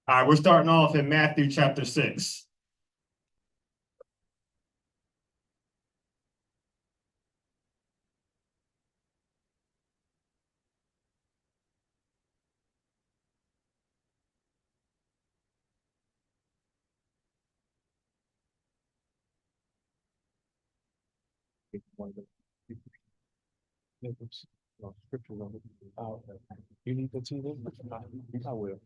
All right, we're starting off in Matthew chapter 6. You need to see them? I will.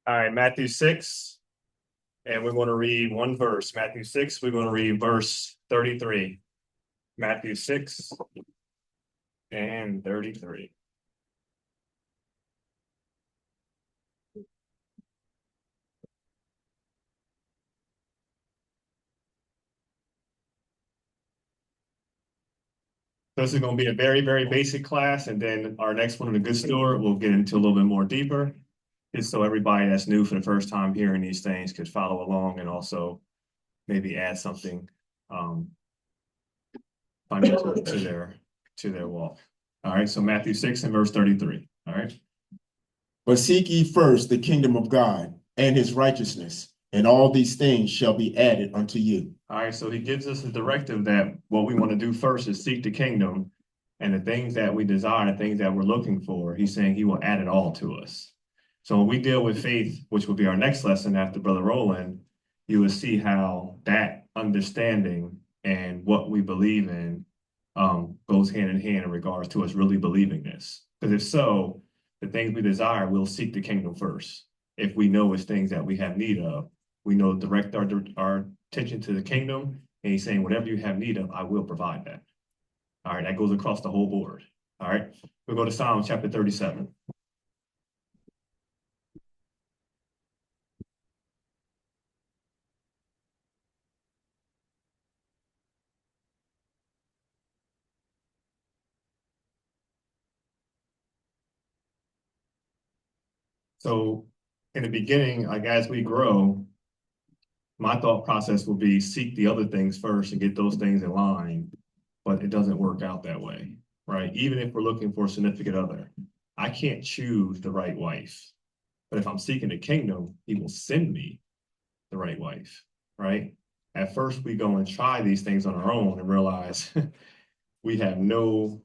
All right, Matthew 6, and we're going to read one verse. Matthew 6, we're going to read verse 33. Matthew 6 and 33. This is going to be a very, very basic class, and then our next one in the good store, we'll get into a little bit more deeper, just so everybody that's new for the first time hearing these things could follow along and also maybe add something financial to their walk. All right, so Matthew 6 and verse 33. All right. But seek ye first the kingdom of God and his righteousness, and all these things shall be added unto you. All right, so he gives us a directive that what we want to do first is seek the kingdom, and the things that we desire, the things that we're looking for, he's saying he will add it all to us. So when we deal with faith, which will be our next lesson after Brother Roland, you will see how that understanding and what we believe in goes hand in hand in regards to us really believing this. Because if so, the things we desire, we'll seek the kingdom first. If we know it's things that we have need of, we know direct our attention to the kingdom, and he's saying, whatever you have need of, I will provide that. All right, that goes across the whole board. All right, we'll go to Psalm chapter 37. So in the beginning, like as we grow, my thought process will be seek the other things first and get those things in line, but it doesn't work out that way, right? Even if we're looking for a significant other, I can't choose the right wife. But if I'm seeking the kingdom, he will send me the right wife, right? At first, we go and try these things on our own and realize we have no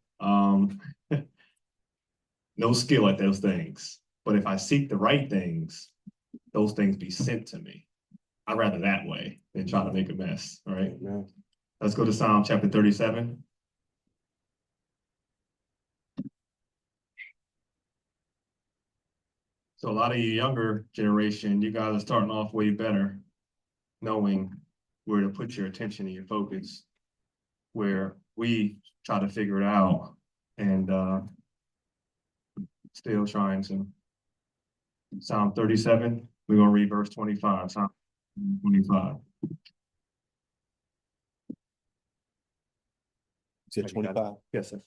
skill at those things. But if I seek the right things, those things be sent to me. I'd rather that way than try to make a mess, right? Yeah. Let's go to Psalm chapter 37. So a lot of you younger generation, you guys are starting off way better, knowing where to put your attention and your focus, where we try to figure it out and still trying to. Psalm 37, we're going to read verse 25. Psalm 25. Is it 25? Yes, sir.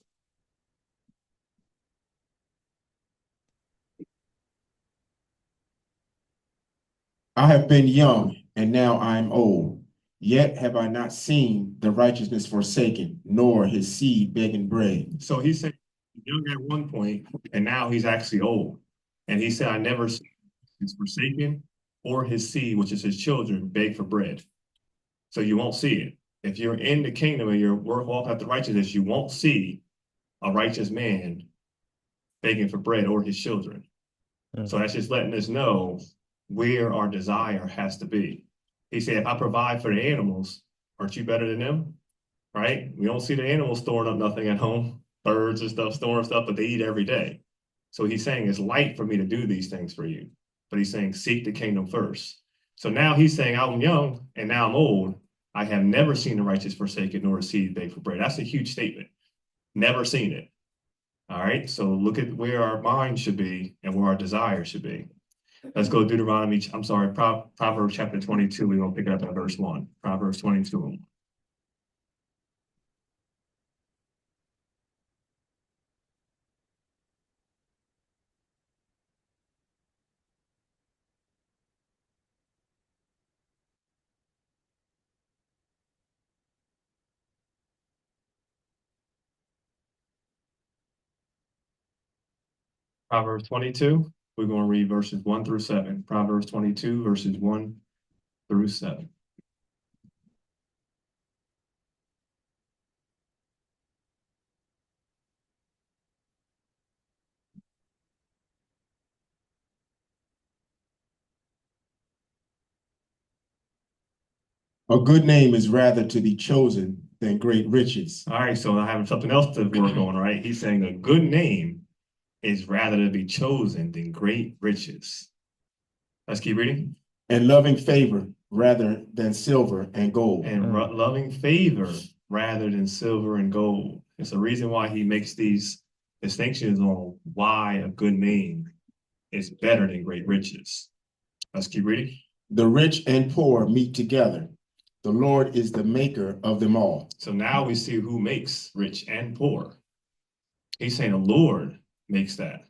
I have been young, and now I am old. Yet have I not seen the righteousness forsaken, nor his seed begging bread. So he's saying young at one point, and now he's actually old. And he said, I never see his forsaken or his seed, which is his children, beg for bread. So you won't see it. If you're in the kingdom and you're walking after righteousness, you won't see a righteous man begging for bread or his children. So that's just letting us know where our desire has to be. He said, if I provide for the animals, aren't you better than them? Right? We don't see the animals storing up nothing at home, birds and stuff storing stuff, but they eat every day. So he's saying it's light for me to do these things for you. But he's saying seek the kingdom first. So now he's saying I'm young and now I'm old. I have never seen the righteous forsaken nor a seed beg for bread. That's a huge statement. Never seen it. All right. So look at where our mind should be and where our desire should be. Let's go to Proverbs chapter 22. We're going to pick it up at verse 1. Proverbs 22. Proverbs 22. We're going to read verses 1 through 7. Proverbs 22, verses 1 through 7. A good name is rather to be chosen than great riches. All right, so I have something else to work on, right? He's saying a good name is rather to be chosen than great riches. Let's keep reading. And loving favor rather than silver and gold. And loving favor rather than silver and gold. It's a reason why he makes these distinctions on why a good name is better than great riches. Let's keep reading. The rich and poor meet together. The Lord is the maker of them all. So now we see who makes rich and poor. He's saying the Lord makes that.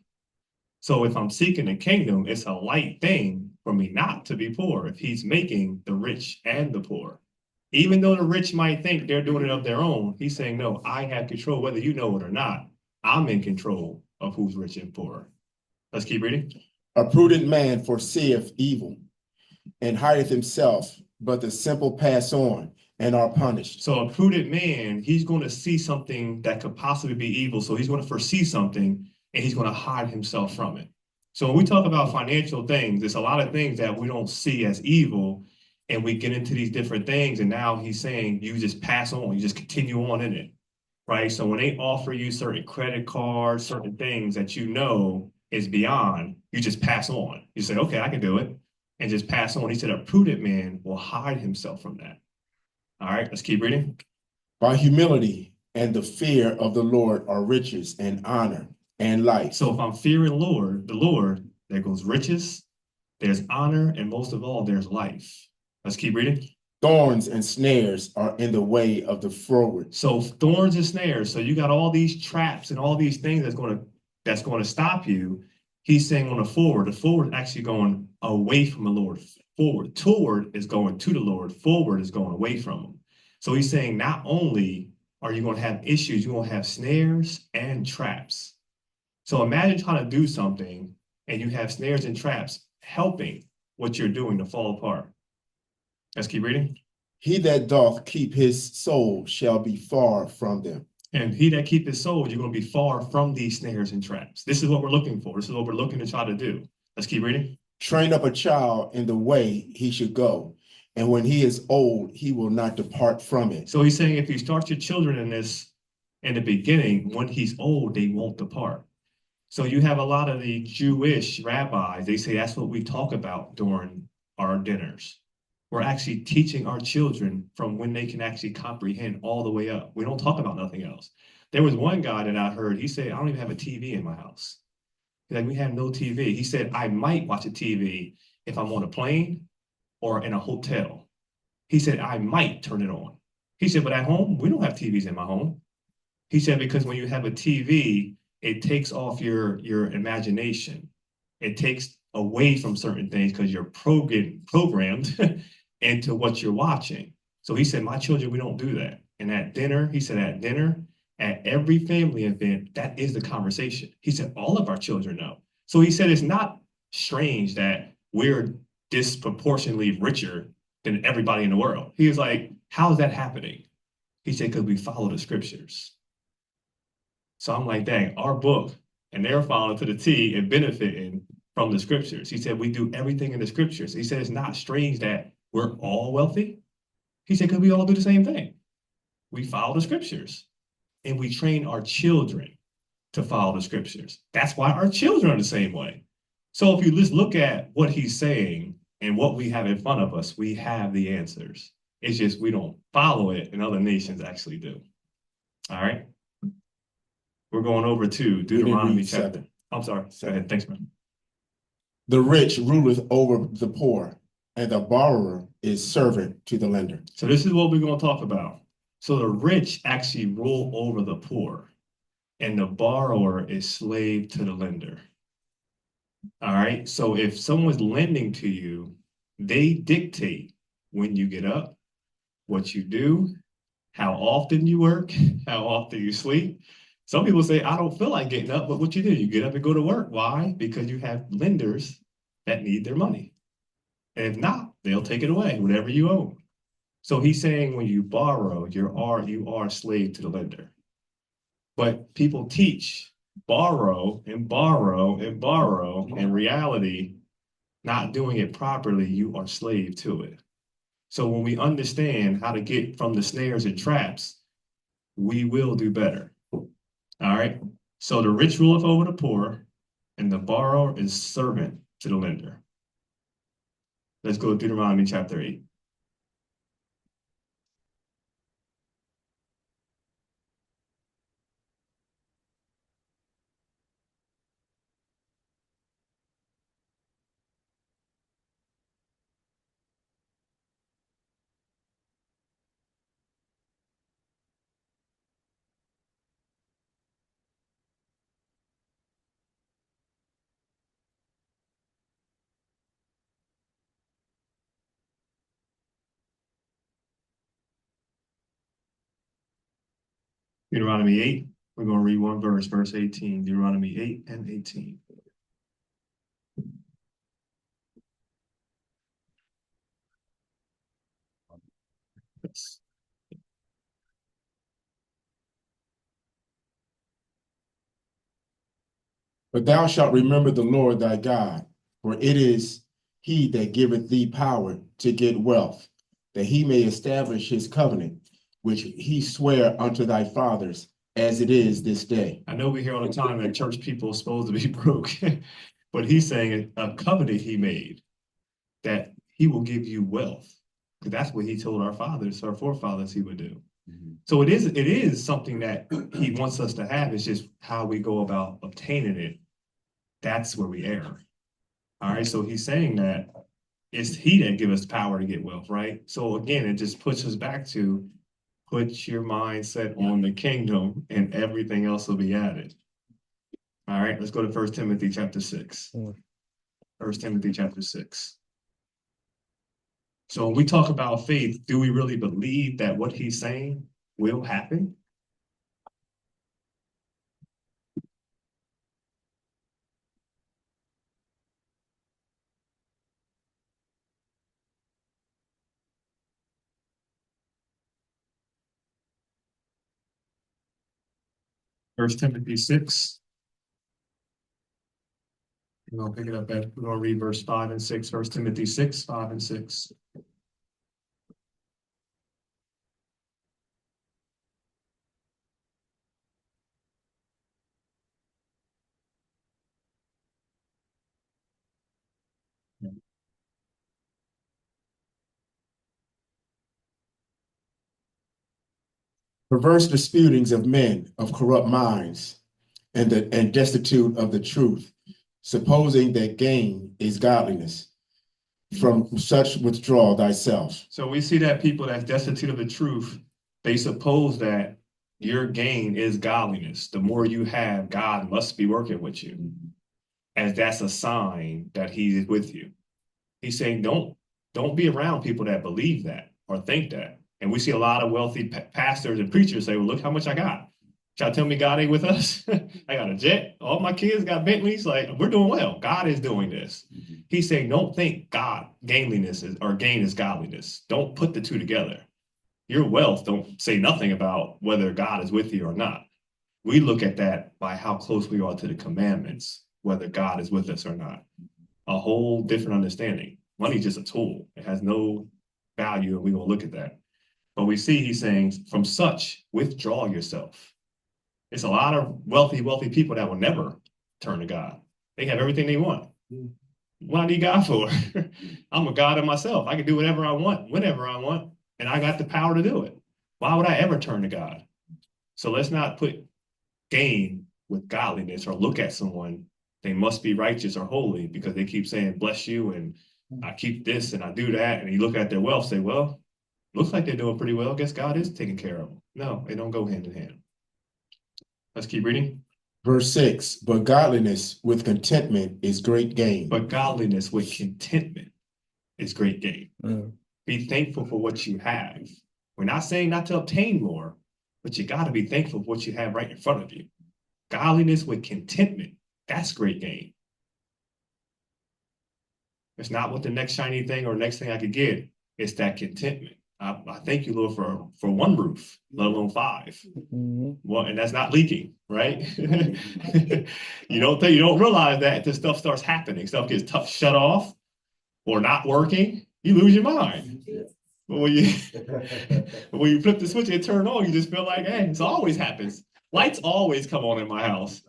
So if I'm seeking the kingdom, it's a light thing for me not to be poor if he's making the rich and the poor. Even though the rich might think they're doing it of their own, he's saying, no, I have control, whether you know it or not. I'm in control of who's rich and poor. Let's keep reading. A prudent man foreseeth evil and hideth himself, but the simple pass on and are punished. So a prudent man, he's going to see something that could possibly be evil. So he's going to foresee something and he's going to hide himself from it. So when we talk about financial things, there's a lot of things that we don't see as evil, and we get into these different things. And now he's saying you just pass on, you just continue on in it, right? So when they offer you certain credit cards, certain things that you know is beyond, you just pass on. You say, okay, I can do it, and just pass on. He said a prudent man will hide himself from that. All right, let's keep reading. By humility and the fear of the Lord are riches and honor and life. So if I'm fearing the Lord, there goes riches, there's honor, and most of all, there's life. Let's keep reading. Thorns and snares are in the way of the froward. So thorns and snares. So you got all these traps and all these things that's going to stop you. He's saying on the forward is actually going away from the Lord. Forward, toward is going to the Lord. Forward is going away from him. So he's saying not only are you going to have issues, you're going to have snares and traps. So imagine trying to do something and you have snares and traps helping what you're doing to fall apart. Let's keep reading. He that doth keep his soul shall be far from them. And he that keep his soul, you're going to be far from these snares and traps. This is what we're looking for. This is what we're looking to try to do. Let's keep reading. Train up a child in the way he should go, and when he is old, he will not depart from it. So he's saying if you start your children in this in the beginning, when he's old, they won't depart. So you have a lot of the Jewish rabbis, they say that's what we talk about during our dinners. We're actually teaching our children from when they can actually comprehend all the way up. We don't talk about nothing else. There was one guy that I heard, he said, I don't even have a TV in my house. He's like, we have no TV. He said, I might watch a TV if I'm on a plane or in a hotel. He said, I might turn it on. He said, but at home, we don't have TVs in my home. He said, because when you have a TV, it takes off your imagination. It takes away from certain things because you're programmed into what you're watching. So he said, my children, we don't do that. And at dinner, he said, at dinner, at every family event, that is the conversation. He said, all of our children know. So he said, it's not strange that we're disproportionately richer than everybody in the world. He was like, how is that happening? He said, because we follow the scriptures. So I'm like, dang, our book, and they're following to the T and benefiting from the scriptures. He said, we do everything in the scriptures. He said, it's not strange that we're all wealthy. He said, because we all do the same thing. We follow the scriptures and we train our children to follow the scriptures. That's why our children are the same way. So if you just look at what he's saying and what we have in front of us, we have the answers. It's just we don't follow it, and other nations actually do. All right. We're going over to Deuteronomy read chapter. 7. I'm sorry. Go ahead. Thanks, man. The rich ruleth over the poor, and the borrower is servant to the lender. So this is what we're going to talk about. So the rich actually rule over the poor, and the borrower is slave to the lender. All right. So if someone's lending to you, they dictate when you get up, what you do, how often you work, how often you sleep. Some people say, I don't feel like getting up, but what you do, you get up and go to work. Why? Because you have lenders that need their money. And if not, they'll take it away, whatever you owe. So he's saying when you borrow, you are a slave to the lender. But people teach borrow and borrow and borrow. In reality, not doing it properly, you are slave to it. So when we understand how to get from the snares and traps, we will do better. All right. So the rich ruleth over the poor, and the borrower is servant to the lender. Let's go to Deuteronomy chapter 8. Deuteronomy 8. We're going to read one verse, verse 18. Deuteronomy 8 and 18. Yes. But thou shalt remember the Lord thy God, for it is he that giveth thee power to get wealth, that he may establish his covenant, which he sware unto thy fathers, as it is this day. I know we hear all the time that church people are supposed to be broke, but he's saying a covenant he made that he will give you wealth. Because that's what he told our fathers, our forefathers he would do. So it is something that he wants us to have. It's just how we go about obtaining it. That's where we err. All right. So he's saying that it's he that gives us power to get wealth, right? So again, it just puts us back to put your mindset on the kingdom and everything else will be added. All right, let's go to 1 Timothy chapter 6. 1 Timothy chapter 6. So when we talk about faith, do we really believe that what he's saying will happen? First Timothy 6. We're going to pick it up we're going to read verse 5 and 6. 1 Timothy 6, 5 and 6. Perverse disputings of men of corrupt minds, and destitute of the truth, supposing that gain is godliness. From such withdraw thyself. So we see that people that's destitute of the truth, they suppose that your gain is godliness. The more you have, God must be working with you. And that's a sign that he is with you. He's saying, don't be around people that believe that or think that. And we see a lot of wealthy pastors and preachers say, well, look how much I got. Try to tell me God ain't with us. I got a jet. All my kids got Bentleys. Like, we're doing well. God is doing this. He's saying, don't think gain is godliness. Don't put the two together. Your wealth don't say nothing about whether God is with you or not. We look at that by how close we are to the commandments, whether God is with us or not. A whole different understanding. Money's just a tool. It has no value, and we're going to look at that. But we see he's saying, from such, withdraw yourself. It's a lot of wealthy people that will never turn to God. They have everything they want. What I need God for? I'm a God of myself. I can do whatever I want, whenever I want. and I got the power to do it. Why would I ever turn to God? So let's not put gain with godliness or look at someone, they must be righteous or holy because they keep saying, bless you, and I keep this and I do that. And you look at their wealth, say, well, looks like they're doing pretty well. I guess God is taking care of them. No, they don't go hand in hand. Let's keep reading. Verse 6, but godliness with contentment is great gain. But godliness with contentment is great gain. Be thankful for what you have. We're not saying not to obtain more, but you got to be thankful for what you have right in front of you. Godliness with contentment, that's great gain. It's not what the next shiny thing or next thing I could get. It's that contentment. I thank you, Lord, for one roof, let alone 5. Well, and that's not leaking, right? You don't realize that until stuff starts happening. Stuff gets shut off or not working. You lose your mind. But when you flip the switch and turn on, you just feel like, hey, this always happens. Lights always come on in my house.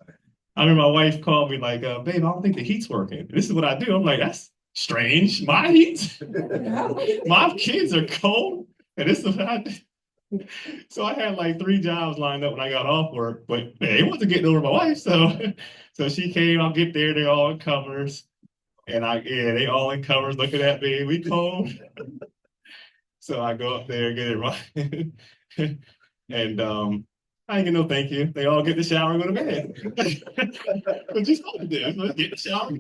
I remember my wife called me like, babe, I don't think the heat's working. This is what I do. I'm like, that's strange. My heat? My kids are cold. And this is what I do. So I had like 3 jobs lined up when I got off work, but it wasn't getting over my wife. So she came, I'll get there, they're all in covers. And they all in covers looking at me. We cold. So I go up there, get it right. And I ain't get no thank you. They all get the shower and go to bed. But you're supposed to do. Let's get the shower.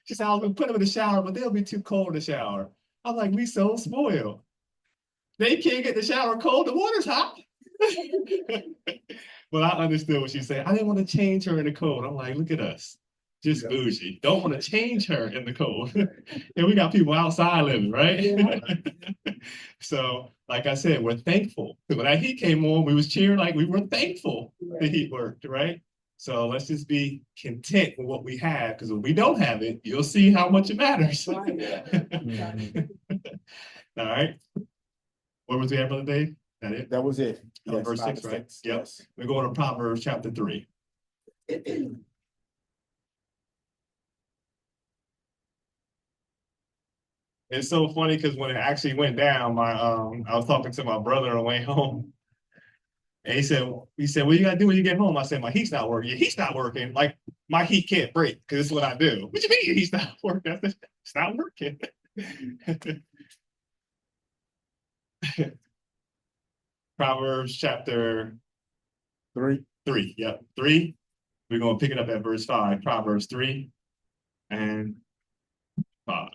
She said, I was going to put them in the shower, but they'll be too cold to shower. I'm like, we so spoiled. They can't get the shower cold. The water's hot. But I understood what she said. I didn't want to change her in the cold. I'm like, look at us. Just bougie. Don't want to change her in the cold. And we got people outside living, right? Yeah. So, like I said, we're thankful. When that heat came on, we was cheering like we were thankful the heat worked, right? So let's just be content with what we have, because when we don't have it, you'll see how much it matters. All right. What was the other Dave? That it? That was it. Yes, verse 6, right? Yep. Yes. We're going to Proverbs chapter 3. It's so funny because when it actually went down, I was talking to my brother on the way home. And he said, what you gotta do when you get home? I said, my heat's not working. Your heat's not working. Like, my heat can't break because this is what I do. What you mean your heat's not working? I said, it's not working. Proverbs chapter 3. Yep. 3. We're going to pick it up at verse 5. Proverbs 3 and 5.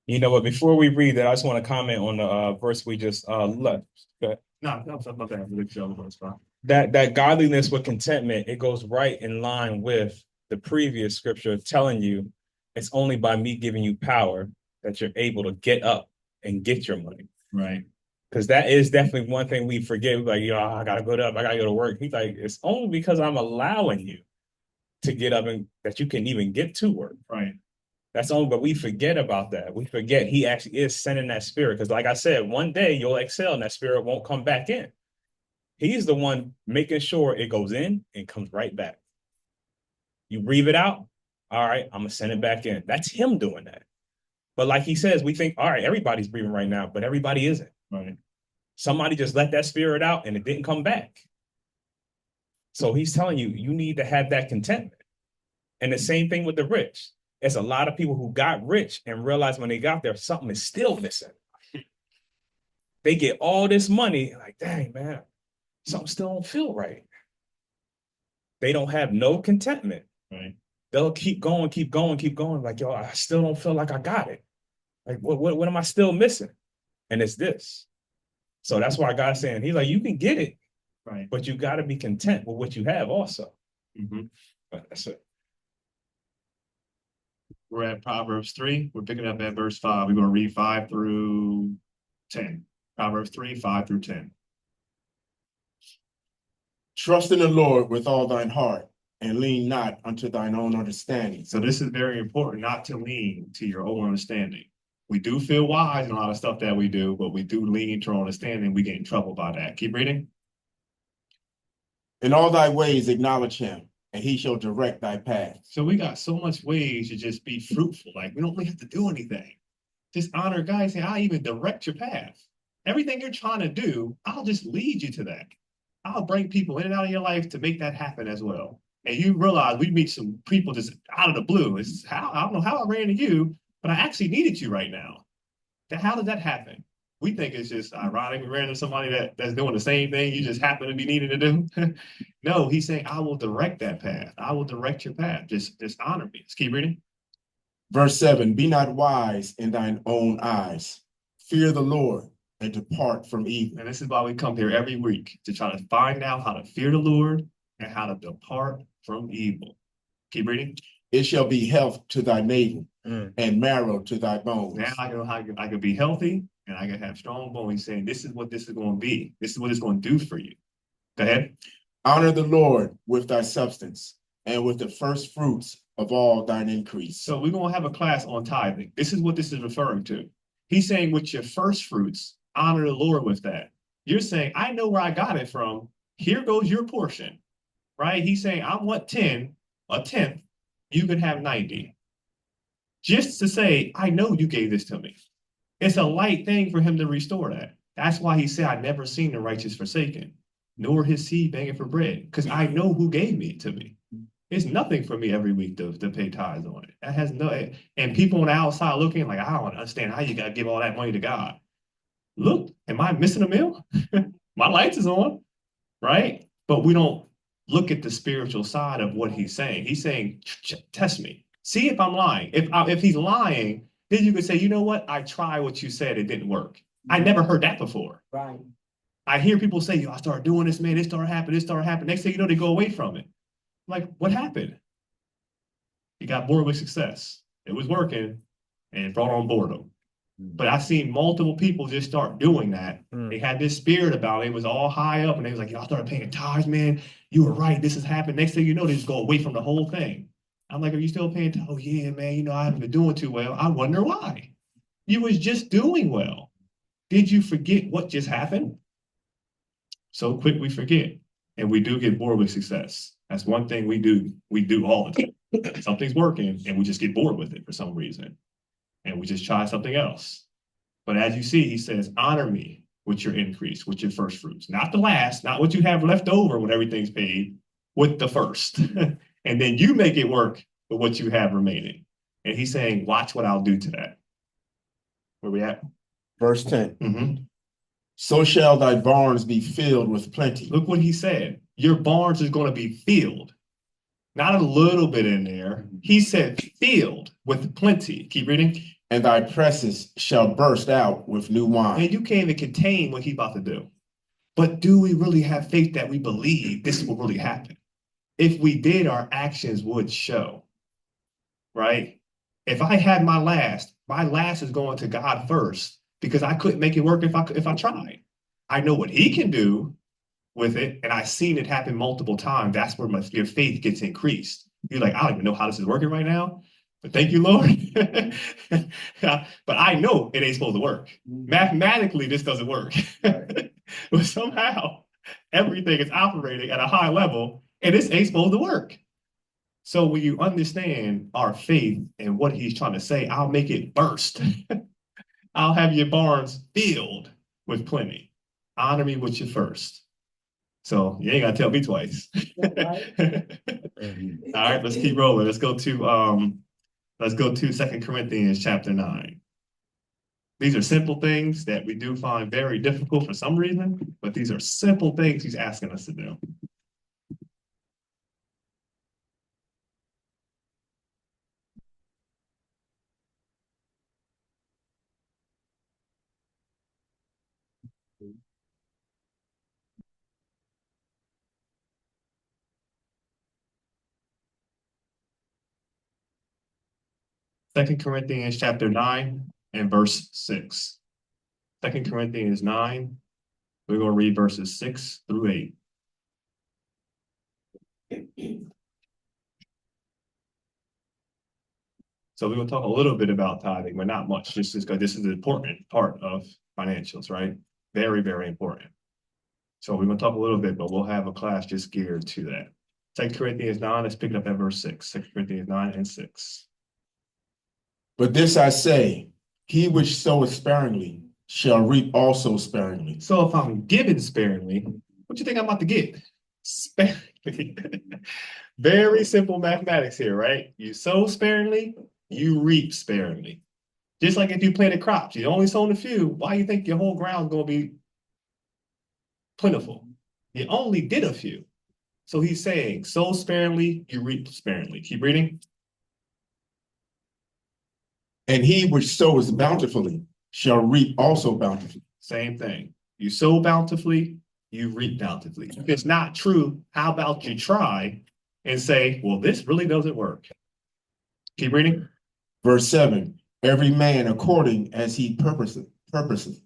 You know what? Before we read that, I just want to comment on the verse we just left. Okay. No, I'm not that. That godliness with contentment, it goes right in line with the previous scripture telling you it's only by me giving you power that you're able to get up and get your money. Right. Because that is definitely one thing we forget. We're like, I gotta go up, I gotta go to work. He's like, it's only because I'm allowing you to get up and that you can even get to work. Right. That's only, but we forget about that. We forget he actually is sending that spirit. Because like I said, one day you'll excel and that spirit won't come back in. He's the one making sure it goes in and comes right back. You breathe it out. All right, I'm going to send it back in. That's him doing that. But like he says, we think, all right, everybody's breathing right now, but everybody isn't. Right. Somebody just let that spirit out and it didn't come back. So he's telling you, you need to have that contentment. And the same thing with the rich. There's a lot of people who got rich and realized when they got there, something is still missing. They get all this money, like, dang, man, something still don't feel right. They don't have no contentment. Right. They'll keep going. Like, yo, I still don't feel like I got it. Like, what am I still missing? And it's this. So that's why God's saying, he's like, you can get it, right? But you got to be content with what you have also. Mm-hmm. But that's it. We're at Proverbs 3. We're picking up at verse 5. We're going to read 5 through 10. Proverbs 3, 5 through 10. Trust in the Lord with all thine heart, and lean not unto thine own understanding. So this is very important, not to lean to your own understanding. We do feel wise in a lot of stuff that we do, but we do lean to our understanding. We get in trouble by that. Keep reading. In all thy ways acknowledge him, and he shall direct thy path. So we got so much ways to just be fruitful. Like we don't really have to do anything. Just honor God and say, I'll even direct your path. Everything you're trying to do, I'll just lead you to that. I'll bring people in and out of your life to make that happen as well. And you realize we meet some people just out of the blue. It's how I don't know how I ran to you, but I actually needed you right now. How did that happen? We think it's just ironic. We ran into somebody that's doing the same thing you just happen to be needing to do. No, he's saying, I will direct that path. I will direct your path. Just honor me. Let's keep reading. Verse 7, be not wise in thine own eyes. Fear the Lord and depart from evil. And this is why we come here every week, to try to find out how to fear the Lord and how to depart from evil. Keep reading. It shall be health to thy navel and marrow to thy bones. Now I know how I can be healthy and I can have strong bones, saying this is what this is going to be. This is what it's going to do for you. Go ahead. Honor the Lord with thy substance and with the first fruits of all thine increase. So we're going to have a class on tithing. This is what this is referring to. He's saying with your first fruits, honor the Lord with that. You're saying, I know where I got it from. Here goes your portion, right? He's saying, I want 10, a tenth. You can have 90. Just to say, I know you gave this to me. It's a light thing for him to restore that. That's why he said, I've never seen the righteous forsaken, nor his seed begging for bread, because I know who gave me to me. It's nothing for me every week to pay tithes on it. That has no, and people on the outside looking like, I don't understand how you got to give all that money to God. Look, am I missing a meal? My lights is on, right? But we don't look at the spiritual side of what he's saying. He's saying, test me. See if I'm lying. If he's lying, then you could say, you know what? I tried what you said. It didn't work. I never heard that before. Right. I hear people say, yo, I started doing this, man. This started happening. Next thing you know, they go away from it. I'm like, what happened? You got bored with success. It was working and it brought on boredom. But I've seen multiple people just start doing that. They had this spirit about it. It was all high up and they was like, y'all started paying tithes, man. You were right. This has happened. Next thing you know, they just go away from the whole thing. I'm like, are you still paying tithes? Oh yeah, man. You know, I haven't been doing too well. I wonder why. You was just doing well. Did you forget what just happened? So quick we forget. And we do get bored with success. That's one thing we do. We do all the time. Something's working and we just get bored with it for some reason. And we just try something else. But as you see, he says, honor me with your increase, with your first fruits. Not the last, not what you have left over when everything's paid, with the first. And then you make it work with what you have remaining. And he's saying, watch what I'll do to that. Where we at? Verse 10. Mm-hmm. So shall thy barns be filled with plenty. Look what he said. Your barns is going to be filled. Not a little bit in there. He said filled with plenty. Keep reading. And thy presses shall burst out with new wine. And you can't even contain what he's about to do. But do we really have faith that we believe this will really happen? If we did, our actions would show, right? If I had my last is going to God first because I couldn't make it work if I tried. I know what he can do with it, and I've seen it happen multiple times. That's where your faith gets increased. You're like, I don't even know how this is working right now, but thank you, Lord. But I know it ain't supposed to work. Mathematically, this doesn't work. But somehow, everything is operating at a high level, and this ain't supposed to work. So when you understand our faith and what he's trying to say, I'll make it burst. I'll have your barns filled with plenty. Honor me with your first. So you ain't gotta tell me twice. Right. All right, let's keep rolling. Let's go to 2 Corinthians chapter 9. These are simple things that we do find very difficult for some reason, but these are simple things he's asking us to do. Second Corinthians chapter 9 and verse 6. 2 Corinthians 9, we're going to read verses 6 through 8. So we're going to talk a little bit about tithing, but not much, just because this is an important part of financials, right? Very, very important. So we're going to talk a little bit, but we'll have a class just geared to that. 2 Corinthians 9, let's pick it up at verse 6. 2 Corinthians 9 and 6. But this I say, he which soweth sparingly shall reap also sparingly. So if I'm giving sparingly, what you think I'm about to get? Sparingly. Very simple mathematics here, right? You sow sparingly, you reap sparingly. Just like if you planted crops, you only sown a few, why do you think your whole ground's going to be plentiful? You only did a few. So he's saying, sow sparingly, you reap sparingly. Keep reading. And he which soweth bountifully shall reap also bountifully. Same thing. You sow bountifully, you reap bountifully. If it's not true, how about you try and say, well, this really doesn't work. Keep reading. Verse 7, every man according as he purposeth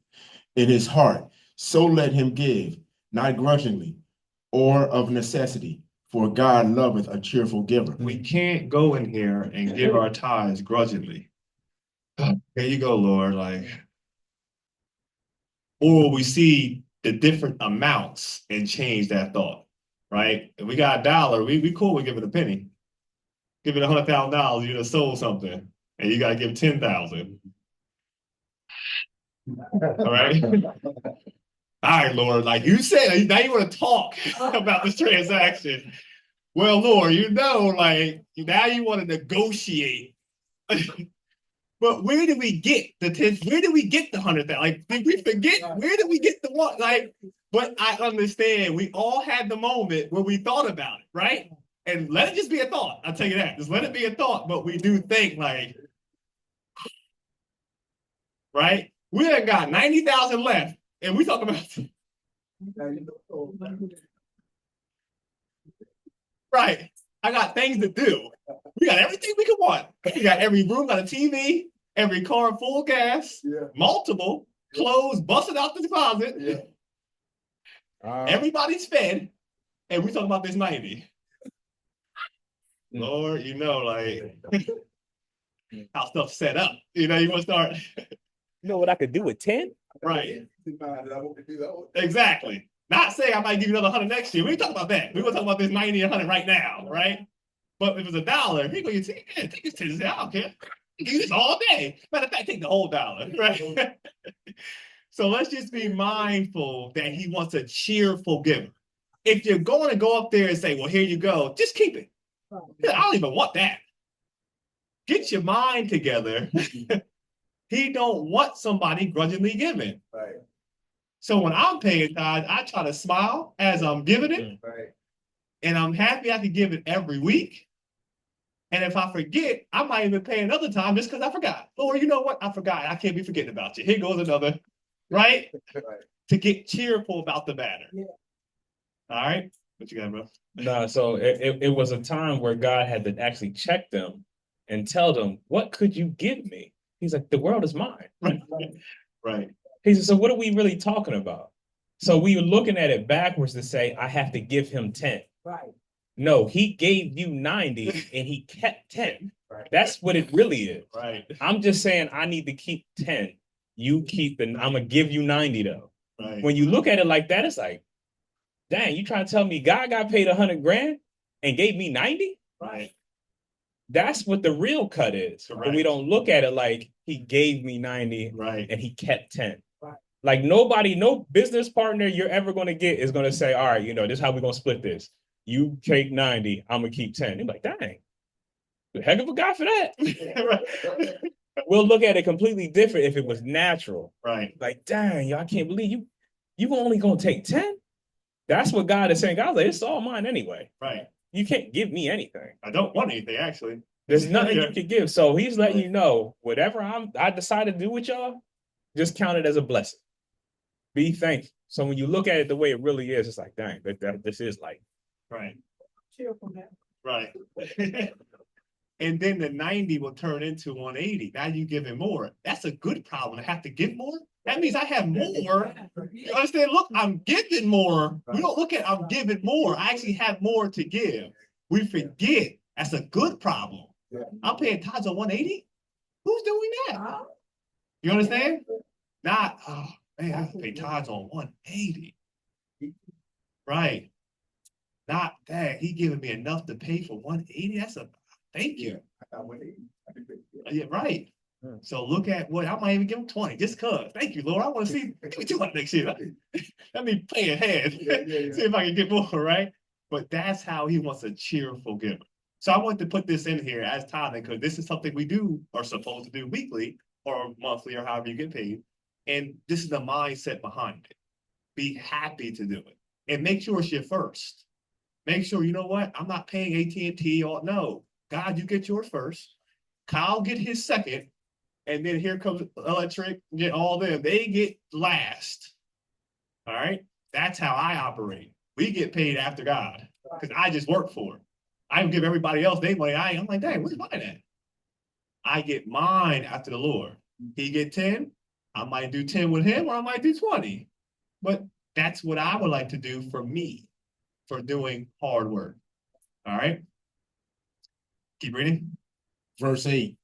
in his heart, so let him give, not grudgingly or of necessity, for God loveth a cheerful giver. We can't go in here and give our tithes grudgingly. There you go, Lord. Like, or we see the different amounts and change that thought, right? If we got $1, we cool with giving a penny. Give it $100,000, you just sold something, and you gotta give 10,000. All right. All right, Lord, like you said, now you want to talk about this transaction. Well, Lord, like now you want to negotiate. But where did we get the 10? Where did we get the 100,000? Like, did we forget? Where did we get the one? Like, but I understand we all had the moment where we thought about it, right? And let it just be a thought. I'll tell you that. Just let it be a thought. But we do think like, right? We have got 90,000 left, and we talk about right. I got things to do. We got everything we could want. We got every room, got a TV, every car full gas, multiple clothes busted out the closet. Everybody's fed, and we talking about this 90. Lord, like how stuff's set up. You want to start. You know what I could do with 10? Right. Exactly. Not saying I might give you another 100 next year. We ain't talking about that. We want to talk about this 90 and 100 right now, right? But if it's $1, he go, take this 10. I don't care. You do this all day. Matter of fact, take the whole $1, right? So let's just be mindful that he wants a cheerful giver. If you're going to go up there and say, well, here you go, just keep it. I don't even want that. Get your mind together. He don't want somebody grudgingly giving. Right. So when I'm paying tithes, I try to smile as I'm giving it. Right. And I'm happy I can give it every week. And if I forget, I might even pay another time just because I forgot. Or you know what? I forgot. I can't be forgetting about you. Here goes another, right? To get cheerful about the matter. Yeah. All right. What you got, bro? No, so it was a time where God had to actually check them and tell them, what could you give me? He's like, the world is mine. Right. He said, so what are we really talking about? So we were looking at it backwards to say, I have to give him 10. Right. No, he gave you 90 and he kept 10. Right. That's what it really is. Right. I'm just saying I need to keep 10. You keep I'm gonna give you 90 though. Right. When you look at it like that, it's like, dang, you trying to tell me God got paid $100,000 and gave me 90? Right. That's what the real cut is. Correct. But we don't look at it like he gave me 90 right. and he kept 10. Right. Like nobody, no business partner you're ever going to get is going to say, all right, this is how we're going to split this. You take 90, I'm going to keep 10. You're like, dang, the heck of a guy for that. Right. We'll look at it completely different if it was natural. Right. Like, dang, I can't believe you only going to take 10? That's what God is saying. God's like, it's all mine anyway. Right. You can't give me anything. I don't want anything, actually. There's nothing you can give. So he's letting you know, whatever I decide to do with y'all, just count it as a blessing. Be thankful. So when you look at it the way it really is, it's like, dang, this is like. Right. Cheerful man. Right. And then the 90 will turn into 180. Now you giving more. That's a good problem to have to give more. That means I have more. You understand? Look, I'm giving more. We don't look at I'm giving more. I actually have more to give. We forget. That's a good problem. I'm paying tithes on 180. Who's doing that? You understand? Not, oh man, I have to pay tithes on 180. Right. Not that he giving me enough to pay for 180. That's a thank you. Yeah, right. So look at what I might even give him 20 just cause. Thank you, Lord. I want to see give me 200 next year. Let me play ahead. See if I can get more, right? But that's how he wants a cheerful giver. So I want to put this in here as tithing because this is something we do are supposed to do weekly or monthly or however you get paid. And this is the mindset behind it. Be happy to do it. And make sure it's your first. Make sure, you know what? I'm not paying AT&T or no. God, you get yours first. Kyle get his second. And then here comes electric, get all them. They get last. All right. That's how I operate. We get paid after God because I just work for it. I give everybody else their money. I'm like, dang, where's mine at? I get mine after the Lord. He get 10. I might do 10 with him or I might do 20. But that's what I would like to do for me for doing hard work. All right. Keep reading. Verse 8.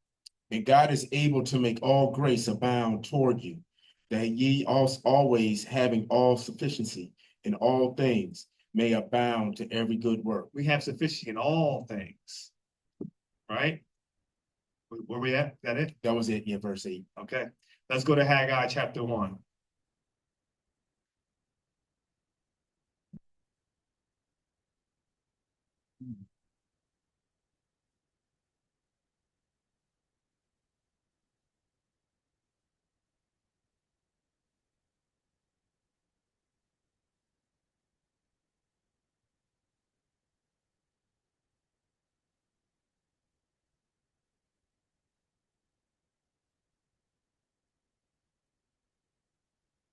And God is able to make all grace abound toward you, that ye also always having all sufficiency in all things may abound to every good work. We have sufficiency in all things. Right? Where we at? Is that it? That was it, yeah, verse 8. Okay. Let's go to Haggai chapter 1.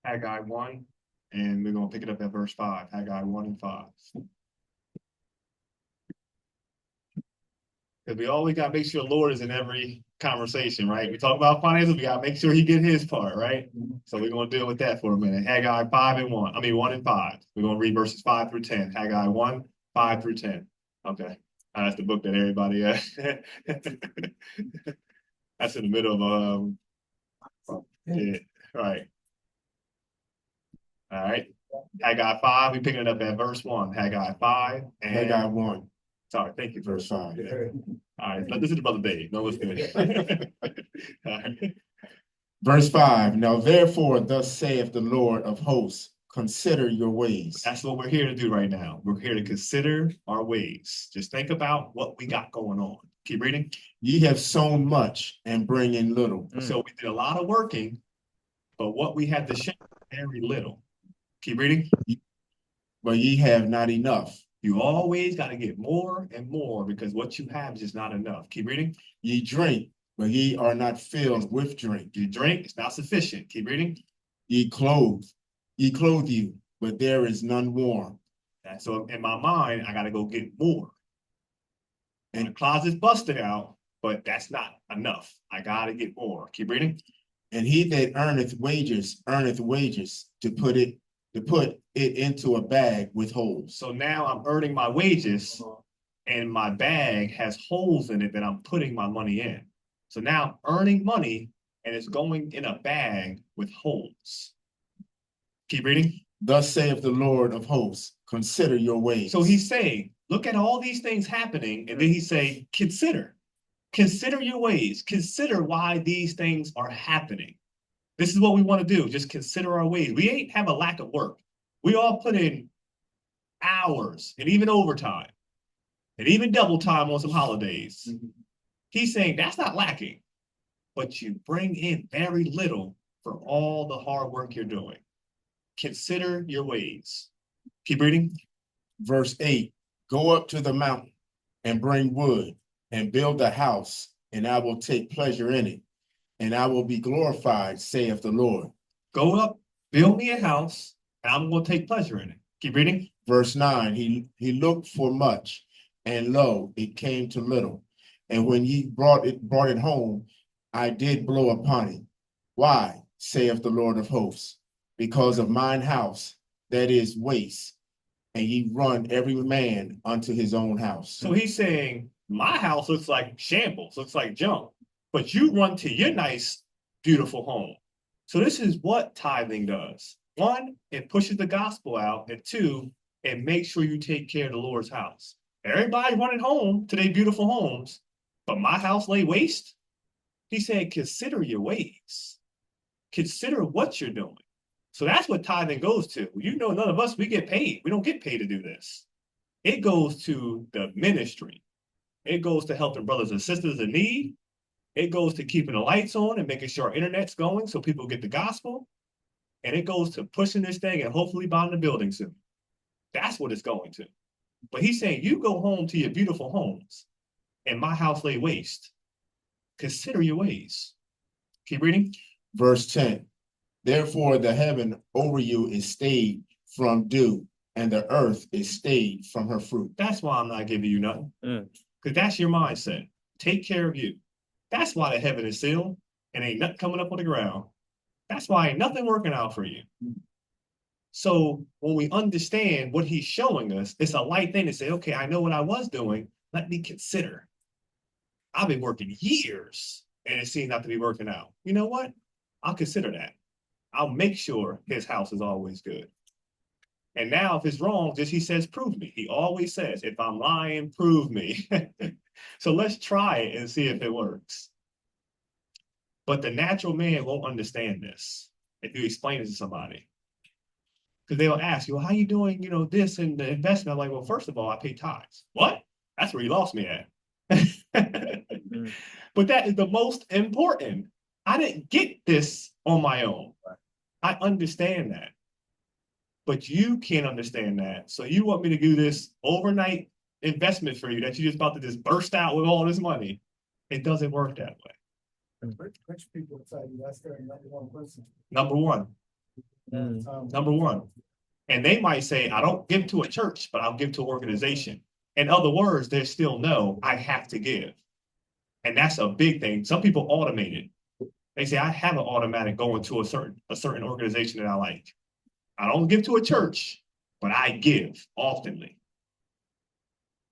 Haggai 1, and we're going to pick it up at verse 5. Haggai 1 and 5. Because we always got to make sure the Lord is in every conversation, right? We talk about finances, we got to make sure he get his part, right? So we're going to deal with that for a minute. Haggai 5 and 1. I mean 1 and 5. We're going to read verses 5 through 10. Haggai 1, 5 through 10. Okay. That's the book that everybody that's in the middle of yeah, right. All right. Haggai 5, we're picking it up at verse 1. Haggai 5 and Haggai 1, sorry, thank you. verse 5. Yeah. All right, this is Brother Dave. No, let's finish. All right. Verse 5. Now therefore, thus saith the Lord of hosts, consider your ways. That's what we're here to do right now. We're here to consider our ways. Just think about what we got going on. Keep reading. Ye have sown much and bring in little. So we did a lot of working, but what we had to share very little. Keep reading. But ye have not enough. You always got to get more and more because what you have is just not enough. Keep reading. Ye drink, but ye are not filled with drink. You drink, it's not sufficient. Keep reading. Ye clothe you, but there is none warm. And so in my mind, I got to go get more. And the closet's busted out, but that's not enough. I got to get more. Keep reading. And he that earneth wages to put it into a bag with holes. So now I'm earning my wages and my bag has holes in it that I'm putting my money in. So now I'm earning money and it's going in a bag with holes. Keep reading. Thus saith the Lord of hosts, consider your ways. So he's saying, look at all these things happening. And then he's saying, consider your ways. Consider why these things are happening. This is what we want to do. Just consider our ways. We ain't have a lack of work. We all put in hours and even overtime and even double time on some holidays. He's saying that's not lacking, but you bring in very little for all the hard work you're doing. Consider your ways. Keep reading. Verse 8, go up to the mountain and bring wood and build a house, and I will take pleasure in it, and I will be glorified, saith the Lord. Go up, build me a house, and I'm going to take pleasure in it. Keep reading. Verse 9, he looked for much, and lo, it came to little. And when ye brought it home, I did blow upon it. Why, saith the Lord of hosts? Because of mine house, that is waste, and ye run every man unto his own house. So he's saying, my house looks like shambles, looks like junk, but you run to your nice, beautiful home. So this is what tithing does. One, it pushes the gospel out, and two, and make sure you take care of the Lord's house. Everybody running home to their beautiful homes, but my house lay waste. He said, consider your ways. Consider what you're doing. So that's what tithing goes to. You know, none of us, we get paid. We don't get paid to do this. It goes to the ministry. It goes to helping brothers and sisters in need. It goes to keeping the lights on and making sure our internet's going so people get the gospel. And it goes to pushing this thing and hopefully buying the building soon. That's what it's going to. But he's saying, you go home to your beautiful homes and my house lay waste. Consider your ways. Keep reading. Verse 10. Therefore, the heaven over you is stayed from dew, and the earth is stayed from her fruit. That's why I'm not giving you nothing. Because that's your mindset. Take care of you. That's why the heaven is sealed and ain't nothing coming up on the ground. That's why ain't nothing working out for you. So when we understand what he's showing us, it's a light thing to say, okay, I know what I was doing. Let me consider. I've been working years and it seems not to be working out. You know what? I'll consider that. I'll make sure his house is always good. And now if it's wrong, just he says, prove me. He always says, if I'm lying, prove me. So let's try it and see if it works. But the natural man won't understand this if you explain it to somebody. Because they'll ask you, well, how you doing, you know, this and the investment? I'm like, well, first of all, I pay tithes. What? That's where you lost me at. But that is the most important. I didn't get this on my own. I understand that. But you can't understand that. So you want me to do this overnight investment for you that you're just about to just burst out with all this money. It doesn't work that way. Rich people tell you that's their number one person. Number one. Number one. And they might say, I don't give to a church, but I'll give to an organization. In other words, they still know I have to give. And that's a big thing. Some people automate it. They say, I have an automatic going to a certain organization that I like. I don't give to a church, but I give oftenly.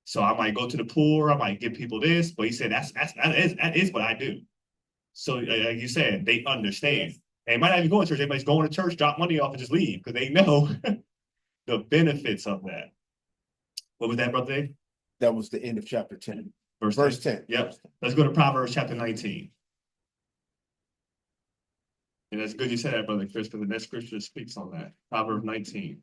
So I might go to the poor, I might give people this, but he said that is what I do. So like you said, they understand. They might not even go to church, they might just go to church, drop money off, and just leave because they know the benefits of that. What was that, Brother Dave? That was the end of chapter 10. Verse 10. Yep. Let's go to Proverbs chapter 19. And that's good you said that, Brother Chris, because the next scripture speaks on that. Proverbs 19.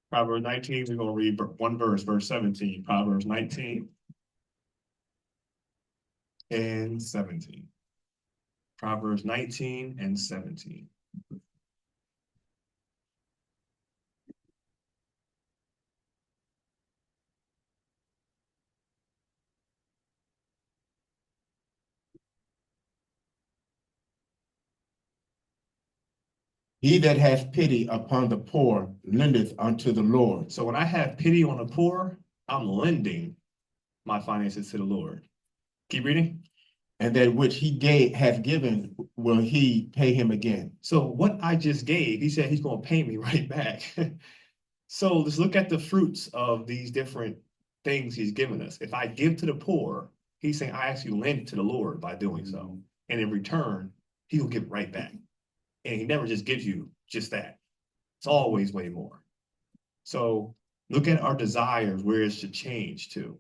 Proverbs 19, we're going to read one verse, verse 17. Proverbs 19 and 17. Proverbs 19 and 17. He that hath pity upon the poor lendeth unto the Lord. So when I have pity on the poor, I'm lending my finances to the Lord. Keep reading. And that which he hath given will he pay him again. So what I just gave, he said he's going to pay me right back. So let's look at the fruits of these different things he's given us. If I give to the poor, he's saying I actually lend to the Lord by doing so. And in return, he will give it right back. And he never just gives you just that. It's always way more. So look at our desires, where it should change to.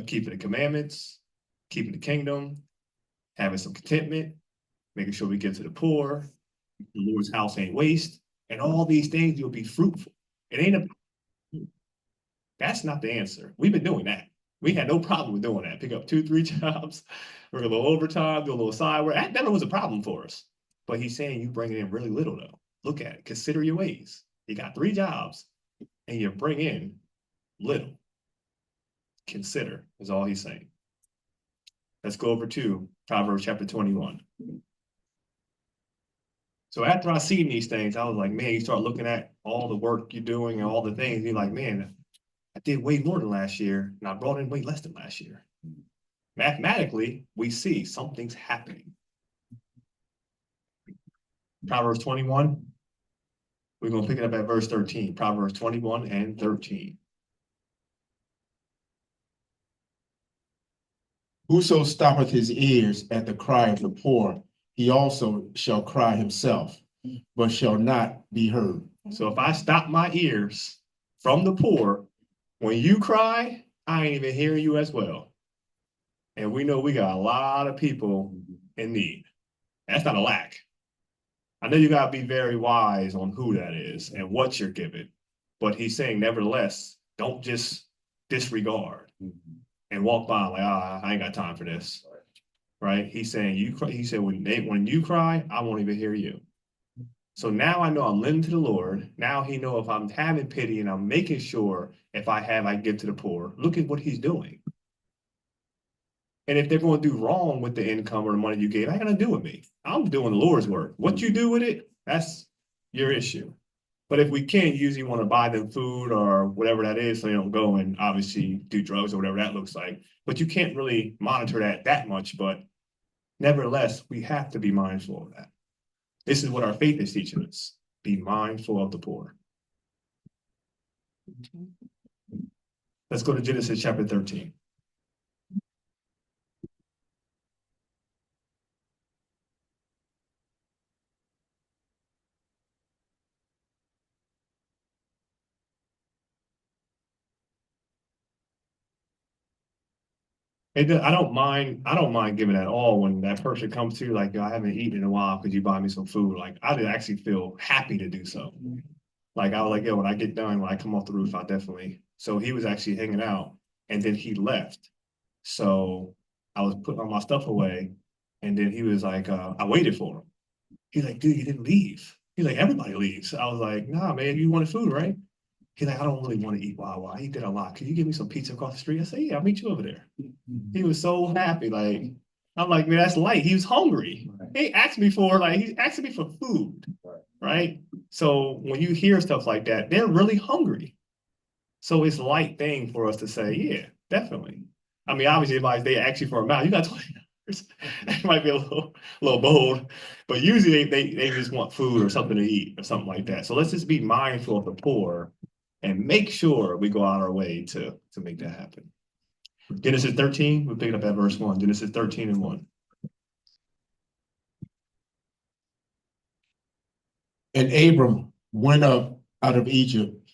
Keeping the commandments, keeping the kingdom, having some contentment, making sure we give to the poor, the Lord's house ain't waste, and all these things will be fruitful. It ain't that's not the answer. We've been doing that. We had no problem with doing that. Pick up 2-3 jobs, work a little overtime, do a little side work. That never was a problem for us. But he's saying you bring in really little though. Look at it. Consider your ways. You got 3 jobs and you bring in little. Consider is all he's saying. Let's go over to Proverbs chapter 21. So after I seen these things, I was like, man, you start looking at all the work you're doing and all the things. You're like, man, I did way more than last year and I brought in way less than last year. Mathematically, we see something's happening. Proverbs 21. We're going to pick it up at verse 13. Proverbs 21 and 13. Whoso stoppeth his ears at the cry of the poor, he also shall cry himself, but shall not be heard. So if I stop my ears from the poor, when you cry, I ain't even hearing you as well. And we know we got a lot of people in need. That's not a lack. I know you got to be very wise on who that is and what you're giving. But he's saying, nevertheless, don't just disregard and walk by like, I ain't got time for this. Right? He's saying, he said, when you cry, I won't even hear you. So now I know I'm lending to the Lord. Now he know if I'm having pity and I'm making sure if I give to the poor. Look at what he's doing. And if they're going to do wrong with the income or the money you gave, I ain't gonna do with me. I'm doing the Lord's work. What you do with it, that's your issue. But if we can, usually want to buy them food or whatever that is, so they don't go and obviously do drugs or whatever that looks like. But you can't really monitor that much. But nevertheless, we have to be mindful of that. This is what our faith is teaching us. Be mindful of the poor. Let's go to Genesis chapter 13. I don't mind. I don't mind giving at all when that person comes to you like, yo, I haven't eaten in a while. Could you buy me some food? Like, I actually feel happy to do so. Like, I was like, yo, when I get done, when I come off the roof, I definitely. So he was actually hanging out, and then he left. So I was putting all my stuff away, and then he was like, I waited for him. He's like, dude, you didn't leave. He's like, everybody leaves. I was like, nah, man, you wanted food, right? He's like, I don't really want to eat Wawa. I eat that a lot. Can you give me some pizza across the street? I said, yeah, I'll meet you over there. He was so happy. Like, I'm like, man, that's light. He was hungry. He asked me for, like, he's asking me for food. Right. So when you hear stuff like that, they're really hungry. So it's light thing for us to say, yeah, definitely. I mean, obviously, if they ask you for a mouth, you got $20. That might be a little bold, but usually they just want food or something to eat or something like that. So let's just be mindful of the poor and make sure we go out our way to make that happen. Genesis 13, we'll pick it up at verse 1. Genesis 13 and 1. And Abram went up out of Egypt,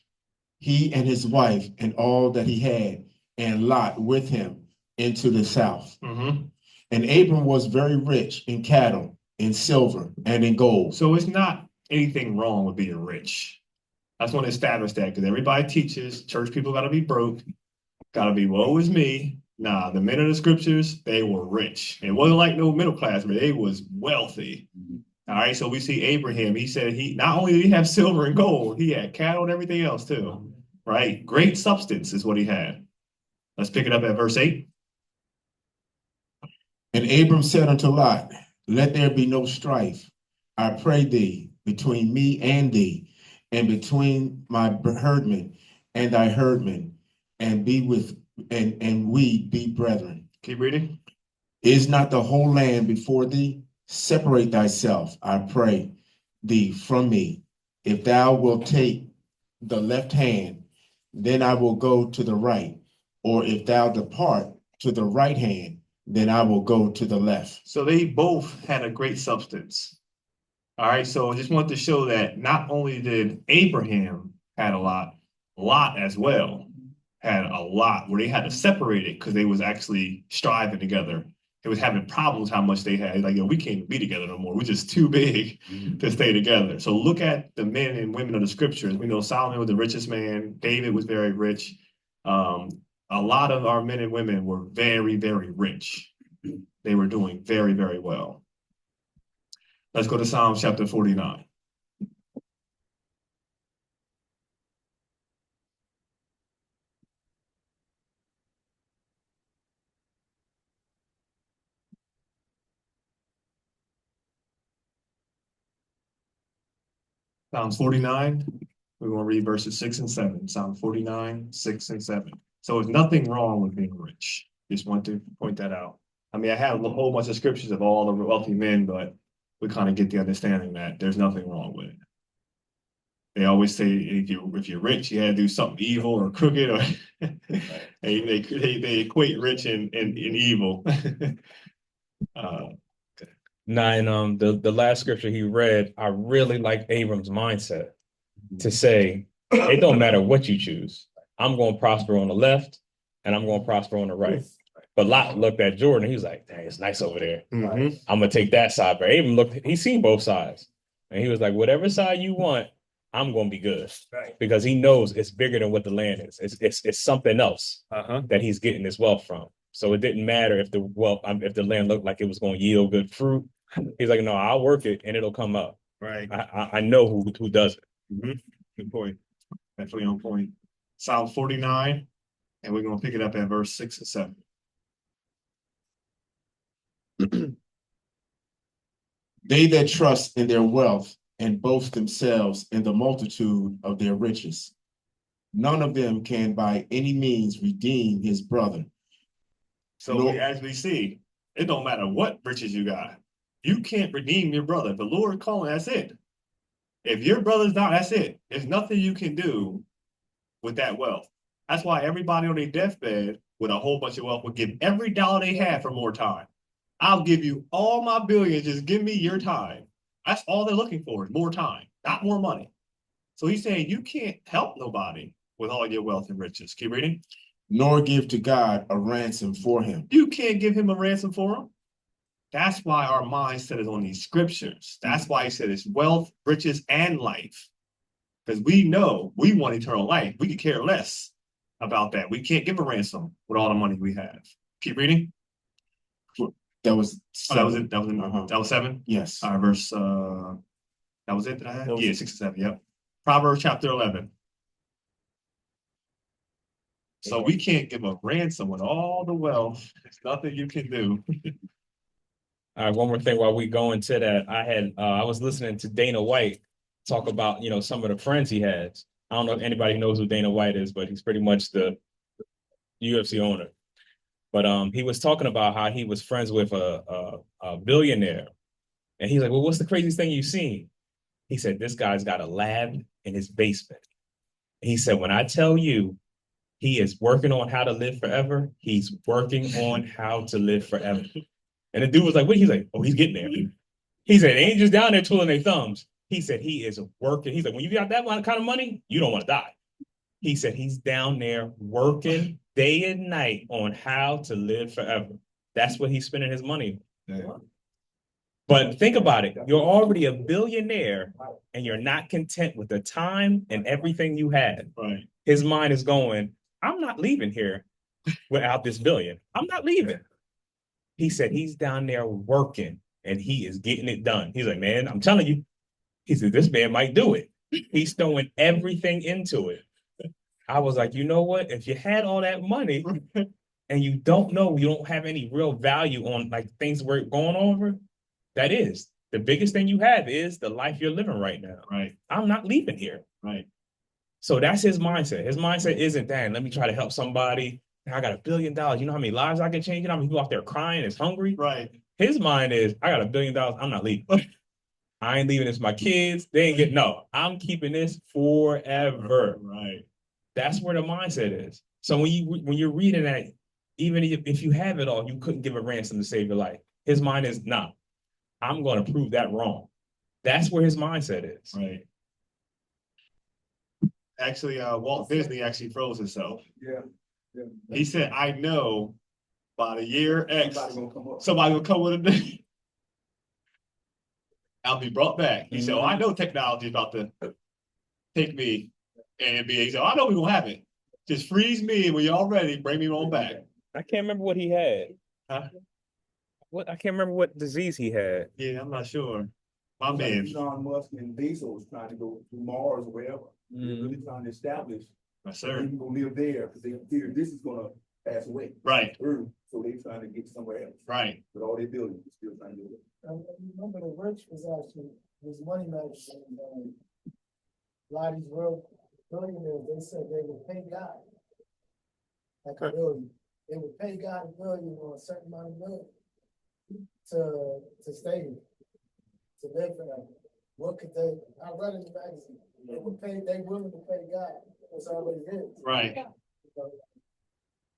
he and his wife and all that he had, and Lot with him into the south. Mm-hmm. And Abram was very rich in cattle, in silver, and in gold. So it's not anything wrong with being rich. I just want to establish that because everybody teaches church people got to be broke, got to be woe is me. Nah, the men of the scriptures, they were rich. It wasn't like no middle class, but they was wealthy. All right, so we see Abraham. He said he not only did he have silver and gold, he had cattle and everything else too. Right? Great substance is what he had. Let's pick it up at verse 8. And Abram said unto Lot, let there be no strife, I pray thee, between me and thee, and between my herdmen and thy herdmen, and be with and we be brethren. Keep reading. Is not the whole land before thee? Separate thyself, I pray thee, from me. If thou wilt take the left hand, then I will go to the right. Or if thou depart to the right hand, then I will go to the left. So they both had a great substance. All right, so I just want to show that not only did Abraham had a lot, Lot as well had a lot where they had to separate it because they was actually striving together. They was having problems how much they had. Like, yo, we can't be together no more. We're just too big to stay together. So look at the men and women of the scriptures. We know Solomon was the richest man. David was very rich. A lot of our men and women were very, very rich. They were doing very, very well. Let's go to Psalms chapter 49. Psalms 49, we're going to read verses 6 and 7. Psalm 49, 6 and 7. So there's nothing wrong with being rich. Just want to point that out. I mean, I have a whole bunch of scriptures of all the wealthy men, but we kind of get the understanding that there's nothing wrong with it. They always say if you're rich, you had to do something evil or crooked, or they equate rich and evil. Nah, and the last scripture he read, I really like Abram's mindset to say it don't matter what you choose. I'm going to prosper on the left, and I'm going to prosper on the right. But Lot looked at Jordan, he was like, "Dang, it's nice over there. Mhm. I'm gonna take that side." But Abram looked, he seen both sides, and he was like, "Whatever side you want, I'm gonna be good," because he knows it's bigger than what the land is. It's something else that he's getting his wealth from. So it didn't matter if the wealth, if the land looked like it was going to yield good fruit. He's like, "No, I'll work it, and it'll come up. Right. I know who does it." Mhm. Good point. Definitely on point. Psalm 49, and we're gonna pick it up at verse 6 and 7. They that trust in their wealth and boast themselves in the multitude of their riches. None of them can by any means redeem his brother. So No. as we see, it don't matter what riches you got. You can't redeem your brother. The Lord calling, that's it. If your brother's down, that's it. There's nothing you can do with that wealth. That's why everybody on their deathbed with a whole bunch of wealth would give every dollar they have for more time. I'll give you all my billions, just give me your time. That's all they're looking for, is more time, not more money. So he's saying you can't help nobody with all your wealth and riches. Keep reading. Nor give to God a ransom for him. You can't give him a ransom for him. That's why our mindset is on these scriptures. That's why he said it's wealth, riches, and life. Because we know we want eternal life. We could care less about that. We can't give a ransom with all the money we have. Keep reading. That was Oh, that was it. That was Uh-huh. that was 7. Yes. All right, verse. That was it that I had. That was Yeah, it. 6 and 7. Yep. Proverbs chapter 11. So we can't give a ransom with all the wealth. There's nothing you can do. All right, one more thing while we go into that, I was listening to Dana White talk about some of the friends he has. I don't know if anybody knows who Dana White is, but he's pretty much the UFC owner. But he was talking about how he was friends with a billionaire, and he's like, "Well, what's the craziest thing you've seen?" He said, "This guy's got a lab in his basement." He said, "When I tell you he is working on how to live forever, he's working on how to live forever." And the dude was like, "What?" He's like, "Oh, he's getting there." He said, "They ain't just down there twiddling their thumbs." He said, "He is working." He's like, "When you got that kind of money, you don't want to die." He said, "He's down there working day and night on how to live forever." That's what he's spending his money on. Yeah. But think about it. You're already a billionaire and you're not content with the time and everything you had. Right. His mind is going, "I'm not leaving here without this billion. I'm not leaving." He said he's down there working and he is getting it done. He's like, "Man, I'm telling you," he said, "this man might do it." He's throwing everything into it. I was like, you know what? If you had all that money and you don't have any real value on like things we're going over, that is the biggest thing you have is the life you're living right now. Right. I'm not leaving here. Right. So that's his mindset. His mindset isn't, "Dang, let me try to help somebody. I got $1 billion. You know how many lives I can change? You know how many people out there crying is hungry?" Right. His mind is, "I got $1 billion. I'm not leaving. I ain't leaving this for my kids. They ain't getting, no, I'm keeping this forever." Right. That's where the mindset is. So when you're reading that, even if you have it all, you couldn't give a ransom to save your life. His mind is, "Nah, I'm going to prove that wrong." That's where his mindset is. Right. Actually, Walt Disney actually froze himself. Yeah. He said, "I know by the year X, Somebody gonna come up. somebody will come with a day. I'll be brought back." He said, "Oh, I know technology is about to take me and be." He said, "I know we're gonna have it. Just freeze me, and when y'all ready, bring me on back." I can't remember what he had. Huh? I can't remember what disease he had. Yeah, I'm not sure. My Like man, Elon Musk and Bezos trying to go to Mars or wherever. They're really trying to establish yes, sir. people gonna live there because they fear this is gonna pass away. Right, Earth, so they trying to get somewhere else. right, But all they building is still trying to do it. Remember the rich was actually his money magazine. A lot of these world billionaires, they said they would pay God like a billion. They would pay God $1 billion or a certain amount of money to stay here, to live forever. What could they? I read in the magazine. They would pay. They willing to pay God. That's already is. right.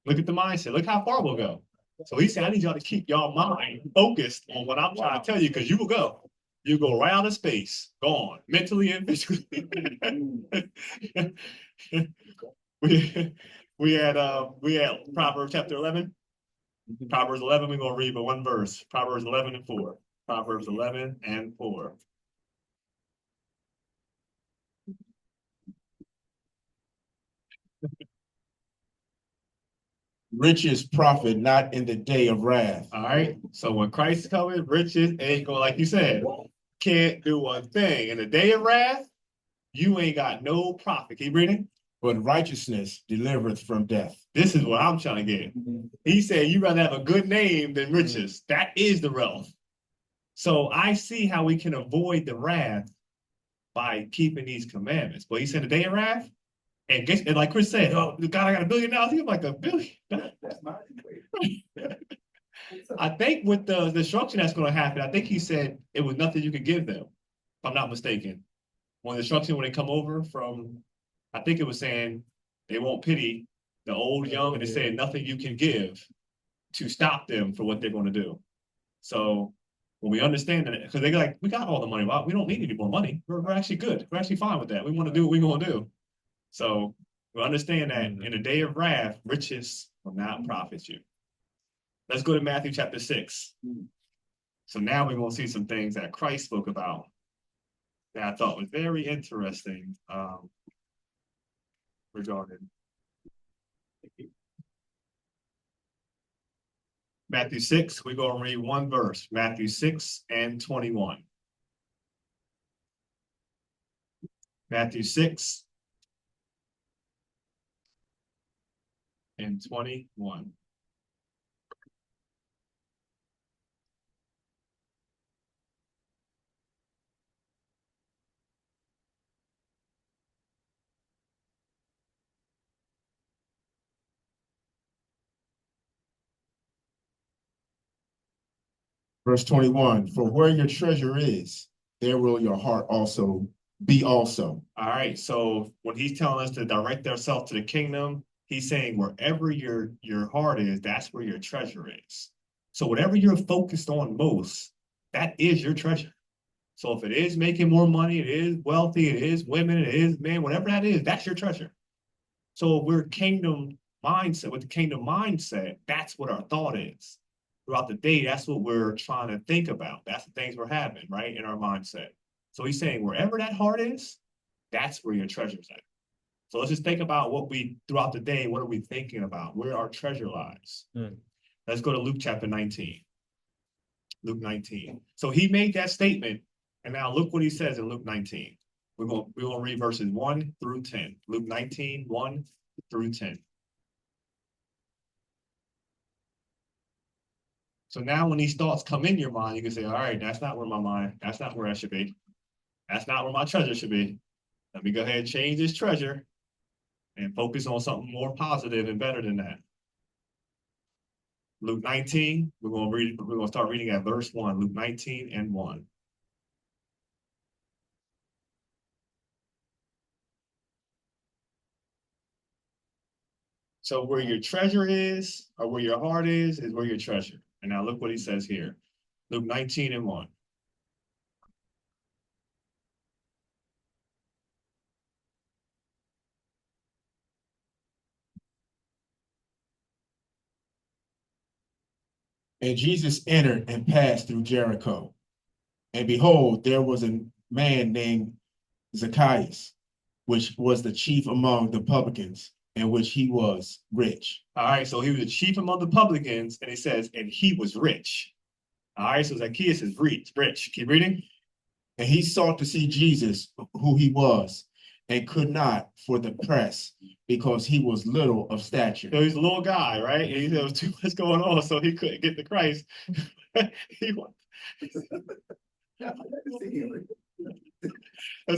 Look at the mindset. Look how far we'll go. So he said, I need y'all to keep y'all mind focused on what I'm trying to tell you, because you will go. You go right out of space, gone, mentally and physically. we had Proverbs chapter 11. Proverbs 11, we're gonna read but one verse. Proverbs 11 and 4. Proverbs 11 and 4. Riches profit not in the day of wrath. All right. So when Christ is coming, riches ain't going, like you said, can't do one thing. In the day of wrath, you ain't got no profit. Keep reading. But righteousness delivereth from death. This is what I'm trying to get. He said, you rather have a good name than riches. That is the wealth. So I see how we can avoid the wrath by keeping these commandments. But he said the day of wrath, and like Chris said, oh, God, I got $1 billion. He's like $1 billion. That's my I think with the destruction that's going to happen, I think he said it was nothing you could give them, if I'm not mistaken. When the destruction, when they come over from, I think it was saying they won't pity the old, young, and they said nothing you can give to stop them for what they're going to do. So when we understand that, because they're like, we got all the money, well, we don't need any more money. We're actually good. We're actually fine with that. We want to do what we're going to do. So we understand that in the day of wrath, riches will not profit you. Let's go to Matthew chapter 6. So now we're going to see some things that Christ spoke about that I thought was very interesting regarding Matthew 6. We're going to read one verse, Matthew 6 and 21. Matthew 6 and 21. Verse 21, for where your treasure is, there will your heart also be also. All right. So when he's telling us to direct ourselves to the kingdom, he's saying wherever your heart is, that's where your treasure is. So whatever you're focused on most, that is your treasure. So if it is making more money, it is wealthy, it is women, it is men, whatever that is, that's your treasure. So we're kingdom mindset. With the kingdom mindset, that's what our thought is. Throughout the day, that's what we're trying to think about. That's the things we're having, right, in our mindset. So he's saying wherever that heart is, that's where your treasure's at. So let's just think about what we, throughout the day, what are we thinking about? Where our treasure lies. Let's go to Luke chapter 19. Luke 19. So he made that statement, and now look what he says in Luke 19. We're going to read verses 1 through 10. Luke 19, 1 through 10. So now when these thoughts come in your mind, you can say, all right, that's not where my mind, that's not where I should be. That's not where my treasure should be. Let me go ahead and change this treasure and focus on something more positive and better than that. Luke 19, we're going to start reading at verse 1. Luke 19 and 1. So where your treasure is, or where your heart is where your treasure. And now look what he says here. Luke 19 and 1. And Jesus entered and passed through Jericho. And behold, there was a man named Zacchaeus, which was the chief among the publicans, and which he was rich. All right, so he was the chief among the publicans, and it says, and he was rich. All right, so Zacchaeus is rich. Keep reading. And he sought to see Jesus, who he was, and could not for the press, because he was little of stature. So he's a little guy, right? And he, there was too much going on, so he couldn't get to Christ. Let's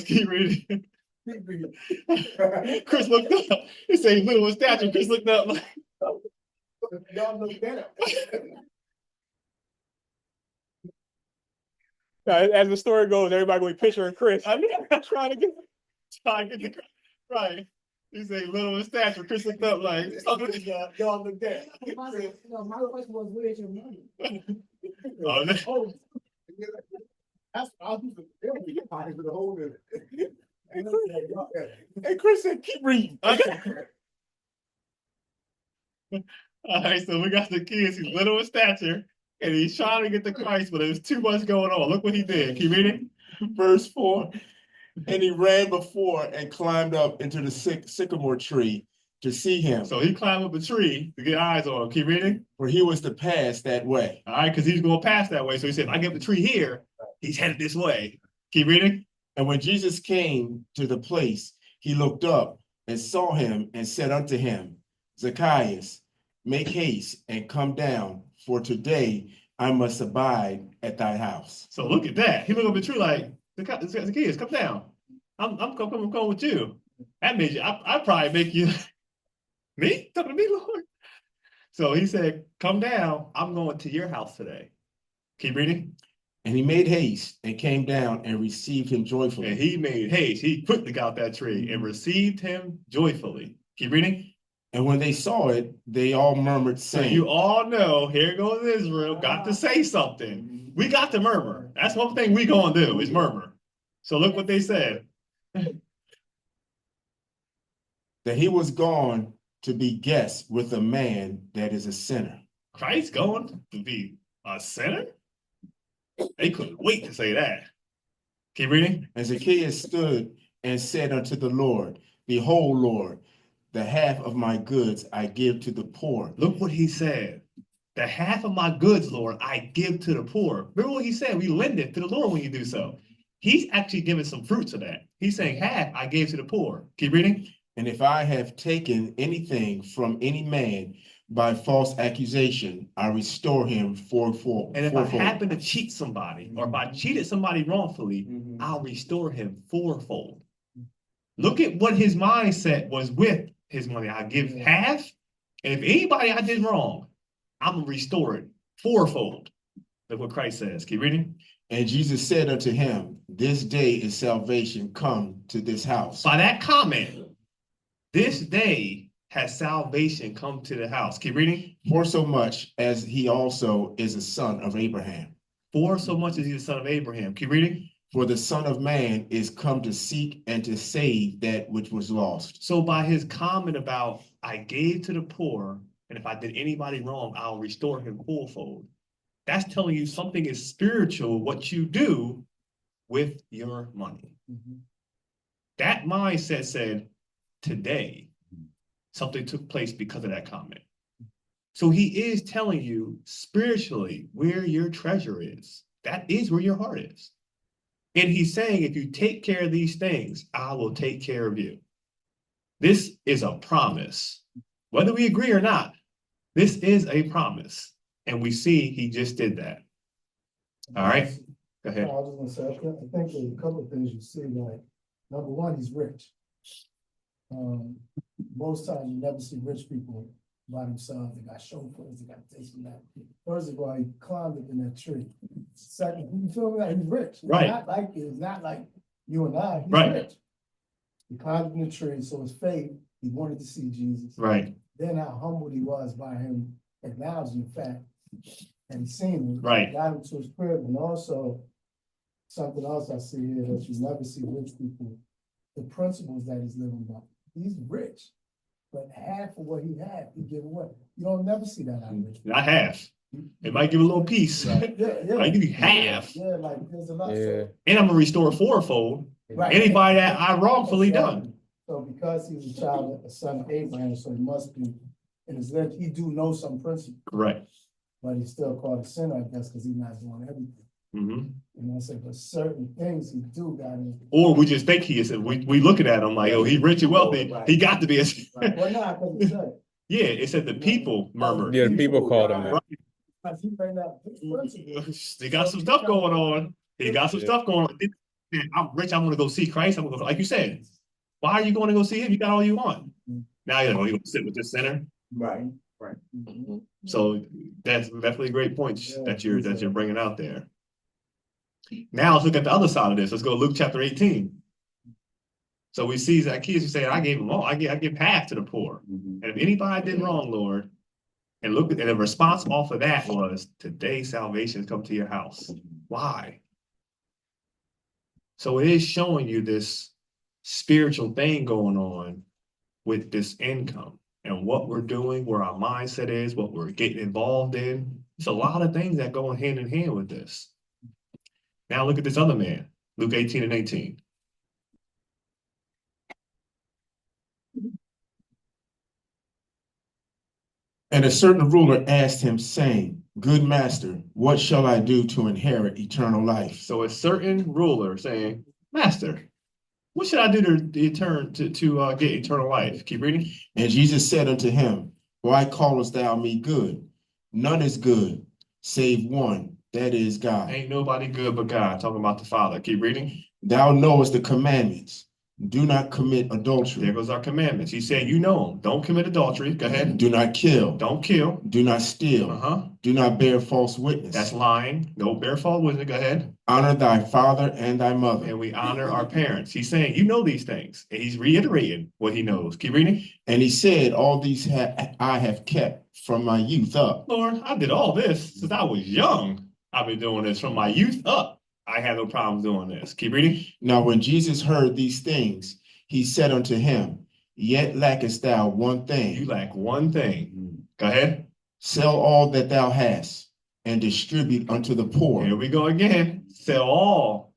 keep reading. Chris looked up. He said little of stature. Chris looked up like, Y'all look better. As the story goes, everybody going to be picturing Chris. I mean, I'm trying to get the right. He said little in stature. Chris looked up like, Y'all look there. My question was, where's your money? oh, this- That's I'll do the pocket with a hole in it. Hey, Chris said, keep reading. all right, so we got the kids. He's little in stature, and he's trying to get to Christ, but there's too much going on. Look what he did. Can you read it? Verse 4. And he ran before and climbed up into the sycamore tree to see him, So he climbed up a tree to get eyes on him. Keep reading. for he was to pass that way. All right, because he's going past that way. So he said, if I get the tree here, he's headed this way. Keep reading. And when Jesus came to the place, he looked up and saw him and said unto him, Zacchaeus, make haste and come down, for today I must abide at thy house. So look at that. He looked up the tree like, the kids, come down. I'm coming with you. That made you, I probably make you, me? Talking to me, Lord? So he said, come down. I'm going to your house today. Keep reading. And he made haste and came down and received him joyfully. And he made haste. He quickly got that tree and received him joyfully. Keep reading. And when they saw it, they all murmured, So saying, you all know, here goes Israel, got to say something. We got to murmur. That's one thing we gonna do is murmur. So look what they said. that he was gone to be guest with a man that is a sinner. Christ going to be a sinner? They couldn't wait to say that. Keep reading. And Zacchaeus stood and said unto the Lord, Behold, Lord, the half of my goods I give to the poor. Look what he said. The half of my goods, Lord, I give to the poor. Remember what he said? We lend it to the Lord when you do so. He's actually giving some fruits of that. He's saying half I gave to the poor. Keep reading. And if I have taken anything from any man by false accusation, I restore him fourfold. And if I happen to cheat somebody, or if I cheated somebody wrongfully, I'll restore him fourfold. Look at what his mindset was with his money. I give half, and if anybody I did wrong, I'm gonna restore it fourfold. Look what Christ says. Keep reading. And Jesus said unto him, This day is salvation come to this house. By that comment, this day has salvation come to the house. Keep reading. For so much as he also is a son of Abraham. For so much as he's the son of Abraham. Keep reading. For the Son of Man is come to seek and to save that which was lost. So by his comment about, I gave to the poor, and if I did anybody wrong, I'll restore him fourfold. That's telling you something is spiritual, what you do with your money. That mindset said, today, something took place because of that comment. So he is telling you spiritually where your treasure is. That is where your heart is. And he's saying, if you take care of these things, I will take care of you. This is a promise. Whether we agree or not, this is a promise. And we see he just did that. All right, go ahead. I was just gonna say, I think there's a couple of things you see, like, number one, he's rich. Most times you never see rich people by themselves. They got chauffeurs, they got this and that. First of all, he climbed up in that tree. Second, you feel me? Like, he's rich. Right. It's not like you and I. He's Right. rich. He climbed up in the tree, so his faith, he wanted to see Jesus. Right, Then how humbled he was by him acknowledging the fact and seen him. Right. Got him to his crib, and also something else I see here that you never see rich people, the principles that he's living by. He's rich, but half of what he had, he give away. You don't never see that out of rich people. not half. It might give a little piece. Yeah, I give you half. Yeah, like there's a lot. Yeah. And I'm gonna restore fourfold Right. anybody that I wrongfully done. So because he's a child, a son of Abraham, so he must be, in his life, he do know some principles, Correct. but he's still called a sinner, I guess, because he's not doing everything. Mhm. And I said, but certain things he do got in. Or we just think he is. We looking at him like, oh, he rich and wealthy. He got to be a. Well, not because he said. Yeah, it said the people murmured. Yeah, the people called him that. Because he bring up his principles. He got some stuff going on. He got some stuff going on. I'm rich. I'm gonna go see Christ. I'm gonna go, like you said. Why are you going to go see him? You got all you want. Now you're going to sit with this sinner. Right. So that's definitely great points Yeah, that you're bringing out there. Now let's look at the other side of this. Let's go to Luke chapter 18. So we see Zacchaeus, he said, I gave him all, I give half to the poor. And if anybody did wrong, Lord, and look, and the response off of that was, today salvation has come to your house. Why? So it is showing you this spiritual thing going on with this income and what we're doing, where our mindset is, what we're getting involved in. It's a lot of things that go hand in hand with this. Now look at this other man, Luke 18:18. And a certain ruler asked him, saying, Good master, what shall I do to inherit eternal life? So a certain ruler saying, Master, what should I do to get eternal life? Keep reading. And Jesus said unto him, Why callest thou me good? None is good, save one, that is God. Ain't nobody good but God. Talking about the Father. Keep reading. Thou knowest the commandments. Do not commit adultery. There goes our commandments. He said, you know them. Don't commit adultery. Go ahead. Do not kill. Don't kill. Do not steal. Do not bear false witness. That's lying. Don't bear false witness. Go ahead. Honor thy father and thy mother. And we honor our parents. He's saying, you know these things. And he's reiterating what he knows. Keep reading. And he said, all these I have kept from my youth up. Lord, I did all this since I was young. I've been doing this from my youth up. I have no problems doing this. Keep reading. Now, when Jesus heard these things, he said unto him, Yet lackest thou one thing. You lack one thing. Go ahead. Sell all that thou hast and distribute unto the poor. Here we go again. Sell all.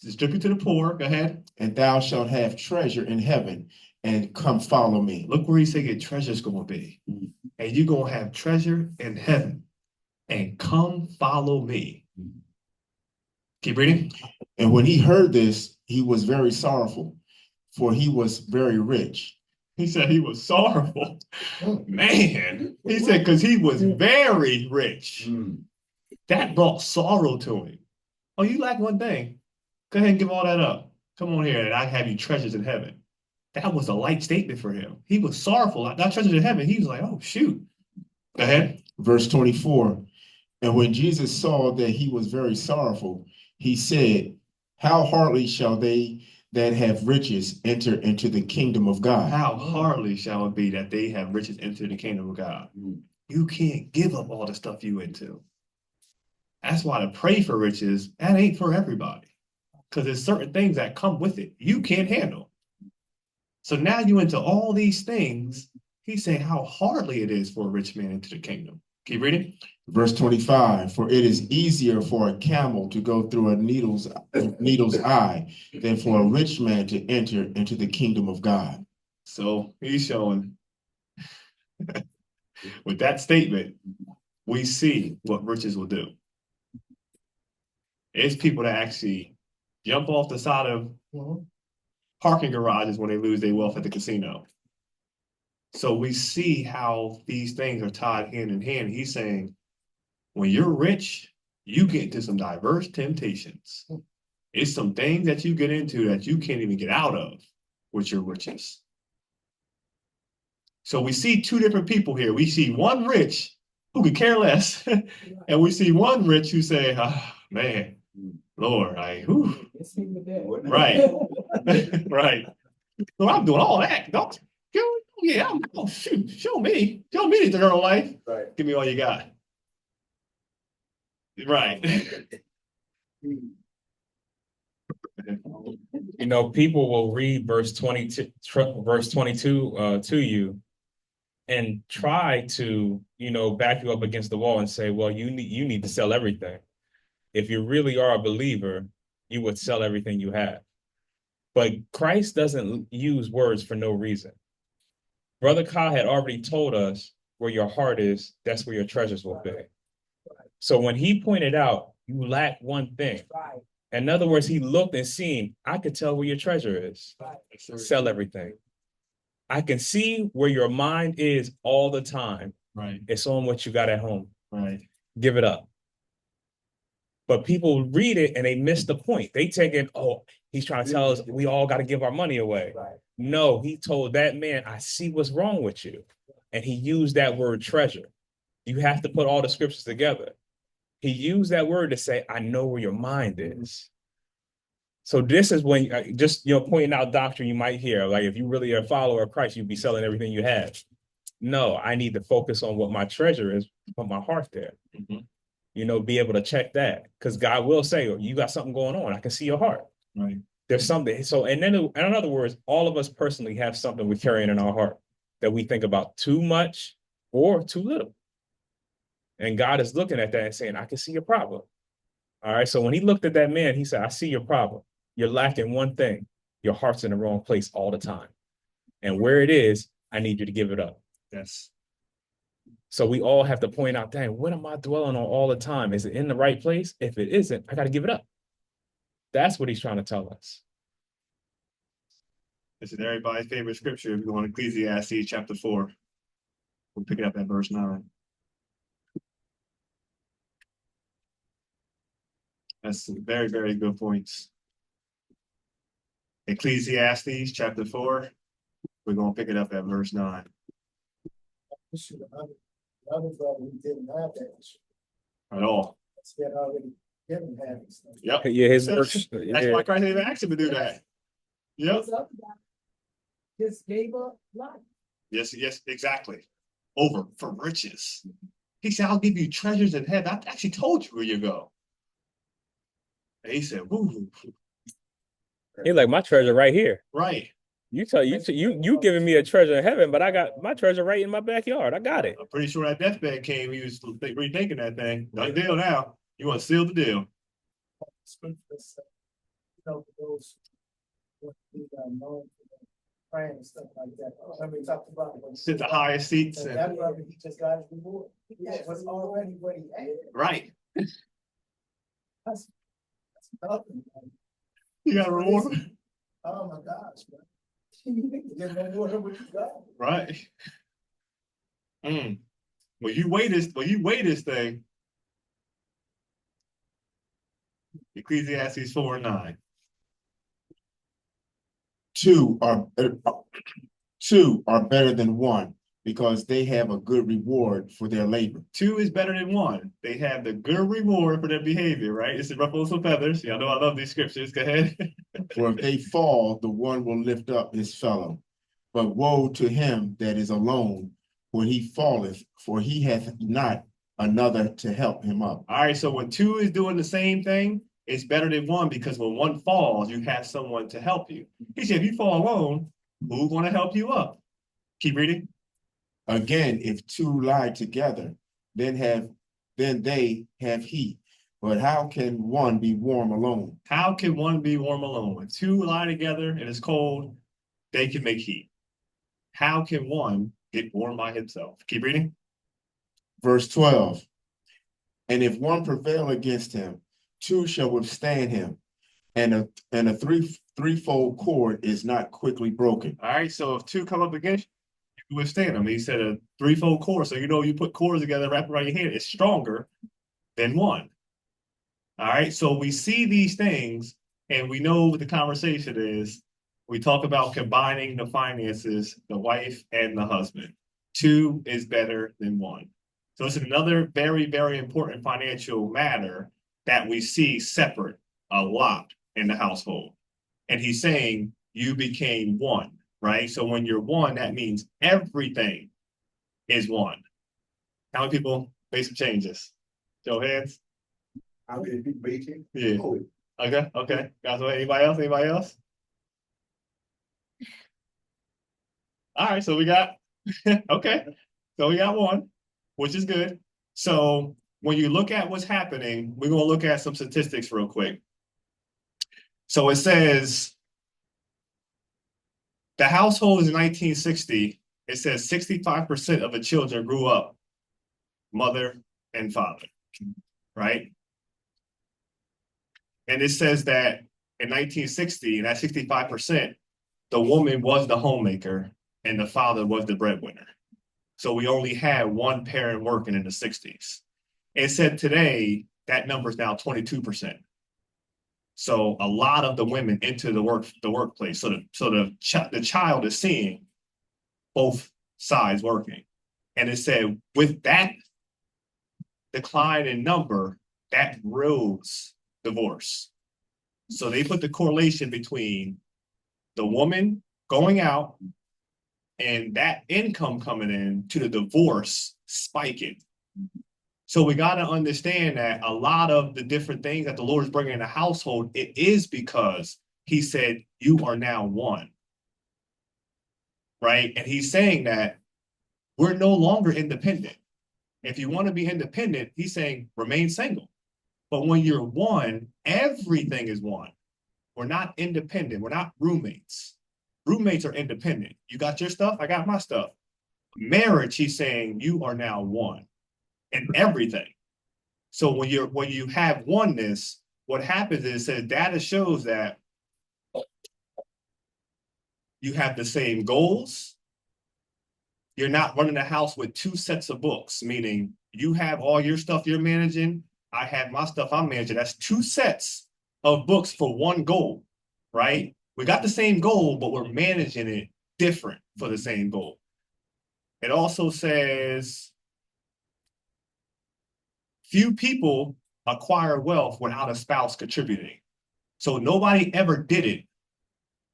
Distribute to the poor. Go ahead. And thou shalt have treasure in heaven, and come follow me. Look where he said your treasure's going to be. And you're going to have treasure in heaven. And come follow me. Keep reading. And when he heard this, he was very sorrowful, for he was very rich. He said he was sorrowful. Man, he said because he was very rich. That brought sorrow to him. Oh, you lack one thing. Go ahead and give all that up. Come on here and I have you treasures in heaven. That was a light statement for him. He was sorrowful. Not treasures in heaven. He was like, oh, shoot. Go ahead. Verse 24. And when Jesus saw that he was very sorrowful, he said, How hardly shall they that have riches enter into the kingdom of God? How hardly shall it be that they have riches enter the kingdom of God? You can't give up all the stuff you into. That's why to pray for riches, that ain't for everybody. Because there's certain things that come with it you can't handle. So now you into all these things. He's saying how hardly it is for a rich man into the kingdom. Keep reading. Verse 25, for it is easier for a camel to go through a needle's eye than for a rich man to enter into the kingdom of God. So he's showing with that statement, we see what riches will do. It's people that actually jump off the side of parking garages when they lose their wealth at the casino. So we see how these things are tied hand in hand. He's saying, when you're rich, you get into some diverse temptations. It's some things that you get into that you can't even get out of with your riches. So we see two different people here. We see one rich who could care less, and we see one rich who say, man, Lord, right, right. So I'm doing all that. Don't, yeah, shoot, show me the eternal life. Right. Give me all you got. Right. You know, people will read verse 22 to you and try to, back you up against the wall and say, well, you need to sell everything. If you really are a believer, you would sell everything you have. But Christ doesn't use words for no reason. Brother Kyle had already told us where your heart is, that's where your treasures will be. So when he pointed out, you lack one thing. In other words, he looked and seen, I could tell where your treasure is. Sell everything. I can see where your mind is all the time. Right. It's on what you got at home. Right. Give it up. But people read it and they miss the point. They take it, oh, he's trying to tell us we all got to give our money away. Right. No, he told that man, I see what's wrong with you. And he used that word treasure. You have to put all the scriptures together. He used that word to say, I know where your mind is. So this is when just pointing out doctrine you might hear, like if you really are a follower of Christ, you'd be selling everything you have. No, I need to focus on what my treasure is, put my heart there. Be able to check that, because God will say, oh, you got something going on. I can see your heart. Right. There's something. So, and then in other words, all of us personally have something we're carrying in our heart that we think about too much or too little. And God is looking at that and saying, I can see your problem. All right. So when he looked at that man, he said, I see your problem. You're lacking one thing. Your heart's in the wrong place all the time. And where it is, I need you to give it up. Yes. So we all have to point out, dang, what am I dwelling on all the time? Is it in the right place? If it isn't, I got to give it up. That's what he's trying to tell us. This is everybody's favorite scripture. If you go on Ecclesiastes chapter 4, we'll pick it up at verse 9. That's some very, very good points. Ecclesiastes chapter 4, we're going to pick it up at verse 9. Issue, the other brother, we didn't have that issue. At all. He had already given having stuff. Yep. Yeah, his That's works. why Christ even asked him to do that. Yep. His other guy just gave up life. Yes, exactly. Over for riches. He said, I'll give you treasures in heaven. I actually told you where you go. And he said, woo. He's like, my treasure right here. Right. You giving me a treasure in heaven, but I got my treasure right in my backyard. I got it. I'm pretty sure that deathbed came. He was rethinking that thing. Done deal now. You want to seal the deal. Those what we are known for praying and stuff like that. Remember we talked about when Sit the highest seats. so And, that brother, he just got his reward. Yeah, it was already what he had. right. That's nothing. Man. You got a reward. Oh my gosh, man. You need to get no more than what you got. Right. When you weigh this thing, Ecclesiastes 4:9. Two are better than one, because they have a good reward for their labor. 2 is better than 1. They have the good reward for their behavior, right? It's the ruffles some feathers. Y'all know I love these scriptures. Go ahead. For if they fall, the one will lift up his fellow. But woe to him that is alone when he falleth, for he hath not another to help him up. All right, so when 2 is doing the same thing, it's better than 1, because when 1 falls, you have someone to help you. He said, if you fall alone, who's going to help you up? Keep reading. Again, if 2 lie together, then they have heat. But how can one be warm alone? How can 1 be warm alone? When 2 lie together and it's cold, they can make heat. How can 1 get warm by himself? Keep reading. Verse 12. And if 1 prevail against him, 2 shall withstand him, and a threefold cord is not quickly broken. All right, so if 2 come up against you, you can withstand them. He said a threefold cord. So you put cords together, wrap around your head, it's stronger than 1. All right, so we see these things, and we know what the conversation is. We talk about combining the finances, the wife and the husband. 2 is better than 1. So it's another very, very important financial matter that we see separate a lot in the household. And he's saying you became 1, right? So when you're 1, that means everything is 1. How many people made some changes? Show hands. How many people making? Yeah. Oh, Okay. Guys, anybody else? All right, so we got, okay. So we got 1, which is good. So when you look at what's happening, we're going to look at some statistics real quick. So it says the households in 1960, it says 65% of the children grew up mother and father, right? And it says that in 1960, that 65%, the woman was the homemaker and the father was the breadwinner. So we only had 1 parent working in the 60s. It said today that number is now 22%. So a lot of the women enter the workplace. So the child is seeing both sides working. And it said with that decline in number, that rose divorce. So they put the correlation between the woman going out and that income coming in to the divorce spiking. So we got to understand that a lot of the different things that the Lord is bringing in the household, it is because he said, you are now one, right? And he's saying that we're no longer independent. If you want to be independent, he's saying remain single. But when you're one, everything is one. We're not independent. We're not roommates. Roommates are independent. You got your stuff, I got my stuff. Marriage, he's saying you are now one in everything. So when you have oneness, what happens is that data shows that you have the same goals. You're not running a house with two sets of books, meaning you have all your stuff you're managing. I have my stuff I'm managing. That's two sets of books for one goal, right? We got the same goal, but we're managing it different for the same goal. It also says few people acquire wealth without a spouse contributing. So nobody ever did it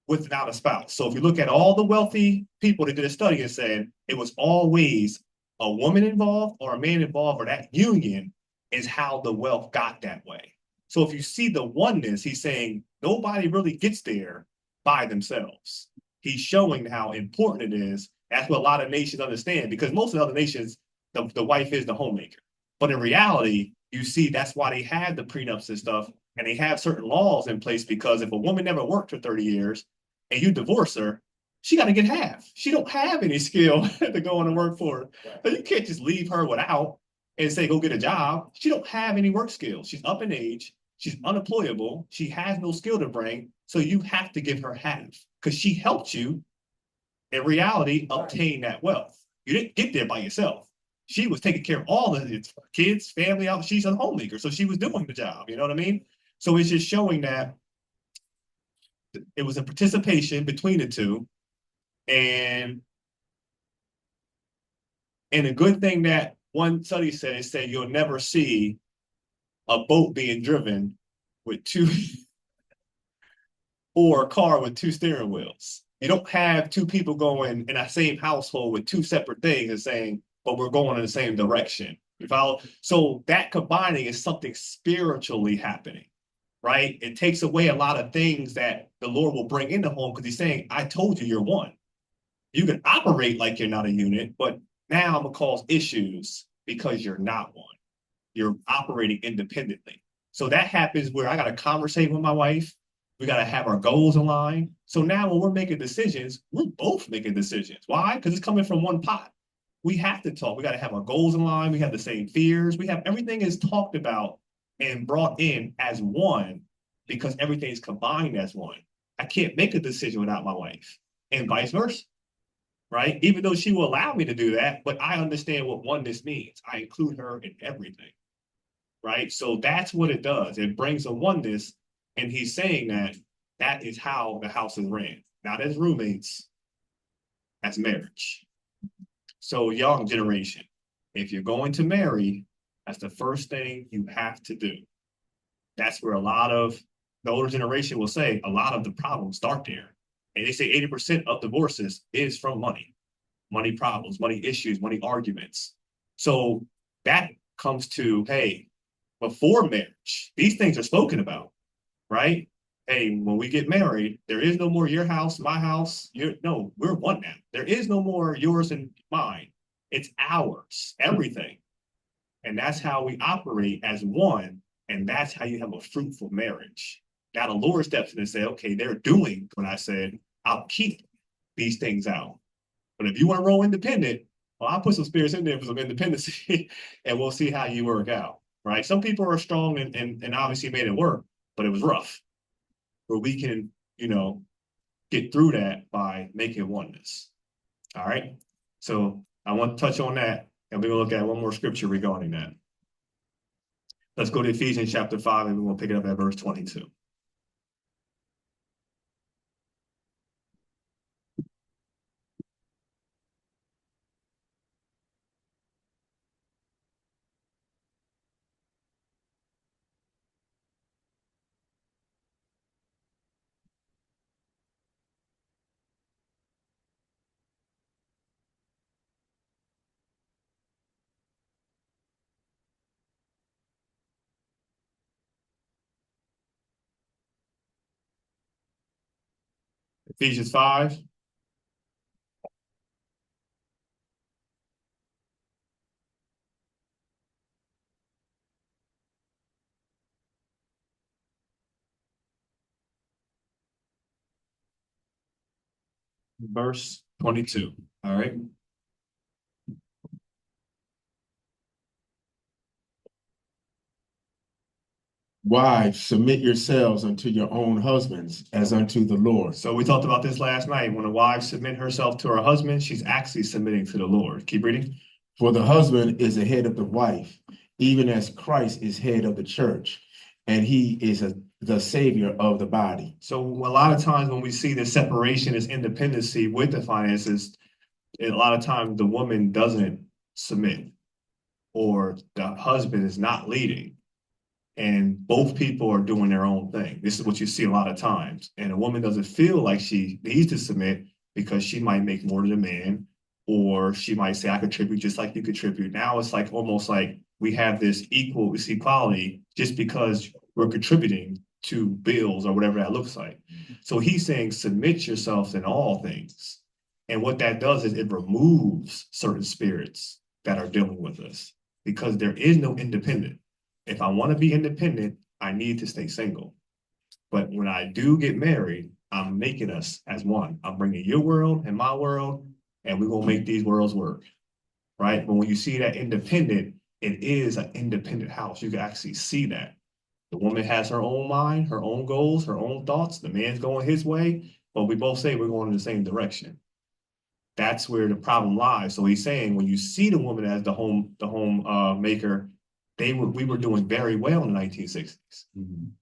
without a spouse. So if you look at all the wealthy people that did a study and said it was always a woman involved or a man involved, or that union is how the wealth got that way. So if you see the oneness, he's saying nobody really gets there by themselves. He's showing how important it is. That's what a lot of nations understand, because most of the other nations, the wife is the homemaker. But in reality, you see that's why they have the prenups and stuff, and they have certain laws in place, because if a woman never worked for 30 years and you divorce her, she got to get half. She don't have any skill to go on and work for her. So you can't just leave her without and say, go get a job. She don't have any work skills. She's up in age. She's unemployable. She has no skill to bring. So you have to give her half, because she helped you in reality obtain that wealth. You didn't get there by yourself. She was taking care of all the kids, family out. She's a homemaker, so she was doing the job. You know what I mean? So it's just showing that it was a participation between the two, and a good thing that one study said you'll never see a boat being driven with two or a car with two steering wheels. You don't have two people going in that same household with two separate things and saying, but we're going in the same direction. You follow? So that combining is something spiritually happening, right? It takes away a lot of things that the Lord will bring into home, because he's saying, I told you you're one. You can operate like you're not a unit, but now I'm going to cause issues because you're not one. You're operating independently. So that happens where I got to conversate with my wife. We got to have our goals aligned. So now when we're making decisions, we're both making decisions. Why? Because it's coming from one pot. We have to talk. We got to have our goals in line. We have the same fears. We have everything is talked about and brought in as one, because everything's combined as one. I can't make a decision without my wife, and vice versa, right? Even though she will allow me to do that, but I understand what oneness means. I include her in everything, right? So that's what it does. It brings a oneness, and he's saying that that is how the house is ran, not as roommates, as marriage. So young generation, if you're going to marry, that's the first thing you have to do. That's where a lot of the older generation will say a lot of the problems start there. And they say 80% of divorces is from money problems, money issues, money arguments. So that comes to, hey, before marriage, these things are spoken about, right? Hey, when we get married, there is no more your house, my house. No, we're one now. There is no more yours and mine. It's ours, everything. And that's how we operate as one. And that's how you have a fruitful marriage. Now the Lord steps in and say, okay, they're doing what I said. I'll keep these things out. But if you want to roll independent, well, I'll put some spirits in there for some independency and we'll see how you work out, right? Some people are strong and obviously made it work, but it was rough. Where we can, get through that by making oneness. All right. So I want to touch on that, and we're going to look at one more scripture regarding that. Let's go to Ephesians chapter 5, and we're going to pick it up at verse 22. Ephesians 5. Verse 22. All right. Wives, submit yourselves unto your own husbands as unto the Lord. So we talked about this last night. When a wife submit herself to her husband, she's actually submitting to the Lord. Keep reading. For the husband is the head of the wife, even as Christ is head of the church, and he is the savior of the body. So a lot of times when we see the separation as independency with the finances, a lot of times the woman doesn't submit or the husband is not leading. And both people are doing their own thing. This is what you see a lot of times. And a woman doesn't feel like she needs to submit because she might make more than a man, or she might say, I contribute just like you contribute. Now it's like almost like we have this equality just because we're contributing to bills or whatever that looks like. So he's saying, submit yourselves in all things. And what that does is it removes certain spirits that are dealing with us because there is no independent. If I want to be independent, I need to stay single. But when I do get married, I'm making us as one. I'm bringing your world and my world, and we're going to make these worlds work, right? But when you see that independent, it is an independent house. You can actually see that. The woman has her own mind, her own goals, her own thoughts. The man's going his way, but we both say we're going in the same direction. That's where the problem lies. So he's saying when you see the woman as the home maker, we were doing very well in the 1960s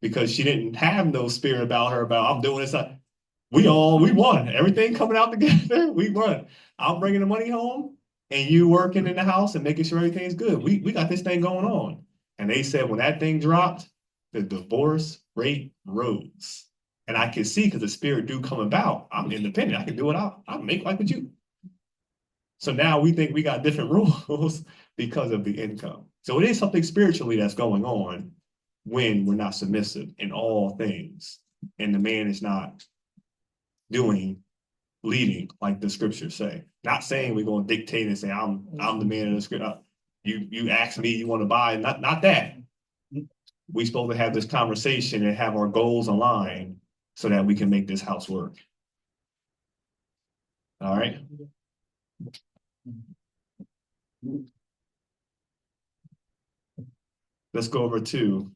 because she didn't have no spirit about her about I'm doing this. We won. Everything coming out together, we won. I'm bringing the money home and you working in the house and making sure everything's good. We got this thing going on. And they said when that thing dropped, the divorce rate rose. And I can see because the spirit do come about. I'm independent. I can do it. I'll make like with you. So now we think we got different rules because of the income. So it is something spiritually that's going on when we're not submissive in all things. And the man is not leading like the scriptures say. Not saying we're going to dictate and say, I'm the man of the scripture. You ask me, you want to buy, not that. We're supposed to have this conversation and have our goals aligned so that we can make this house work. All right. Let's go over to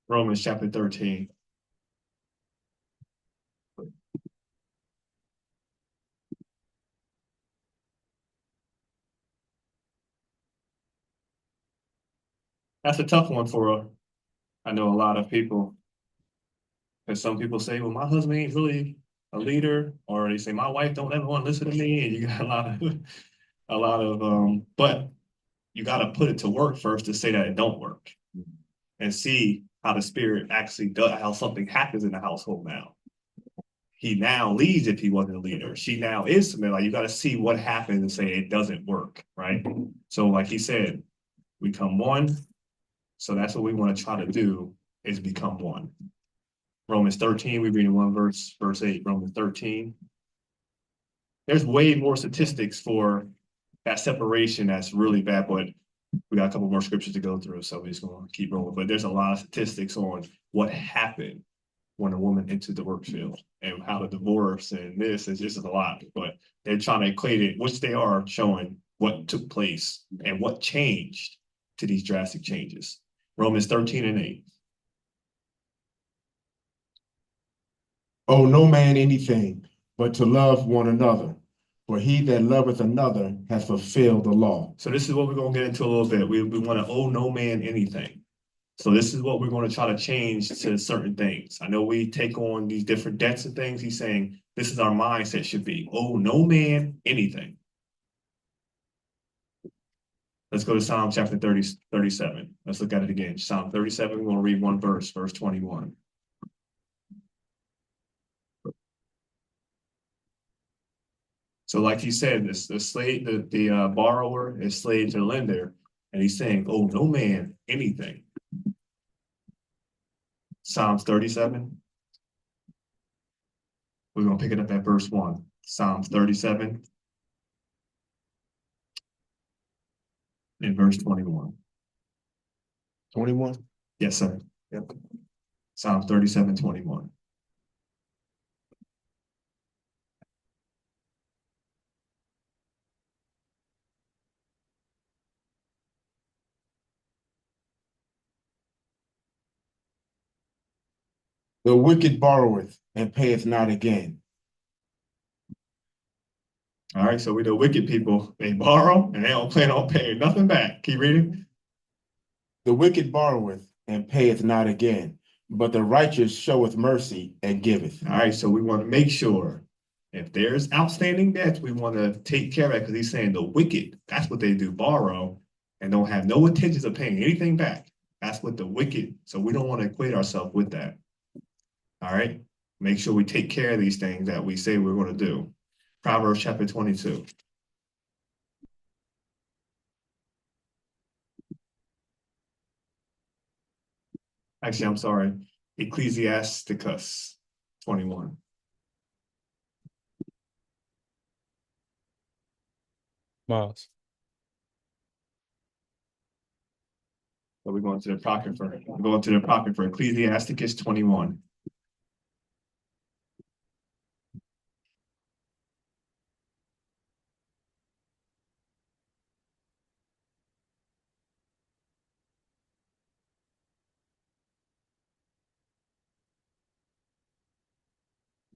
Romans chapter 13. That's a tough one I know a lot of people. Because some people say, well, my husband ain't really a leader, or they say my wife don't ever want to listen to me, and you got a lot of but you got to put it to work first to say that it don't work and see how the spirit actually does, how something happens in the household now. He now leads if he wasn't a leader. She now is submitted. Like you got to see what happens and say it doesn't work, right? So like he said, we come one. So that's what we want to try to do is become one. Romans 13, we read in one verse 8, Romans 13. There's way more statistics for that separation that's really bad, but we got a couple more scriptures to go through, so we're just going to keep rolling. But there's a lot of statistics on what happened when a woman entered the work field and how the divorce and this is a lot. But they're trying to equate it, which they are showing what took place and what changed to these drastic changes. Romans 13 and 8. Owe no man anything but to love one another. For he that loveth another hath fulfilled the law. So this is what we're going to get into a little bit. We want to owe no man anything. So this is what we're going to try to change to certain things. I know we take on these different debts and things. He's saying this is our mindset should be, owe no man anything. Let's go to Psalm chapter 37. Let's look at it again. Psalm 37, we're going to read one verse 21. So like he said, the borrower is slave to the lender, and he's saying, oh, no man anything. Psalms 37. We're gonna pick it up at verse 1. Psalms 37 and verse 21. 21. Yes, sir. Yep. Psalms 37, 21. The wicked borroweth and payeth not again. All right, so we know wicked people, they borrow and they don't plan on paying nothing back. Keep reading. The wicked borroweth and payeth not again, but the righteous showeth mercy and giveth. All right, so we want to make sure if there's outstanding debts, we want to take care of it because he's saying the wicked, that's what they do, borrow and don't have no intentions of paying anything back. That's what the wicked, so we don't want to equate ourselves with that. All right, make sure we take care of these things that we say we're going to do. Proverbs chapter 22. Actually, I'm sorry, Ecclesiasticus 21. Miles. So we're going to the Apocrypha. We're going to the Apocrypha, Ecclesiasticus 21.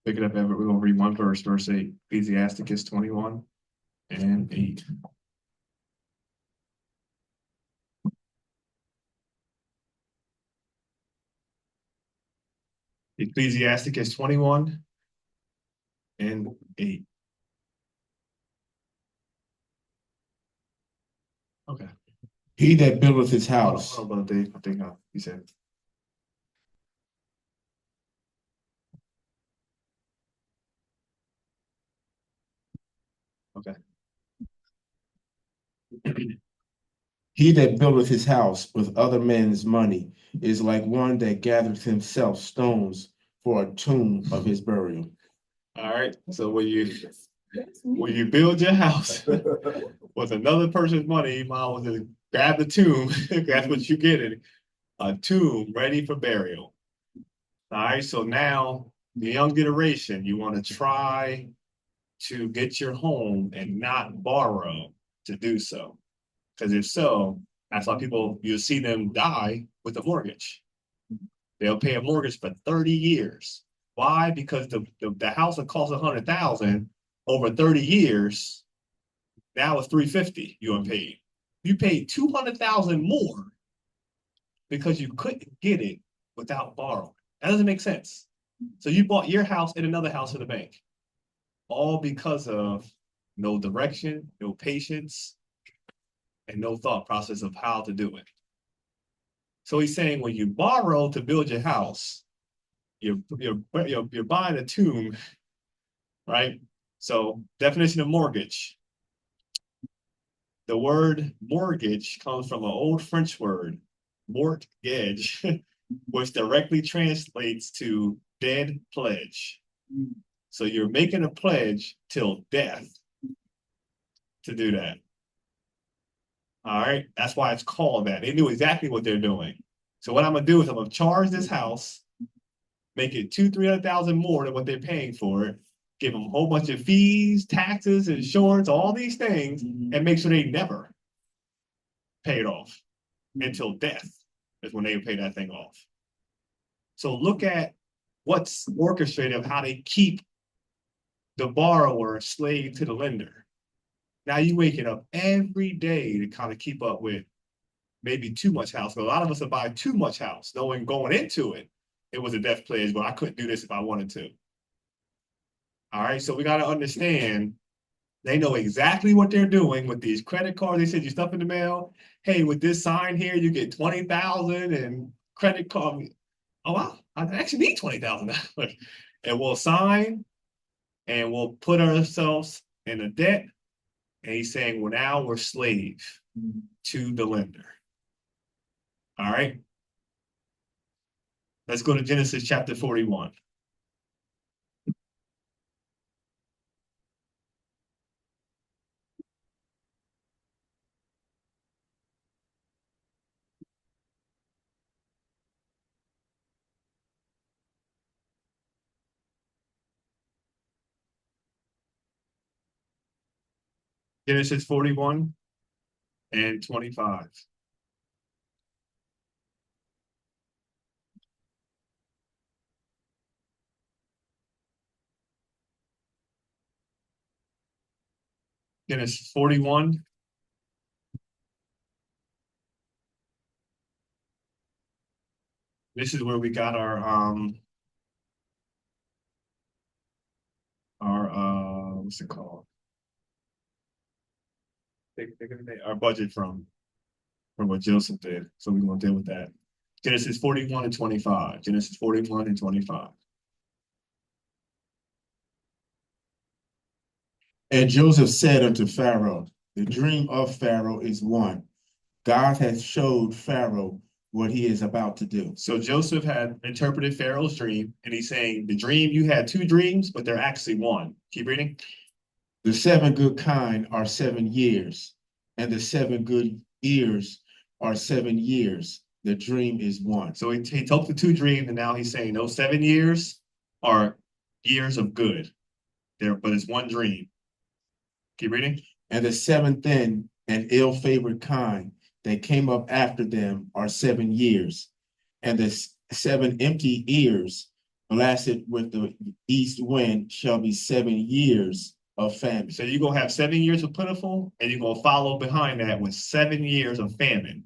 Pick it up, Everett. We're going to read one verse, verse 8. Ecclesiasticus 21 and 8. Ecclesiasticus 21 and 8. Okay. He that buildeth his house. Hold on, Brother Dave. I think you said. Okay. He that buildeth his house with other men's money is like one that gathereth himself stones for a tomb of his burial. All right. So when you build your house with another person's money, you might want to grab the tomb. That's what you get it. A tomb ready for burial. All right. So now the young generation, you want to try to get your home and not borrow to do so. Because if so, that's why you'll see them die with a mortgage. They'll pay a mortgage for 30 years. Why? Because the house that cost 100,000 over 30 years, now it's 350 you unpaid. You paid 200,000 more because you couldn't get it without borrowing. That doesn't make sense. So you bought your house and another house in the bank, all because of no direction, no patience, and no thought process of how to do it. So he's saying when you borrow to build your house, you're buying a tomb, right? So definition of mortgage. The word mortgage comes from an old French word, mortgage, which directly translates to dead pledge. So you're making a pledge till death to do that. All right, that's why it's called that. They knew exactly what they're doing. So what I'm gonna do is I'm gonna charge this house, make it 200,000-300,000 more than what they're paying for it, give them a whole bunch of fees, taxes, insurance, all these things, and make sure they never pay it off until death is when they pay that thing off. So look at what's orchestrated of how they keep the borrower a slave to the lender. Now you waking up every day to kind of keep up with maybe too much house. But a lot of us will buy too much house, knowing going into it, it was a death pledge, but I couldn't do this if I wanted to. All right, so we got to understand they know exactly what they're doing with these credit cards. They send you stuff in the mail. Hey, with this sign here, you get 20,000 and credit card. Oh wow, I actually need $20,000, and we'll sign, and we'll put ourselves in a debt. And he's saying, well, now we're slave to the lender. All right. Let's go to Genesis chapter 41. Genesis 41 and 25. Genesis 41. This is where we got our what's it called? Our budget from what Joseph did. So we're gonna deal with that. Genesis 41 and 25. Genesis 41 and 25. And Joseph said unto Pharaoh, the dream of Pharaoh is one. God has showed Pharaoh what he is about to do. So Joseph had interpreted Pharaoh's dream, and he's saying the dream, you had two dreams, but they're actually one. Keep reading. The 7 good kine are 7 years, and the 7 good ears are 7 years. The dream is one. So he took the two dreams, and now he's saying those 7 years are years of good. There, but it's one dream. Keep reading. And the 7 thin and ill-favored kine that came up after them are 7 years, and the 7 empty ears blasted with the east wind shall be 7 years of famine. So you're gonna have 7 years of plentiful, and you're gonna follow behind that with 7 years of famine.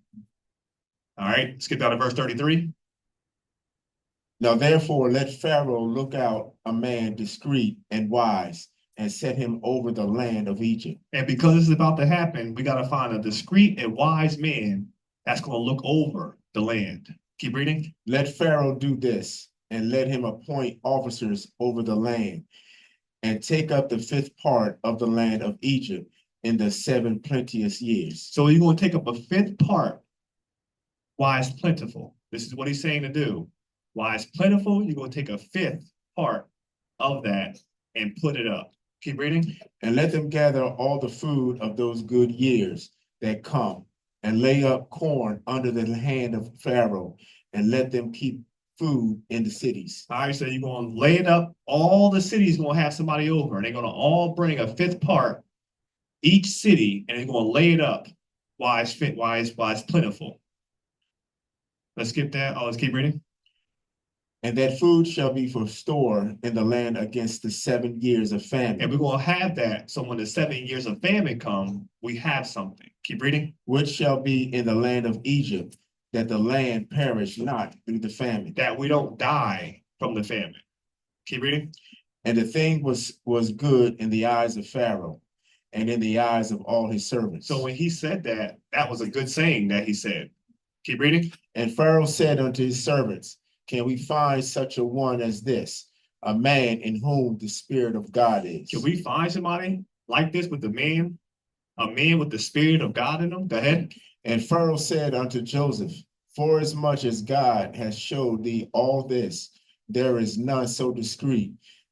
All right, skip down to verse 33. Now therefore let Pharaoh look out a man discreet and wise, and set him over the land of Egypt. And because this is about to happen, we got to find a discreet and wise man that's going to look over the land. Keep reading. Let Pharaoh do this, and let him appoint officers over the land, and take up the 5th part of the land of Egypt in the 7 plenteous years. So you're going to take up a 5th part while it's plentiful. This is what he's saying to do. While it's plentiful, you're going to take a 5th part of that and put it up. Keep reading. And let them gather all the food of those good years that come, and lay up corn under the hand of Pharaoh, and let them keep food in the cities. All right, so you're going to lay it up. All the cities going to have somebody over, and they're going to all bring a 5th part each city, and they're going to lay it up while it's plentiful. Let's skip that. Oh, let's keep reading. And that food shall be for store in the land against the 7 years of famine. And we're going to have that. So when the 7 years of famine come, we have something. Keep reading. Which shall be in the land of Egypt, that the land perish not through the famine. That we don't die from the famine. Keep reading. And the thing was good in the eyes of Pharaoh, and in the eyes of all his servants. So when he said that, that was a good saying that he said. Keep reading. And Pharaoh said unto his servants, can we find such a one as this, a man in whom the Spirit of God is? Can we find somebody like this with a man with the Spirit of God in him? Go ahead. And Pharaoh said unto Joseph, forasmuch as God has showed thee all this, there is none so discreet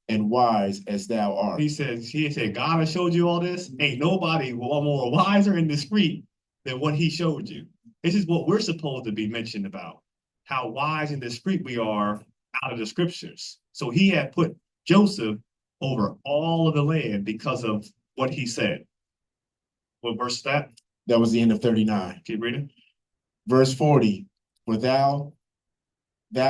and wise as thou art. He said, God has showed you all this. Ain't nobody more wiser and discreet than what he showed you. This is what we're supposed to be mentioned about. How wise and discreet we are out of the scriptures. So he had put Joseph over all of the land because of what he said. What verse is that? That was the end of 39. Keep reading. Verse 40, for thou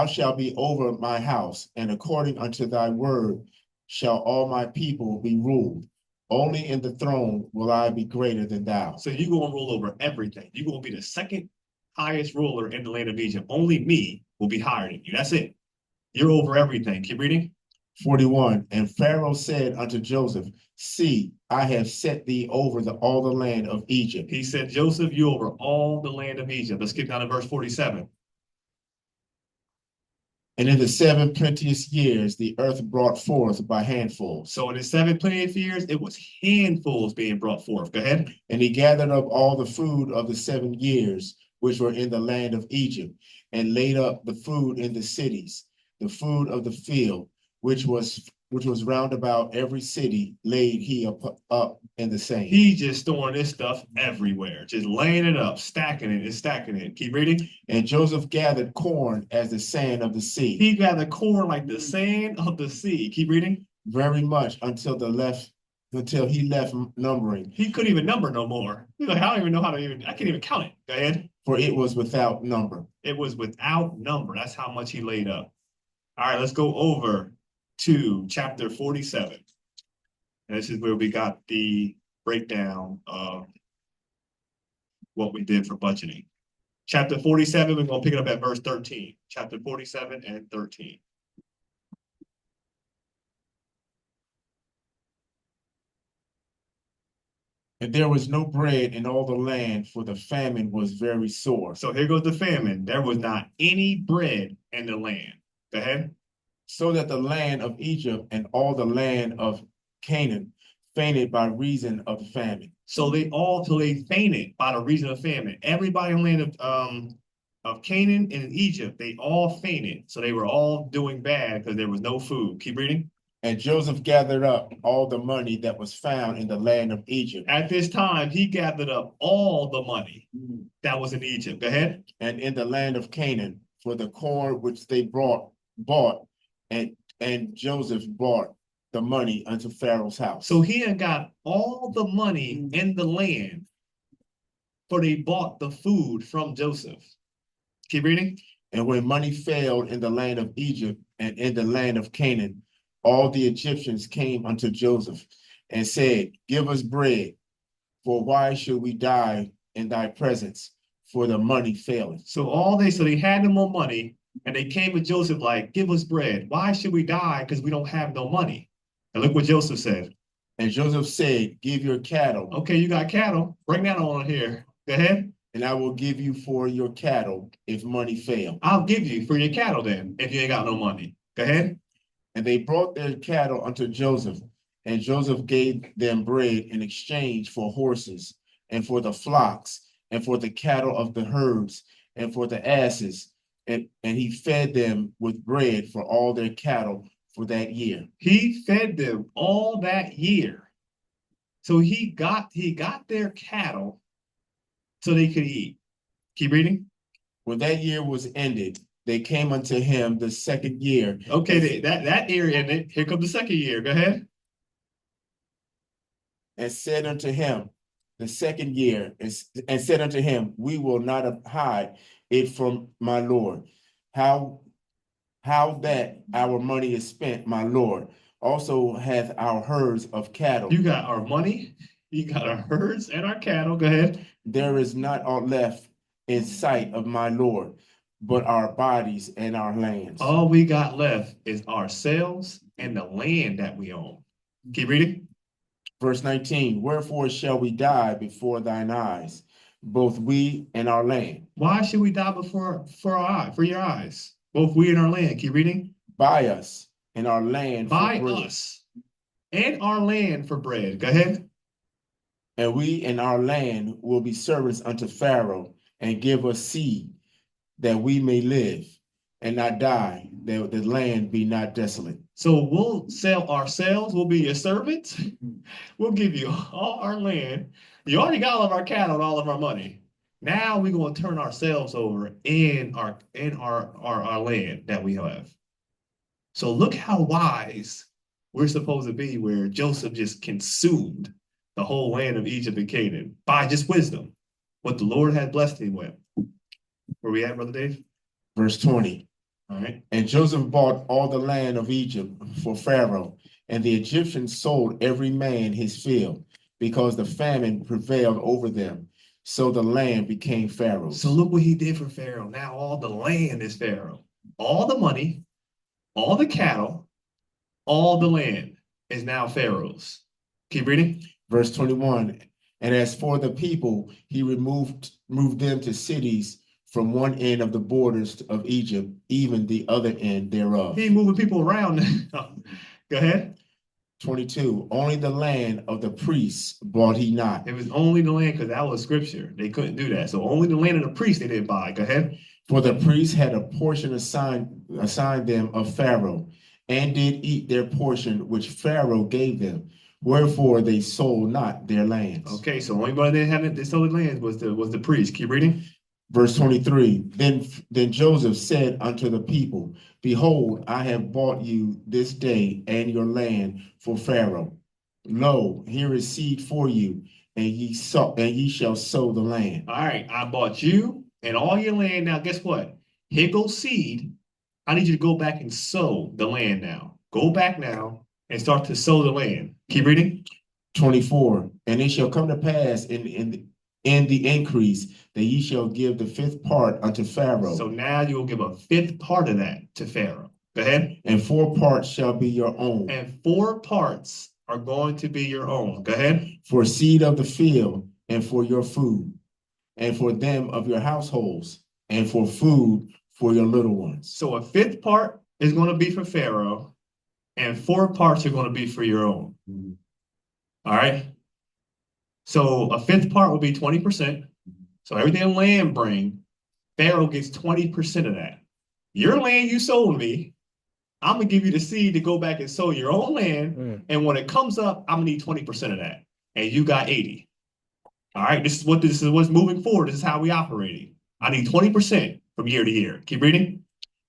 shalt be over my house, and according unto thy word shall all my people be ruled. Only in the throne will I be greater than thou. So you're going to rule over everything. You're going to be the second highest ruler in the land of Egypt. Only me will be higher than you. That's it. You're over everything. Keep reading. 41, and Pharaoh said unto Joseph, see, I have set thee over all the land of Egypt. He said, Joseph, you over all the land of Egypt. Let's skip down to verse 47. And in the 7 plenteous years, the earth brought forth by handfuls. So in the 7 plenteous years, it was handfuls being brought forth. Go ahead. And he gathered up all the food of the 7 years, which were in the land of Egypt, and laid up the food in the cities, the food of the field, which was round about every city, laid he up in the same. He just throwing this stuff everywhere, just laying it up, stacking it and stacking it. Keep reading. And Joseph gathered corn as the sand of the sea. He gathered corn like the sand of the sea. Keep reading. Very much until he left numbering. He couldn't even number no more. He's like, I don't even know how to I can't even count it. Go ahead. For it was without number. It was without number. That's how much he laid up. All right, let's go over to chapter 47. And this is where we got the breakdown of what we did for budgeting. Chapter 47, we're going to pick it up at verse 13. Chapter 47 and 13. And there was no bread in all the land, for the famine was very sore. So here goes the famine. There was not any bread in the land. Go ahead. So that the land of Egypt and all the land of Canaan fainted by reason of the famine. So they fainted by the reason of famine. Everybody in the land of Canaan and in Egypt, they all fainted. So they were all doing bad because there was no food. Keep reading. And Joseph gathered up all the money that was found in the land of Egypt. At this time, he gathered up all the money that was in Egypt. Go ahead. And in the land of Canaan, for the corn which they bought, and Joseph brought the money unto Pharaoh's house. So he had got all the money in the land, for they bought the food from Joseph. Keep reading. And when money failed in the land of Egypt and in the land of Canaan, all the Egyptians came unto Joseph and said, Give us bread, for why should we die in thy presence? For the money faileth. So they had no more money, and they came to Joseph like, give us bread. Why should we die? Because we don't have no money. And look what Joseph said. And Joseph said, Give your cattle. Okay, you got cattle. Bring that on here. Go ahead. And I will give you for your cattle if money fail. I'll give you for your cattle then, if you ain't got no money. Go ahead. And they brought their cattle unto Joseph, and Joseph gave them bread in exchange for horses, and for the flocks, and for the cattle of the herds, and for the asses, and he fed them with bread for all their cattle for that year. He fed them all that year. So he got their cattle so they could eat. Keep reading. When that year was ended, they came unto him the second year. Okay, that year ended. Here comes the second year. Go ahead. And said unto him, the second year, and said unto him, We will not hide it from my Lord. How that our money is spent, my Lord, also hath our herds of cattle. You got our money, you got our herds and our cattle. Go ahead. There is not aught left in sight of my Lord, but our bodies and our lands. All we got left is ourselves and the land that we own. Keep reading. Verse 19, Wherefore shall we die before thine eyes, both we and our land? Why should we die for your eyes? Both we and our land. Keep reading. Buy us and our land Buy for bread. us and our land for bread. Go ahead. And we and our land will be servants unto Pharaoh, and give us seed, that we may live and not die, that the land be not desolate. So we'll sell ourselves. We'll be your servants. We'll give you all our land. You already got all of our cattle and all of our money. Now we're going to turn ourselves over in our land that we have. So look how wise we're supposed to be, where Joseph just consumed the whole land of Egypt and Canaan by just wisdom, what the Lord had blessed him with. Where we at, Brother Dave? Verse 20. All right. And Joseph bought all the land of Egypt for Pharaoh, and the Egyptians sold every man his field, because the famine prevailed over them. So the land became Pharaoh's. So look what he did for Pharaoh. Now all the land is Pharaoh. All the money, all the cattle, all the land is now Pharaoh's. Keep reading. Verse 21. And as for the people, he moved them to cities from one end of the borders of Egypt, even the other end thereof. He moving people around. Go ahead. 22, only the land of the priests bought he not. It was only the land because that was scripture. They couldn't do that. So only the land of the priest they didn't buy. Go ahead. For the priests had a portion assigned them of Pharaoh, and did eat their portion which Pharaoh gave them. Wherefore they sold not their lands. Okay, so only one that had they sold the lands was the priest. Keep reading. Verse 23, then Joseph said unto the people, Behold, I have bought you this day and your land for Pharaoh. Lo, here is seed for you, and ye shall sow the land. All right, I bought you and all your land. Now, guess what? Here goes seed. I need you to go back and sow the land now. Go back now and start to sow the land. Keep reading. 24, and it shall come to pass in the increase that ye shall give the fifth part unto Pharaoh. So now you will give a fifth part of that to Pharaoh. Go ahead. And 4 parts shall be your own. And 4 parts are going to be your own. Go ahead. For seed of the field, and for your food, and for them of your households, and for food for your little ones. So a fifth part is going to be for Pharaoh, and 4 parts are going to be for your own. All right. So a fifth part will be 20%. So everything land bring, Pharaoh gets 20% of that. Your land you sold me, I'm gonna give you the seed to go back and sow your own land. And when it comes up, I'm gonna need 20% of that. And you got 80. All right, this is what's moving forward. This is how we operating. I need 20% from year to year. Keep reading.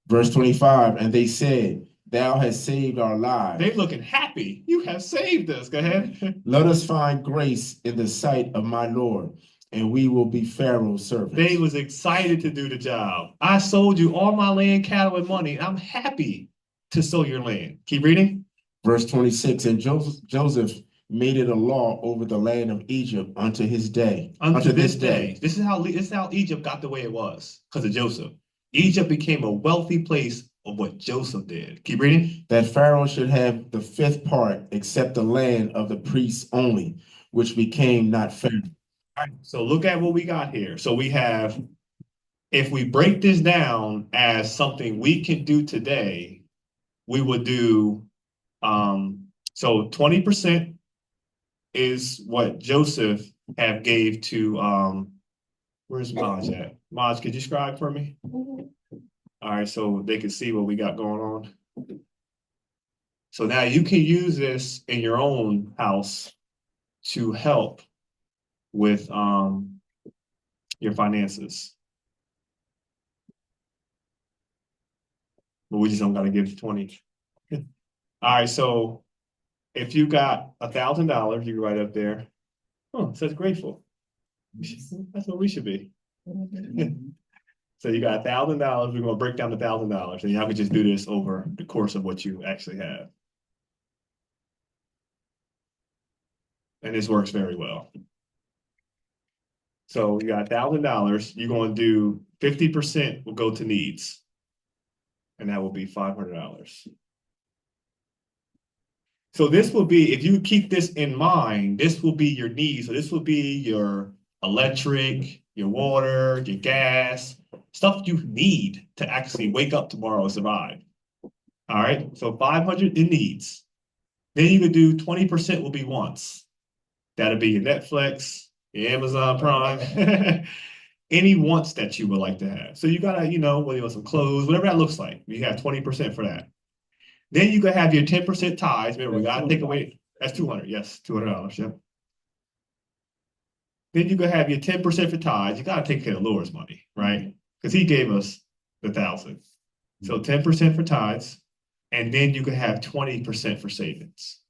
Verse 25, and they said, Thou hast saved our lives. They're looking happy. You have saved us. Go ahead. Let us find grace in the sight of my Lord, and we will be Pharaoh's servants. They was excited to do the job. I sold you all my land, cattle, and money. I'm happy to sow your land. Keep reading. Verse 26, and Joseph made it a law over the land of Egypt unto his day. Unto this day. This is how Egypt got the way it was because of Joseph. Egypt became a wealthy place of what Joseph did. Keep reading. That Pharaoh should have the fifth part, except the land of the priests only, which became not Pharaoh. All right, so look at what we got here. So we have, if we break this down as something we can do today, we would do, so 20% is what Joseph have gave to, where's Maj at? Maj, could you scribe for me? All right, so they can see what we got going on. So now you can use this in your own house to help with your finances. But we just don't gotta give 20. All right, so if you got $1,000, you can write up there. Oh, it says grateful. That's what we should be. So you got $1,000. We're gonna break down the $1,000, and y'all can just do this over the course of what you actually have. And this works very well. So you got $1,000. You're going to do 50% will go to needs, and that will be $500. So this will be, if you keep this in mind, this will be your needs. So this will be your electric, your water, your gas, stuff you need to actually wake up tomorrow and survive. All right, so 500 in needs. Then you could do 20% will be wants. That'll be your Netflix, your Amazon Prime, any wants that you would like to have. So you gotta, whether you want some clothes, whatever that looks like, you have 20% for that. Then you could have your 10% tithes. Remember, we gotta take away, that's 200, yes, $200, yep. Then you could have your 10% for tithes. You gotta take care of the Lord's money, right? Because he gave us the 1,000. So 10% for tithes, and then you could have 20% for savings.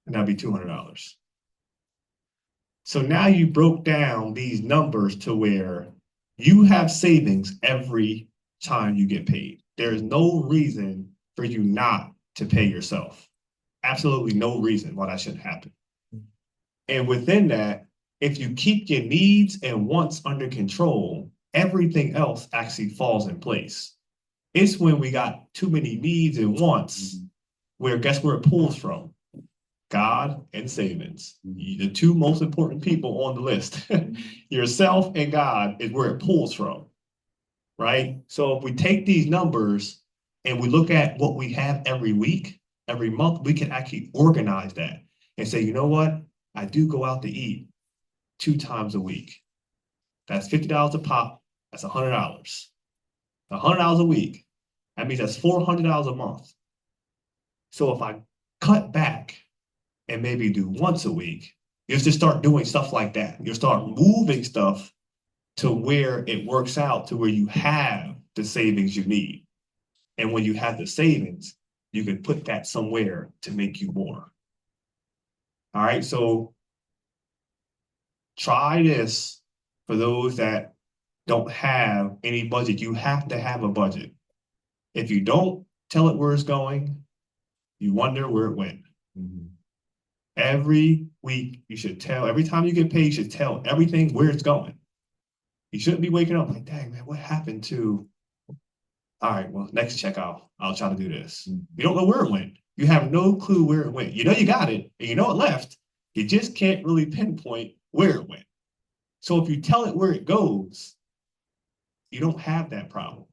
And that'd be $200. So now you broke down these numbers to where you have savings every time you get paid. There is no reason for you not to pay yourself. Absolutely no reason why that shouldn't happen. And within that, if you keep your needs and wants under control, everything else actually falls in place. It's when we got too many needs and wants where guess where it pulls from? God and savings. The two most important people on the list. Yourself and God is where it pulls from, right? So if we take these numbers and we look at what we have every week, every month, we can actually organize that and say, you know what? I do go out to eat 2 times a week. That's $50 a pop. That's $100. $100 a week. That means that's $400 a month. So if I cut back and maybe do once a week, you just start doing stuff like that. You'll start moving stuff to where it works out to where you have the savings you need. And when you have the savings, you can put that somewhere to make you more. All right, so try this for those that don't have any budget. You have to have a budget. If you don't tell it where it's going, you wonder where it went. Every week, you should tell, every time you get paid, you should tell everything where it's going. You shouldn't be waking up like, dang, man, what happened to, all right, well, next check I'll try to do this. You don't know where it went. You have no clue where it went. You know you got it, and you know it left. You just can't really pinpoint where it went. So if you tell it where it goes, you don't have that problem.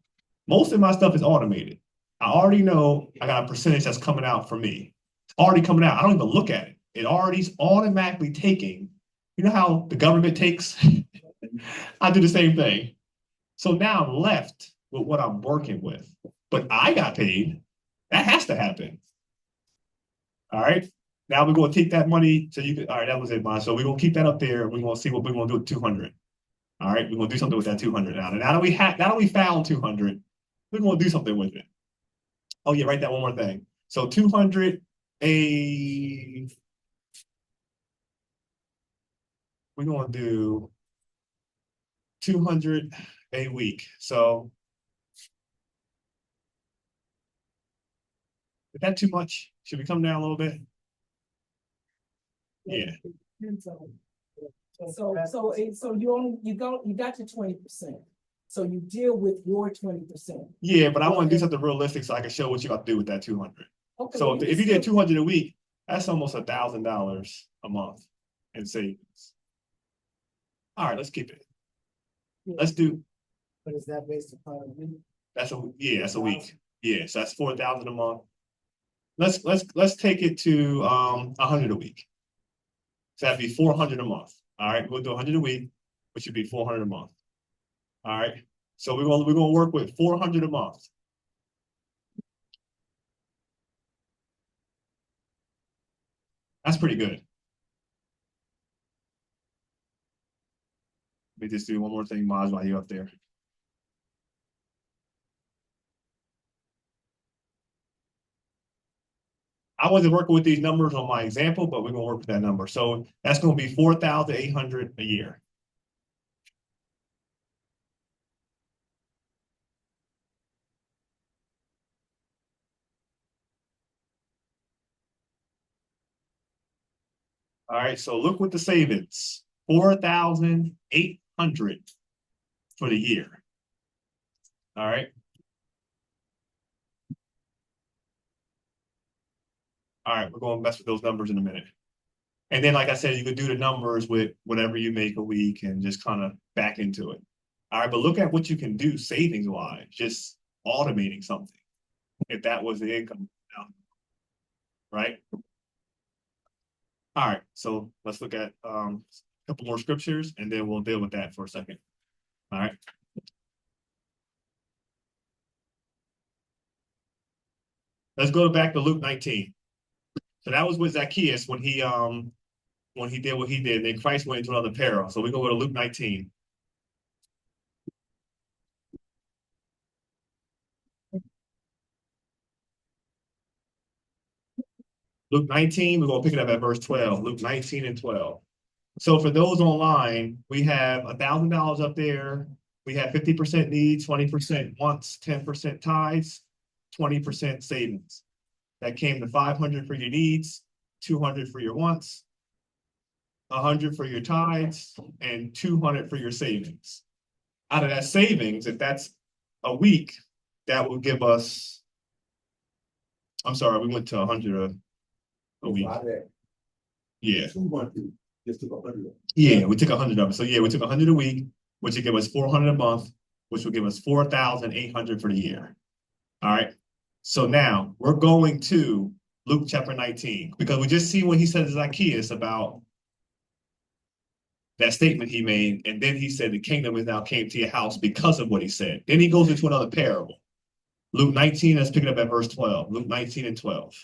Most of my stuff is automated. I already know I got a percentage that's coming out for me. It's already coming out. I don't even look at it. It already's automatically taking. You know how the government takes? I do the same thing. So now I'm left with what I'm working with. But I got paid. That has to happen. All right. Now we're going to take that money. So you can, all right, that was it, man. So we're going to keep that up there. We're going to see what we're going to do with 200. All right. We're going to do something with that 200 now. And now that we found 200, we're going to do something with it. Oh, yeah, write that one more thing. So 200 we're going to do 200 a week. So is that too much? Should we come down a little bit? Yeah. So you got your 20%. So you deal with your 20%. Yeah, but I want to do something realistic so I can show what you got to do with that 200. Okay. So if you did 200 a week, that's almost $1,000 a month in savings. All right, let's keep it. Let's do. But is that based upon a week? That's a week. Yeah, so that's 4,000 a month. Let's take it to 100 a week. So that'd be 400 a month. All right, we'll do 100 a week, which should be 400 a month. All right, so we're gonna work with 400 a month. That's pretty good. Let me just do one more thing, Maj, while you're up there. I wasn't working with these numbers on my example, but we're gonna work with that number. So that's gonna be 4,800 a year. All right, so look what the savings, 4,800 for the year. All right. All right, we're going to mess with those numbers in a minute. And then, like I said, you could do the numbers with whatever you make a week and just kind of back into it. All right, but look at what you can do savings-wise, just automating something, if that was the income, right? All right, so let's look at a couple more scriptures, and then we'll deal with that for a second. All right. Let's go back to Luke 19. So that was with Zacchaeus when he did what he did. Then Christ went into another peril. So we go to Luke 19. Luke 19, we're going to pick it up at verse 12. Luke 19 and 12. So for those online, we have $1,000 up there. We have 50% needs, 20% wants, 10% tithes, 20% savings. That came to 500 for your needs, 200 for your wants, 100 for your tithes, and 200 for your savings. Out of that savings, if that's a week, that will give us, I'm sorry, we went to 100 a week. Yeah. Just took 100. Yeah, we took 100 of it. So yeah, we took 100 a week, which would give us 400 a month, which will give us 4,800 for the year. All right. So now we're going to Luke chapter 19, because we just see what he said to Zacchaeus about that statement he made. And then he said, the kingdom is now came to your house because of what he said. Then he goes into another parable. Luke 19, let's pick it up at verse 12. Luke 19 and 12.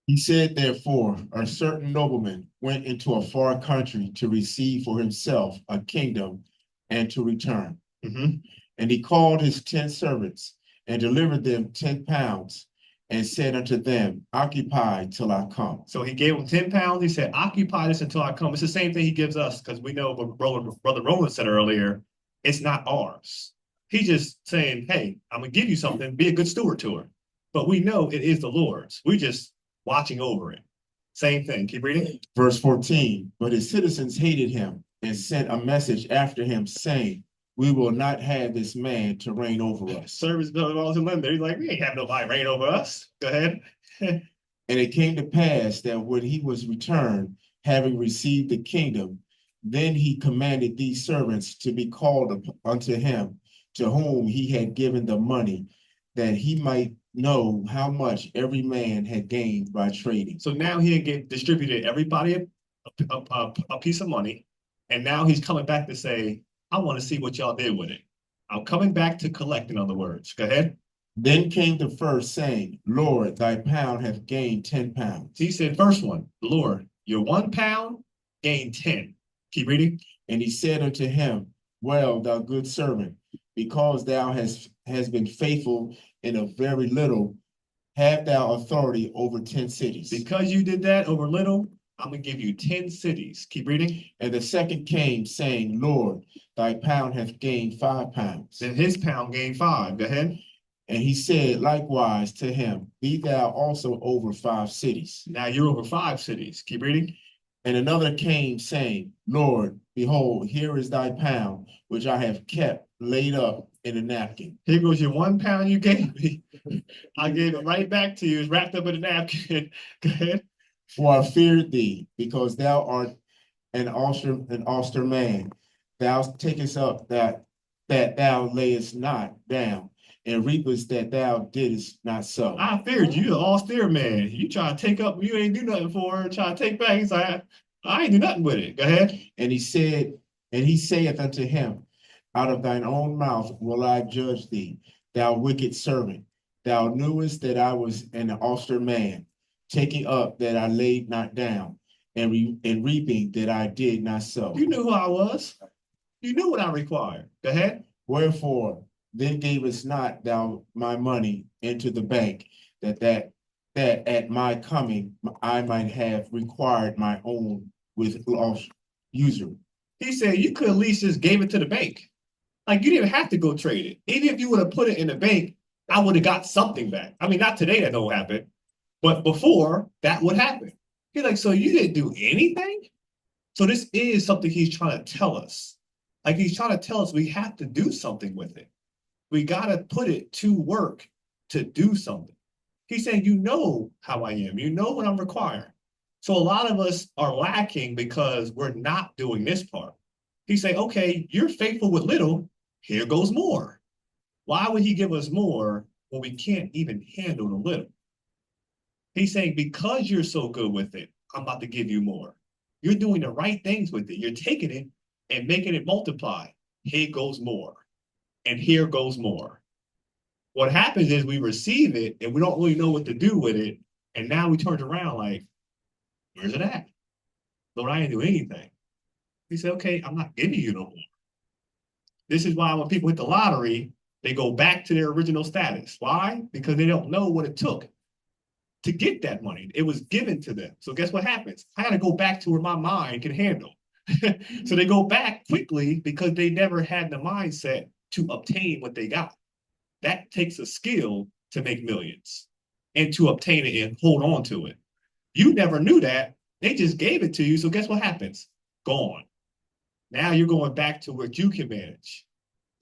He said, therefore, a certain nobleman went into a far country to receive for himself a kingdom and to return. Mhm. And he called his 10 servants and delivered them 10 pounds and said unto them, occupy till I come. So he gave them 10 pounds. He said, occupy this until I come. It's the same thing he gives us, because we know what Brother Roland said earlier, it's not ours. He's just saying, hey, I'm going to give you something, be a good steward to it. But we know it is the Lord's. We're just watching over it. Same thing. Keep reading. Verse 14, but his citizens hated him and sent a message after him, saying, we will not have this man to reign over us. Service belongs to Linda. He's like, we ain't have nobody reign over us. Go ahead. And it came to pass that when he was returned, having received the kingdom, then he commanded these servants to be called unto him, to whom he had given the money, that he might know how much every man had gained by trading. So now he had distributed everybody a piece of money. And now he's coming back to say, I want to see what y'all did with it. I'm coming back to collect, in other words. Go ahead. Then came the first, saying, Lord, thy pound hath gained 10 pounds. He said, first one, Lord, your 1 pound gained 10. Keep reading. And he said unto him, well, thou good servant, because thou hast been faithful in a very little, have thou authority over 10 cities. Because you did that over little, I'm going to give you 10 cities. Keep reading. And the second came, saying, Lord, thy pound hath gained 5 pounds. Then his pound gained 5. Go ahead. And he said likewise to him, be thou also over 5 cities. Now you're over 5 cities. Keep reading. And another came, saying, Lord, behold, here is thy pound, which I have kept laid up in a napkin. Here goes your 1 pound you gave me. I gave it right back to you. It's wrapped up in a napkin. Go ahead. For I feared thee, because thou art an austere man. Thou takest up that thou layest not down, and reapest that thou didst not sow. I feared you, an austere man. You try to take up, you ain't do nothing for her. Try to take back. He's like, I ain't do nothing with it. Go ahead. And he saith unto him, out of thine own mouth will I judge thee, thou wicked servant. Thou knewest that I was an austere man, taking up that I laid not down, and reaping that I did not sow. You knew who I was. You knew what I required. Go ahead. Wherefore, then gavest not thou my money into the bank, that at my coming I might have required my own with usury. He said you could at least just gave it to the bank. Like you didn't have to go trade it. Even if you would have put it in the bank, I would have got something back. I mean, not today, that don't happen, but before that would happen. He's like, so you didn't do anything? So this is something he's trying to tell us. Like he's trying to tell us we have to do something with it. We got to put it to work to do something. He's saying, you know how I am. You know what I'm requiring. So a lot of us are lacking because we're not doing this part. He's saying, okay, you're faithful with little. Here goes more. Why would he give us more when we can't even handle the little? He's saying, because you're so good with it, I'm about to give you more. You're doing the right things with it. You're taking it and making it multiply. Here goes more. And here goes more. What happens is we receive it and we don't really know what to do with it. And now we turn around like, where's it at? Lord, I didn't do anything. He said, okay, I'm not giving you no more. This is why when people hit the lottery, they go back to their original status. Why? Because they don't know what it took to get that money. It was given to them. So guess what happens? I got to go back to where my mind can handle. So they go back quickly because they never had the mindset to obtain what they got. That takes a skill to make millions and to obtain it and hold on to it. You never knew that. They just gave it to you. So guess what happens? Gone. Now you're going back to what you can manage.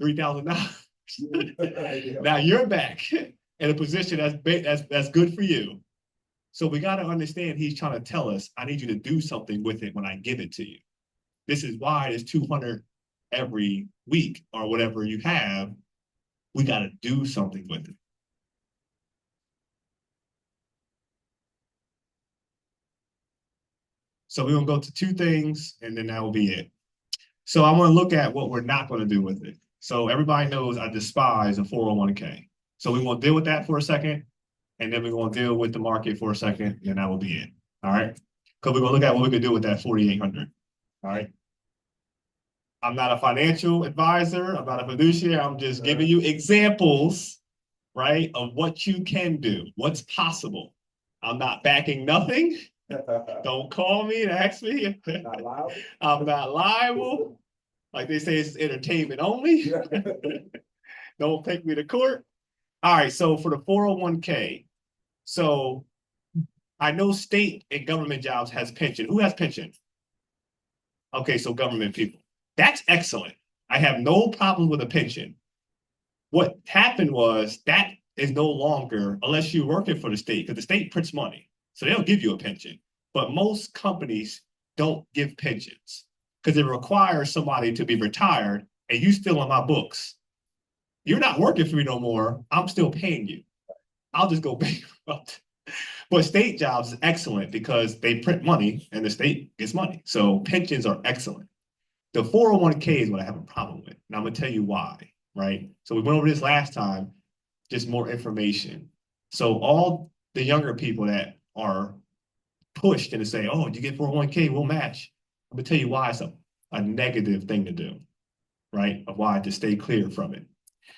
$3,000. Now you're back in a position that's good for you. So we got to understand he's trying to tell us, I need you to do something with it when I give it to you. This is why it's 200 every week or whatever you have. We got to do something with it. So we're going to go to two things and then that will be it. So I want to look at what we're not going to do with it. So everybody knows I despise a 401k. So we want to deal with that for a second. And then we're going to deal with the market for a second, and that will be it. All right. Because we're going to look at what we can do with that 4,800. All right. I'm not a financial advisor. I'm not a fiduciary. I'm just giving you examples, right, of what you can do, what's possible. I'm not backing nothing. Don't call me and ask me. Not liable. I'm not liable. Like they say, it's entertainment only. Don't take me to court. All right. So for the 401k, so I know state and government jobs has pension. Who has pension? Okay, so government people. That's excellent. I have no problem with a pension. What happened was that is no longer, unless you're working for the state, because the state prints money. So they'll give you a pension. But most companies don't give pensions because it requires somebody to be retired and you still on my books. You're not working for me no more. I'm still paying you. I'll just go bankrupt. But state jobs is excellent because they print money and the state gets money. So pensions are excellent. The 401k is what I have a problem with. And I'm going to tell you why, right? So we went over this last time, just more information. So all the younger people that are pushed into say, oh, you get 401k, we'll match. I'm going to tell you why it's a negative thing to do, right? Of why to stay clear from it.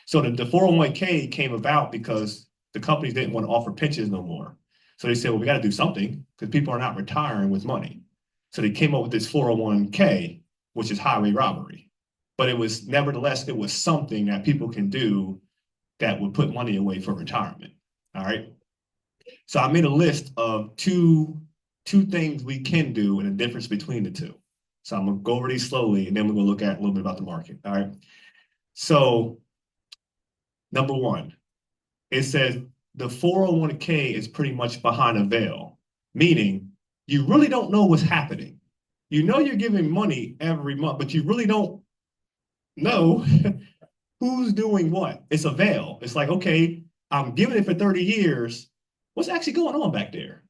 So the 401k came about because the companies didn't want to offer pensions no more. So they said, well, we got to do something because people are not retiring with money. So they came up with this 401k, which is highway robbery. But it was nevertheless, it was something that people can do that would put money away for retirement. All right. So I made a list of two things we can do and the difference between the two. So I'm going to go over these slowly and then we're going to look at a little bit about the market. All right. So number one, it says the 401k is pretty much behind a veil, meaning you really don't know what's happening. You know you're giving money every month, but you really don't know who's doing what. It's a veil. It's like, okay, I'm giving it for 30 years. What's actually going on back there?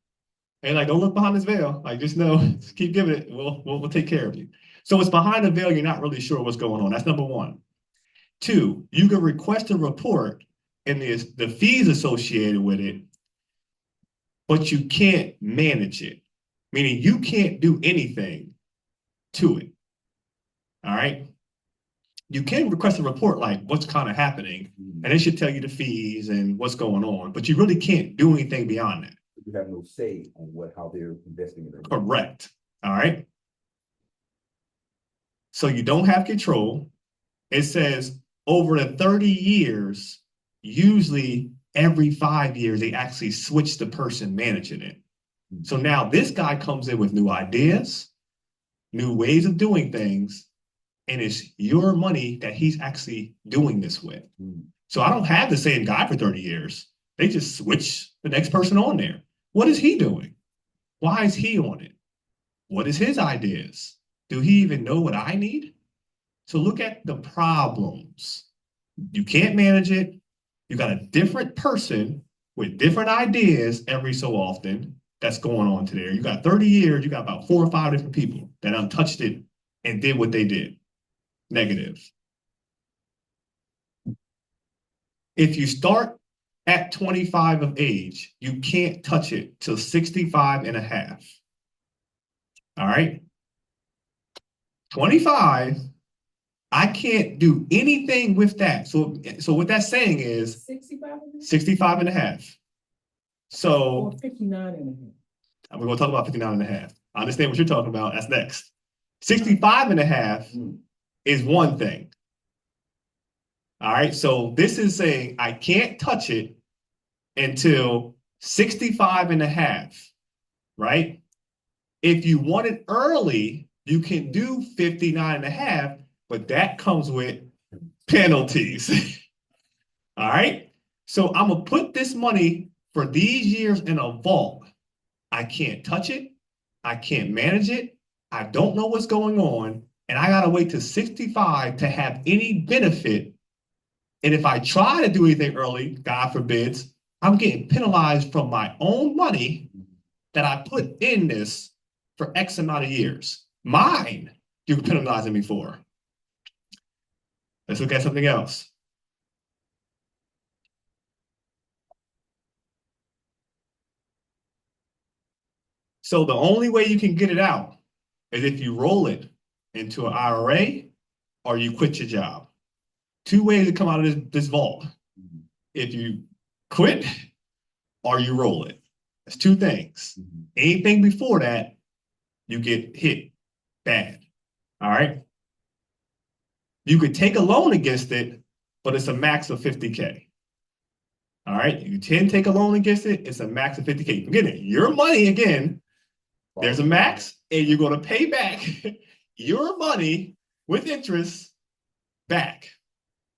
And like, don't look behind this veil. Like, just know, just keep giving it. We'll take care of you. So it's behind the veil. You're not really sure what's going on. That's number one. Two, you can request a report and the fees associated with it, but you can't manage it, meaning you can't do anything to it. All right. You can request a report like what's kind of happening, and it should tell you the fees and what's going on, but you really can't do anything beyond that. You have no say on how they're investing in it. Correct. All right. So you don't have control. It says over the 30 years, usually every 5 years, they actually switch the person managing it. So now this guy comes in with new ideas, new ways of doing things, and it's your money that he's actually doing this with. So I don't have the same guy for 30 years. They just switch the next person on there. What is he doing? Why is he on it? What is his ideas? Do he even know what I need? So look at the problems. You can't manage it. You got a different person with different ideas every so often that's going on today. You got 30 years, you got about 4 or 5 different people that untouched it and did what they did. Negative. If you start at 25 of age, you can't touch it till 65 and a half. All right. 25, I can't do anything with that. So what that's saying is 65 and a half. So Or 59 and a half. we're going to talk about 59 and a half. I understand what you're talking about. That's next. 65 and a half is one thing. All right. So this is saying I can't touch it until 65 and a half, right? If you want it early, you can do 59 and a half, but that comes with penalties. All right. So I'm going to put this money for these years in a vault I can't touch it. I can't manage it. I don't know what's going on. And I got to wait to 65 to have any benefit. And if I try to do anything early, God forbids, I'm getting penalized from my own money that I put in this for X amount of years. Mine, you're penalizing me for. Let's look at something else. So the only way you can get it out is if you roll it into an IRA or you quit your job. Two ways to come out of this vault. If you quit or you roll it. That's two things. Anything before that, you get hit bad. All right. You could take a loan against it, but it's a max of 50K. All right. You can take a loan against it, it's a max of 50K. Forget it. Your money again, there's a max, and you're going to pay back your money with interest back.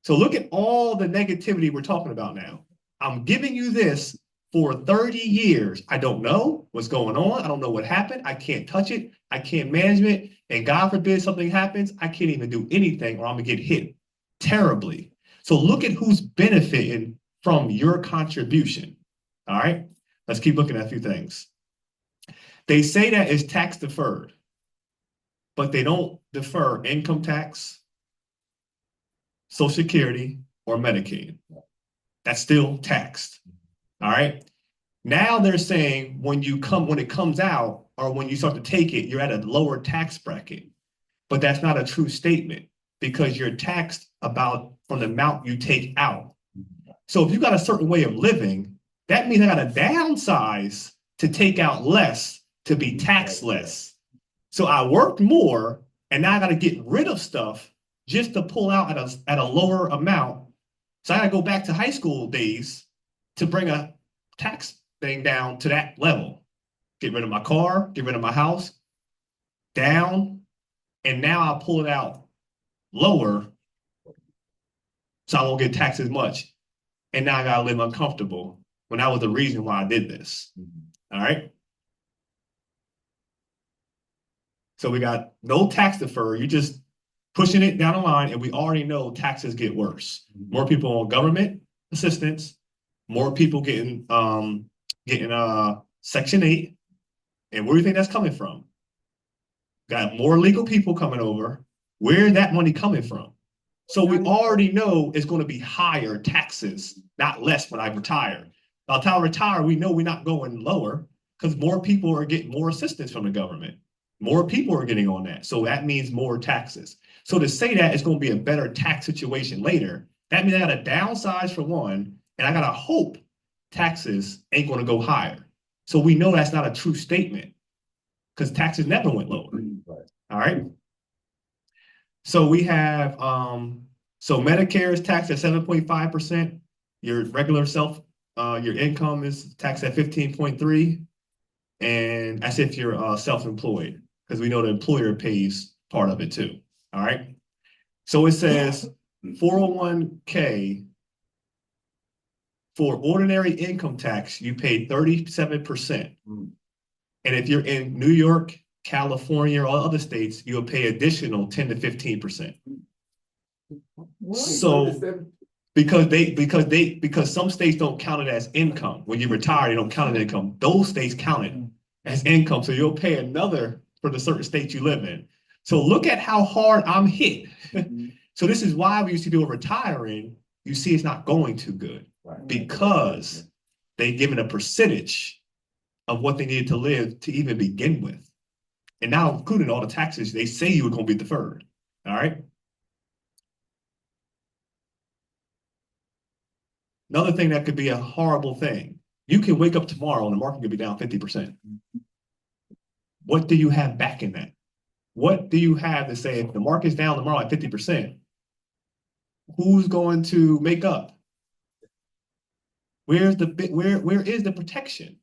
So look at all the negativity we're talking about now. I'm giving you this for 30 years. I don't know what's going on. I don't know what happened. I can't touch it. I can't manage it. And God forbid something happens, I can't even do anything or I'm going to get hit terribly. So look at who's benefiting from your contribution. All right. Let's keep looking at a few things. They say that it's tax deferred, but they don't defer income tax, Social Security, or Medicaid. That's still taxed. All right. Now they're saying when it comes out or when you start to take it, you're at a lower tax bracket. But that's not a true statement because you're taxed about from the amount you take out. So if you got a certain way of living, that means I got to downsize to take out less to be taxed less. So I worked more and now I got to get rid of stuff just to pull out at a lower amount. So I got to go back to high school days to bring a tax thing down to that level. Get rid of my car, get rid of my house, down, and now I'll pull it out lower so I won't get taxed as much. And now I gotta live uncomfortable when that was the reason why I did this. All right. So we got no tax defer. You just pushing it down the line, and we already know taxes get worse. More people on government assistance, more people getting Section 8. And where do you think that's coming from? Got more legal people coming over. Where's that money coming from? So we already know it's going to be higher taxes, not less when I retire. By the time I retire, we know we're not going lower because more people are getting more assistance from the government. More people are getting on that. So that means more taxes. So to say that it's going to be a better tax situation later, that means I got to downsize for one, and I got to hope taxes ain't going to go higher. So we know that's not a true statement because taxes never went lower. All right. So we have, so Medicare is taxed at 7.5%. Your regular your income is taxed at 15.3%. And that's if you're self-employed, because we know the employer pays part of it too. All right. So it says 401k for ordinary income tax, you pay 37%. And if you're in New York, California, or all other states, you'll pay additional 10 to 15%. So because some states don't count it as income. When you retire, you don't count it as income. Those states count it as income. So you'll pay another for the certain states you live in. So look at how hard I'm hit. So this is why we used to do a retiring. You see, it's not going too good because they given a percentage of what they needed to live to even begin with. And now including all the taxes, they say you were going to be deferred. All right. Another thing that could be a horrible thing. You can wake up tomorrow and the market could be down 50%. What do you have back in that? What do you have to say if the market's down tomorrow at 50%? Who's going to make up? Where is the protection?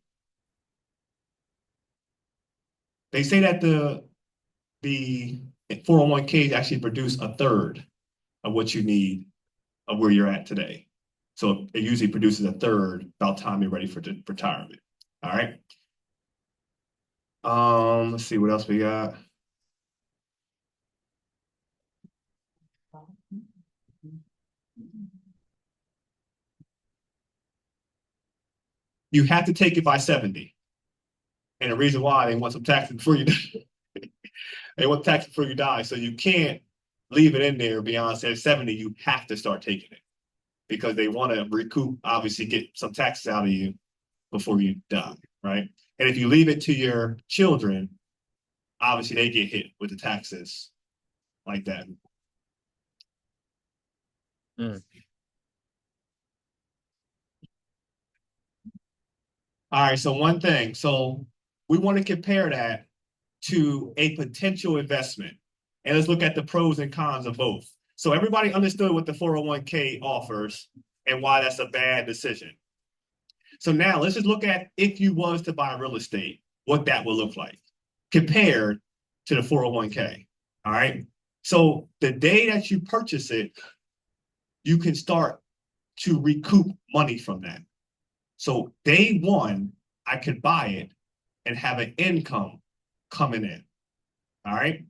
They say that the 401ks actually produce a third of what you need of where you're at today. So it usually produces a third about time you're ready for retirement. All right. Let's see what else we got. You have to take it by 70. And the reason why they want some taxes before you they want taxes before you die. So you can't leave it in there beyond say 70. You have to start taking it because they want to recoup, obviously get some taxes out of you before you die, right? And if you leave it to your children, obviously they get hit with the taxes like that. Mm. All right, so one thing. So we want to compare that to a potential investment. And let's look at the pros and cons of both. So everybody understood what the 401k offers and why that's a bad decision. So now let's just look at if you was to buy real estate, what that would look like compared to the 401k. All right. So the day that you purchase it, you can start to recoup money from that. So day one, I could buy it and have an income coming in. All right.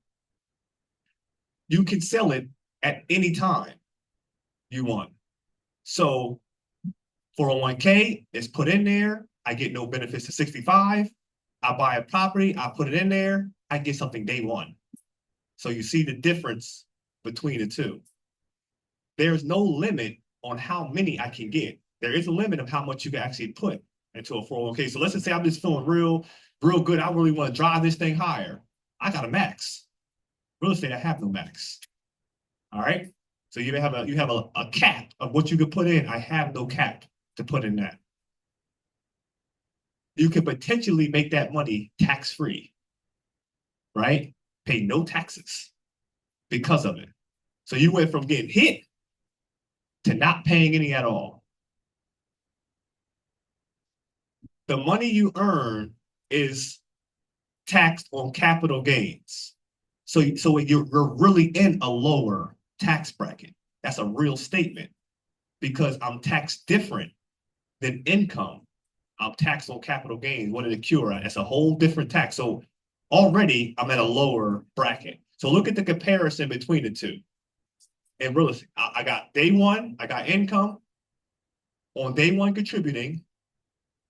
You can sell it at any time you want. So 401k is put in there. I get no benefits to 65. I buy a property, I put it in there, I get something day one. So you see the difference between the two. There's no limit on how many I can get. There is a limit of how much you can actually put into a 401k. So let's just say I'm just feeling real good. I really want to drive this thing higher. I got a max. Real estate, I have no max. All right. So you have a cap of what you can put in. I have no cap to put in that. You could potentially make that money tax-free, right? Pay no taxes because of it. So you went from getting hit to not paying any at all. The money you earn is taxed on capital gains. So you're really in a lower tax bracket. That's a real statement because I'm taxed different than income. I'm taxed on capital gains. What did it cure? That's a whole different tax. So already I'm at a lower bracket. So look at the comparison between the two. And real estate, I got day one, I got income on day one contributing.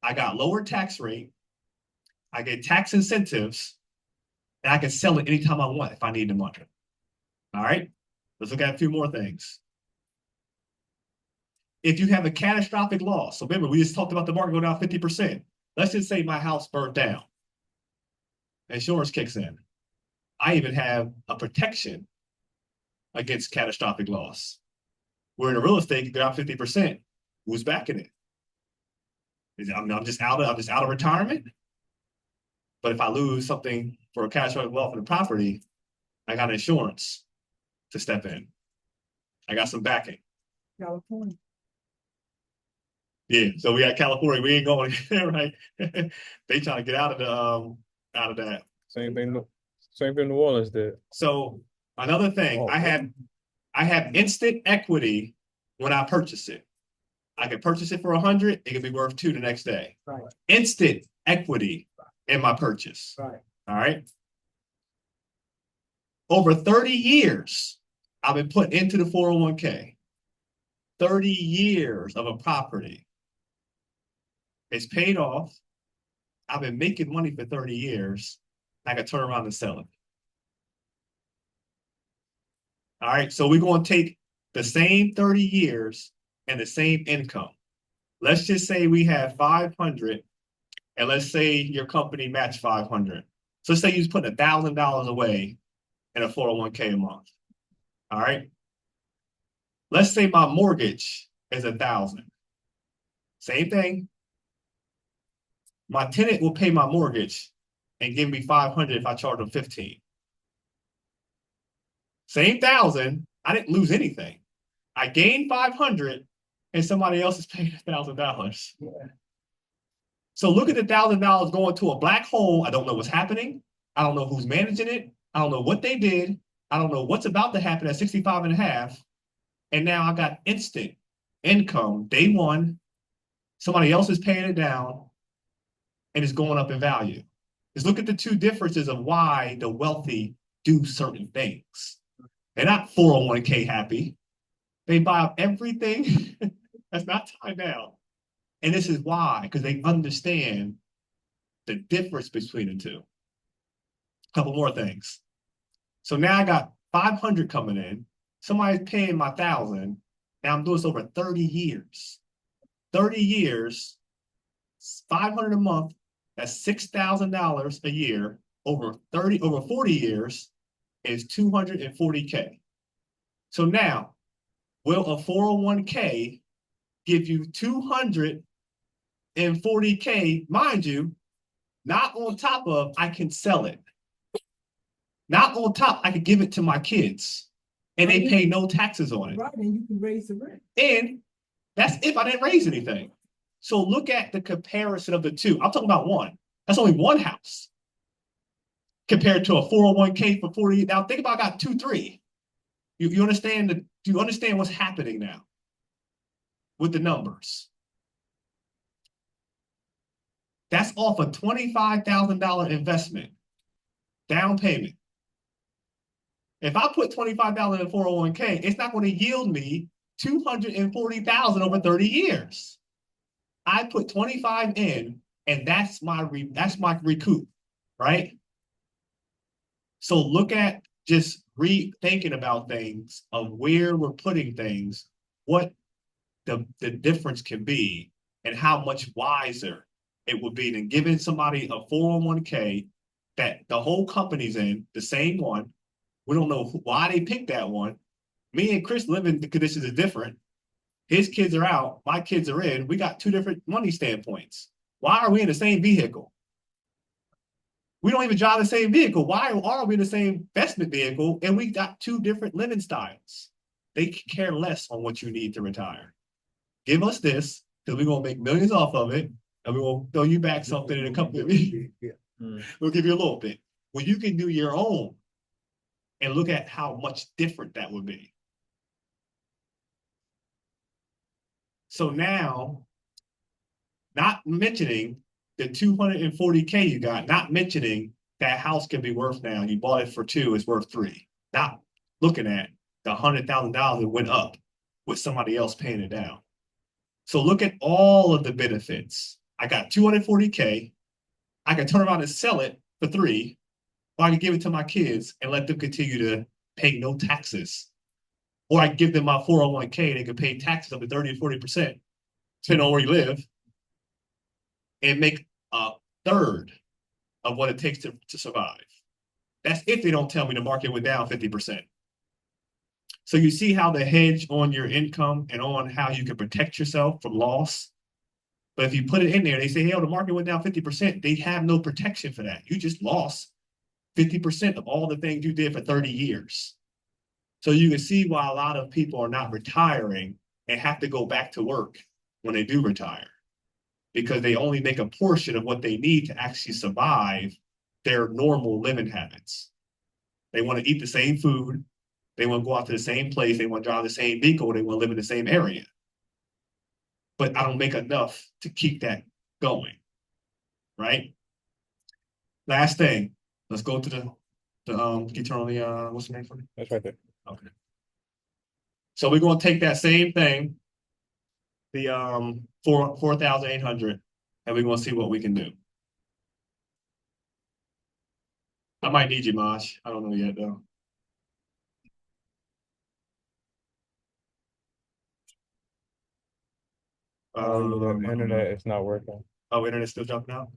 I got lower tax rate. I get tax incentives, and I can sell it anytime I want if I need the money. All right, let's look at a few more things. If you have a catastrophic loss, so remember, we just talked about the market go down 50%. Let's just say my house burnt down. Insurance kicks in. I even have a protection against catastrophic loss. Where in a real estate, you go down 50%. Who's backing it? I'm just out of retirement. But if I lose something for a catastrophic loss for the property, I got insurance to step in. I got some backing. California. Yeah, so we got California. We ain't going right. They trying to get out of that. Same thing New Orleans did. So another thing, Oh, I have instant equity when I purchase it. I can purchase it for 100, it can be worth 2 the next day. Right. Instant equity in my purchase. Right. All right. Over 30 years, I've been put into the 401k. 30 years of a property. It's paid off. I've been making money for 30 years. I can turn around and sell it. All right. So we're going to take the same 30 years and the same income. Let's just say we have 500 and let's say your company matched 500. So let's say you put $1,000 away in a 401k a month. All right. Let's say my mortgage is 1,000. Same thing. My tenant will pay my mortgage and give me 500 if I charge them 15. Same 1,000. I didn't lose anything. I gained 500 and somebody else is paying $1,000. Yeah. So look at the $1,000 going to a black hole. I don't know what's happening. I don't know who's managing it. I don't know what they did. I don't know what's about to happen at 65 and a half. And now I got instant income day one. Somebody else is paying it down and it's going up in value. is look at the two differences of why the wealthy do certain things. They're not 401k happy. They buy up everything that's not tied down. And this is why, because they understand the difference between the two. A couple more things. So now I got 500 coming in. Somebody's paying my 1,000. Now I'm doing this over 30 years. 30 years, 500 a month. That's $6,000 a year. Over 40 years is 240K. So now, will a 401k give you 240K, mind you, not on top of I can sell it. Not on top, I could give it to my kids and they pay no taxes on it. Right, and you can raise the rent. And that's if I didn't raise anything. So look at the comparison of the two. I'm talking about one. That's only one house compared to a 401k for 40. Now think about I got 2, 3. You understand do you understand what's happening now with the numbers? That's off a $25,000 investment, down payment. If I put $25,000 in a 401k, it's not going to yield me $240,000 over 30 years. I put 25 in, and that's my recoup, right? So look at just rethinking about things of where we're putting things, what the difference can be, and how much wiser it would be than giving somebody a 401k that the whole company's in, the same one. We don't know why they picked that one. Me and Chris living the conditions are different. His kids are out, my kids are in. We got 2 different money standpoints. Why are we in the same vehicle? We don't even drive the same vehicle. Why are we in the same investment vehicle and we got 2 different living styles? They care less on what you need to retire. Give us this, because we're going to make millions off of it, and we're going to throw you back something in a couple of years. We'll give you a little bit. Well, you can do your own and look at how much different that would be. So now, not mentioning the 240K you got, not mentioning that house can be worth now, you bought it for 2, it's worth 3. Not looking at the $100,000 that went up with somebody else paying it down. So look at all of the benefits. I got 240K. I can turn around and sell it for 3, or I can give it to my kids and let them continue to pay no taxes. Or I can give them my 401k, they can pay taxes up to 30 to 40%, depending on where you live, and make a third of what it takes to survive. That's if they don't tell me the market went down 50%. So you see how the hedge on your income and on how you can protect yourself from loss. But if you put it in there, they say, hey, the market went down 50%. They have no protection for that. You just lost 50% of all the things you did for 30 years. So you can see why a lot of people are not retiring and have to go back to work when they do retire, because they only make a portion of what they need to actually survive their normal living habits. They want to eat the same food. They want to go out to the same place. They want to drive the same vehicle. They want to live in the same area. But I don't make enough to keep that going, right? Last thing, let's go to can you turn on the, what's the name for me? That's right there. Okay. So we're going to take that same thing, the 4,800, and we're going to see what we can do. I might need you, Mosh. I don't know yet, though. Internet is not working. Oh, internet's still jumping out?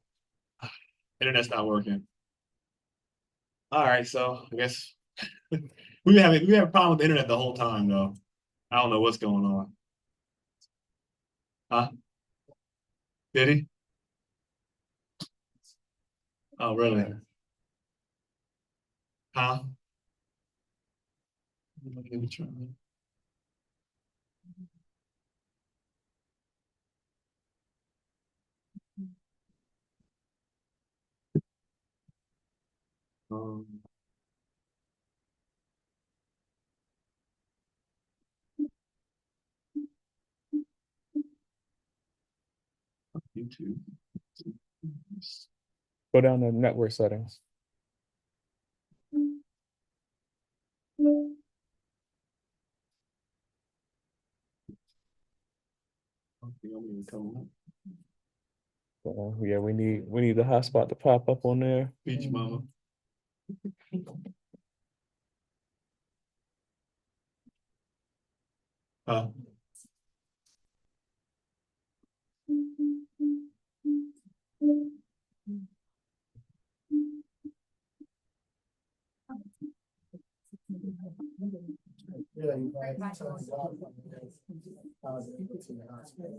Internet's not working. All right, so I guess we have a problem with the internet the whole time, though. I don't know what's going on. Huh? Did he? Oh, really? Huh? Um, YouTube. Go down to network settings. Yeah, we need the hotspot to pop up on there. Beach mama. Huh? Yeah, you might have to turn it off. People to the hospital.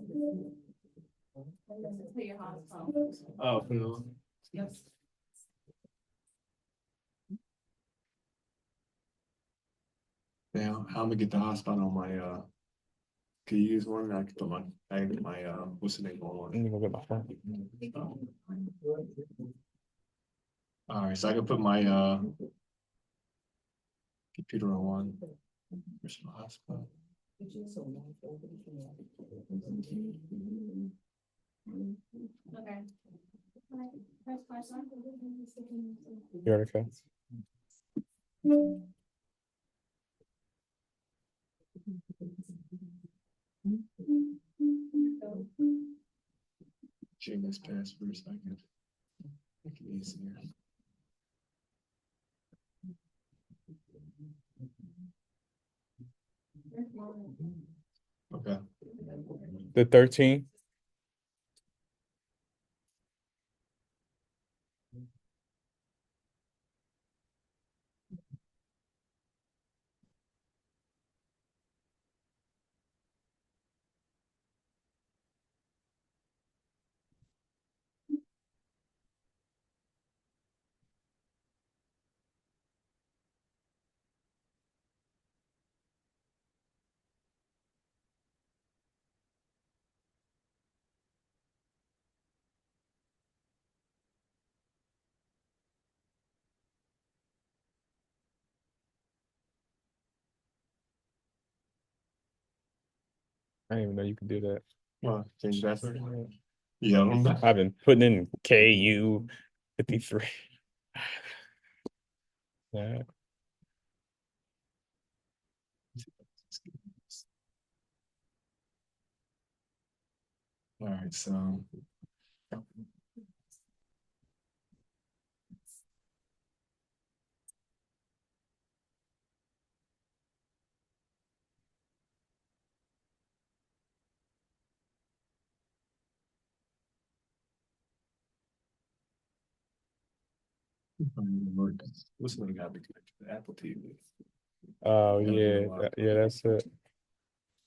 Oh, no. Now, how I'm gonna get the hotspot on my, can you use one? I can put my, what's the name on? Let me go get my phone. All right, so I can put my, computer on one. Where's my hotspot? Okay. You already okay? Change this password so I can make it easier. Okay. The 13. I didn't even know you could do that. Well, change password. Yeah, I'm not. I've been putting in KU 53. Yeah. All right, so. What's one got to be connected to Apple TV? Oh yeah, yeah, that's it.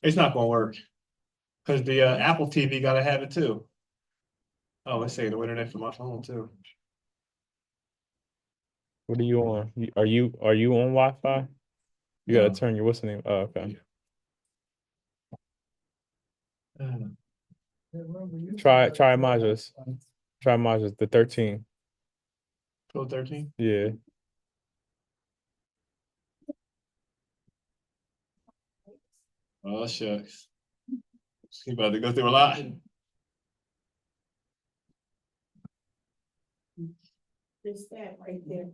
It's not gonna work. Cause the Apple TV gotta have it too. Oh, it's saying the internet from my phone too. What are you on? Are you on Wi-Fi? You gotta No. turn your what's the name? Oh, okay. Try Maja's. Try Maja's the 13. Code 13? Yeah. Oh, shucks. He about to go through a lot. Just that right there,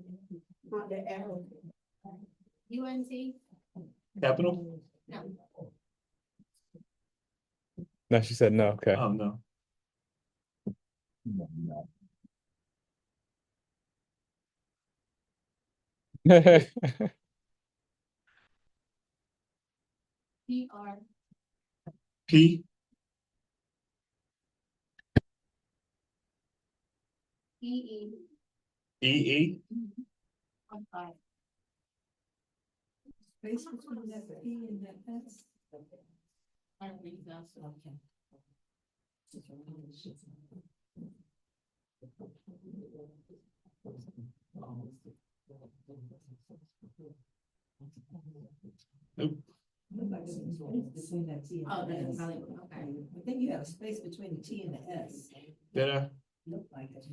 not the arrow. UNT? Capital? No. No, she said no. Okay. Oh, no. PR. P? EE. E? I'm fine. Space between that P and that S. I don't think that's okay. Nope. Between that T and Oh, the that's S. probably, okay. I think you have a space between the T and the S. Did I? Look like it.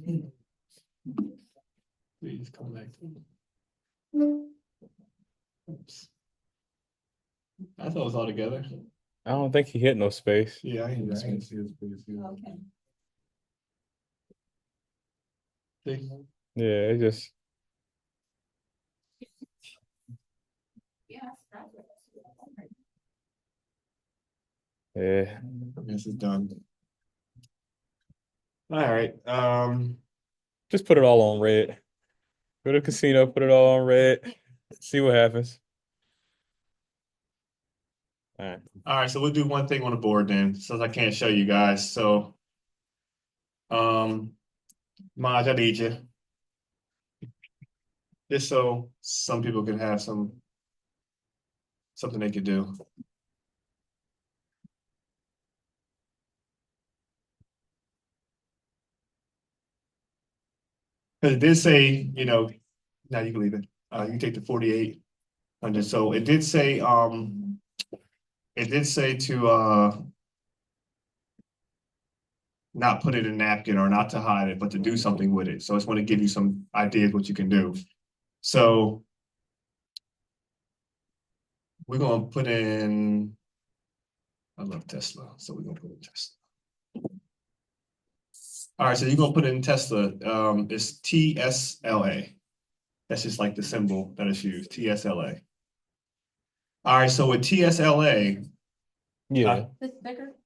Please come back. Oops. I thought it was all together. I don't think he hit no space. Yeah, I hit this one. Okay. See? Yeah, it just Yes, that's it. yeah. This is done. All right, Just put it all on red. Go to the casino, put it all on red. See what happens. all right, so we'll do one thing on the board then, since I can't show you guys, so. Maj, I need you. Just so some people can have something they could do. Because it did say, now you can leave it. You can take the 4,800. So it did say to not put it in a napkin or not to hide it, but to do something with it. So I just want to give you some ideas what you can do. So we're gonna put in, I love Tesla, so we're gonna put in Tesla. All right, so you're gonna put in Tesla. It's TSLA. That's just like the symbol that is used, TSLA. All right, so with TSLA, Yeah. This bigger?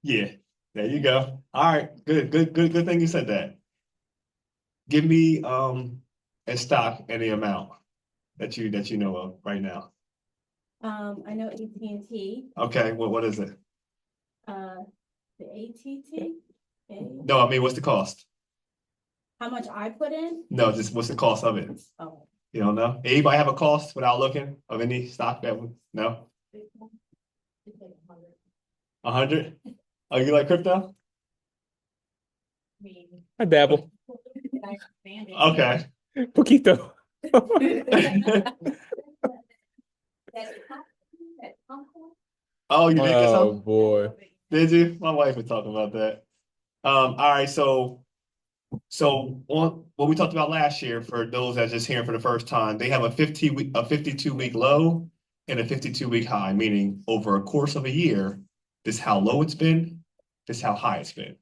yeah, there you go. All right, good thing you said that. Give me a stock and the amount that you know of right now. I know AT&T, Okay, what is it? the ATT. No, I mean, what's the cost? How much I put in? No, just what's the cost of it? Oh, You don't know? Anybody have a cost without looking of any stock that would, no? 100? Oh, you like crypto? I dabble. Okay. Poquito. Oh, you did get Oh some? boy. Did you? My wife was talking about that. All right, so on what we talked about last year, for those that just hearing for the first time, they have a 52-week low and a 52-week high, meaning over a course of a year, this is how low it's been, this is how high it's been.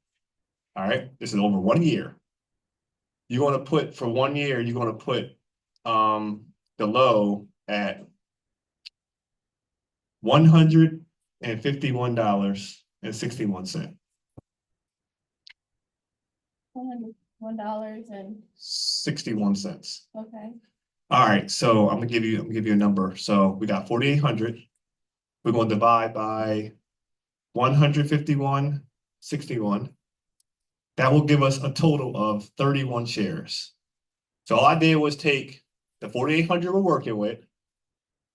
All right, this is over 1 year. You're gonna put for 1 year, you're gonna put the low at $151.61. $101 and, 61 cents. okay. All right, so I'm gonna give you a number. So we got 4,800. We're gonna divide by 151.61. That will give us a total of 31 shares. So all I did was take the 4,800 we're working with,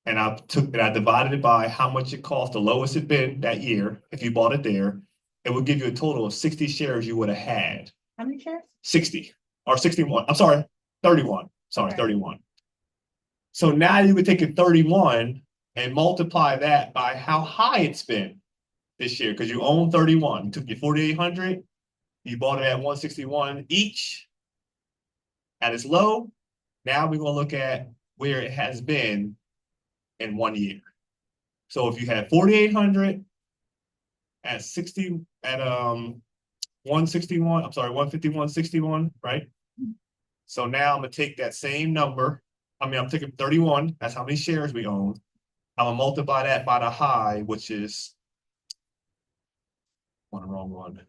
and I divided it by how much it cost, the lowest it been that year, if you bought it there. It would give you a total of 60 shares you would have had. How many shares? 60 or 61. I'm sorry, 31. Sorry, Okay. 31. So now you would take a 31 and multiply that by how high it's been this year, because you own 31. You took your 4,800, you bought it at 161 each at its low. Now we're gonna look at where it has been in 1 year. So if you had 4,800 at 161, I'm sorry, 151.61, right? So now I'm gonna take that same number. I'm taking 31. That's how many shares we own. I'm gonna multiply that by the high, which is on the wrong one.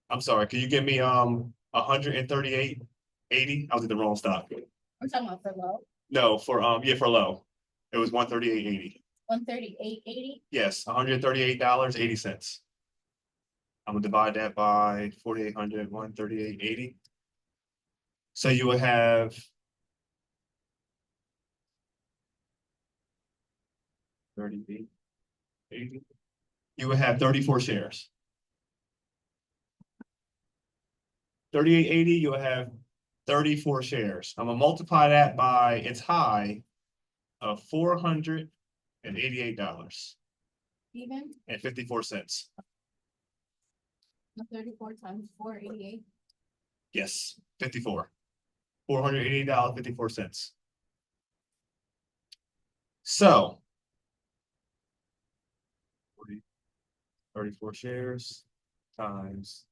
I'm sorry. Can you give me 138.80? I was at the wrong stock. I'm talking about for low, No, for for low. It was 138.80. 138.80. Yes, $138.80. I'm gonna divide that by 4,800, 138.80. So you would have 38.80. You would have 34 shares. 38.80, you would have 34 shares. I'm gonna multiply that by its high of $488.54. Even 34 times 488. Yes, 54. $488.54. So 34 shares times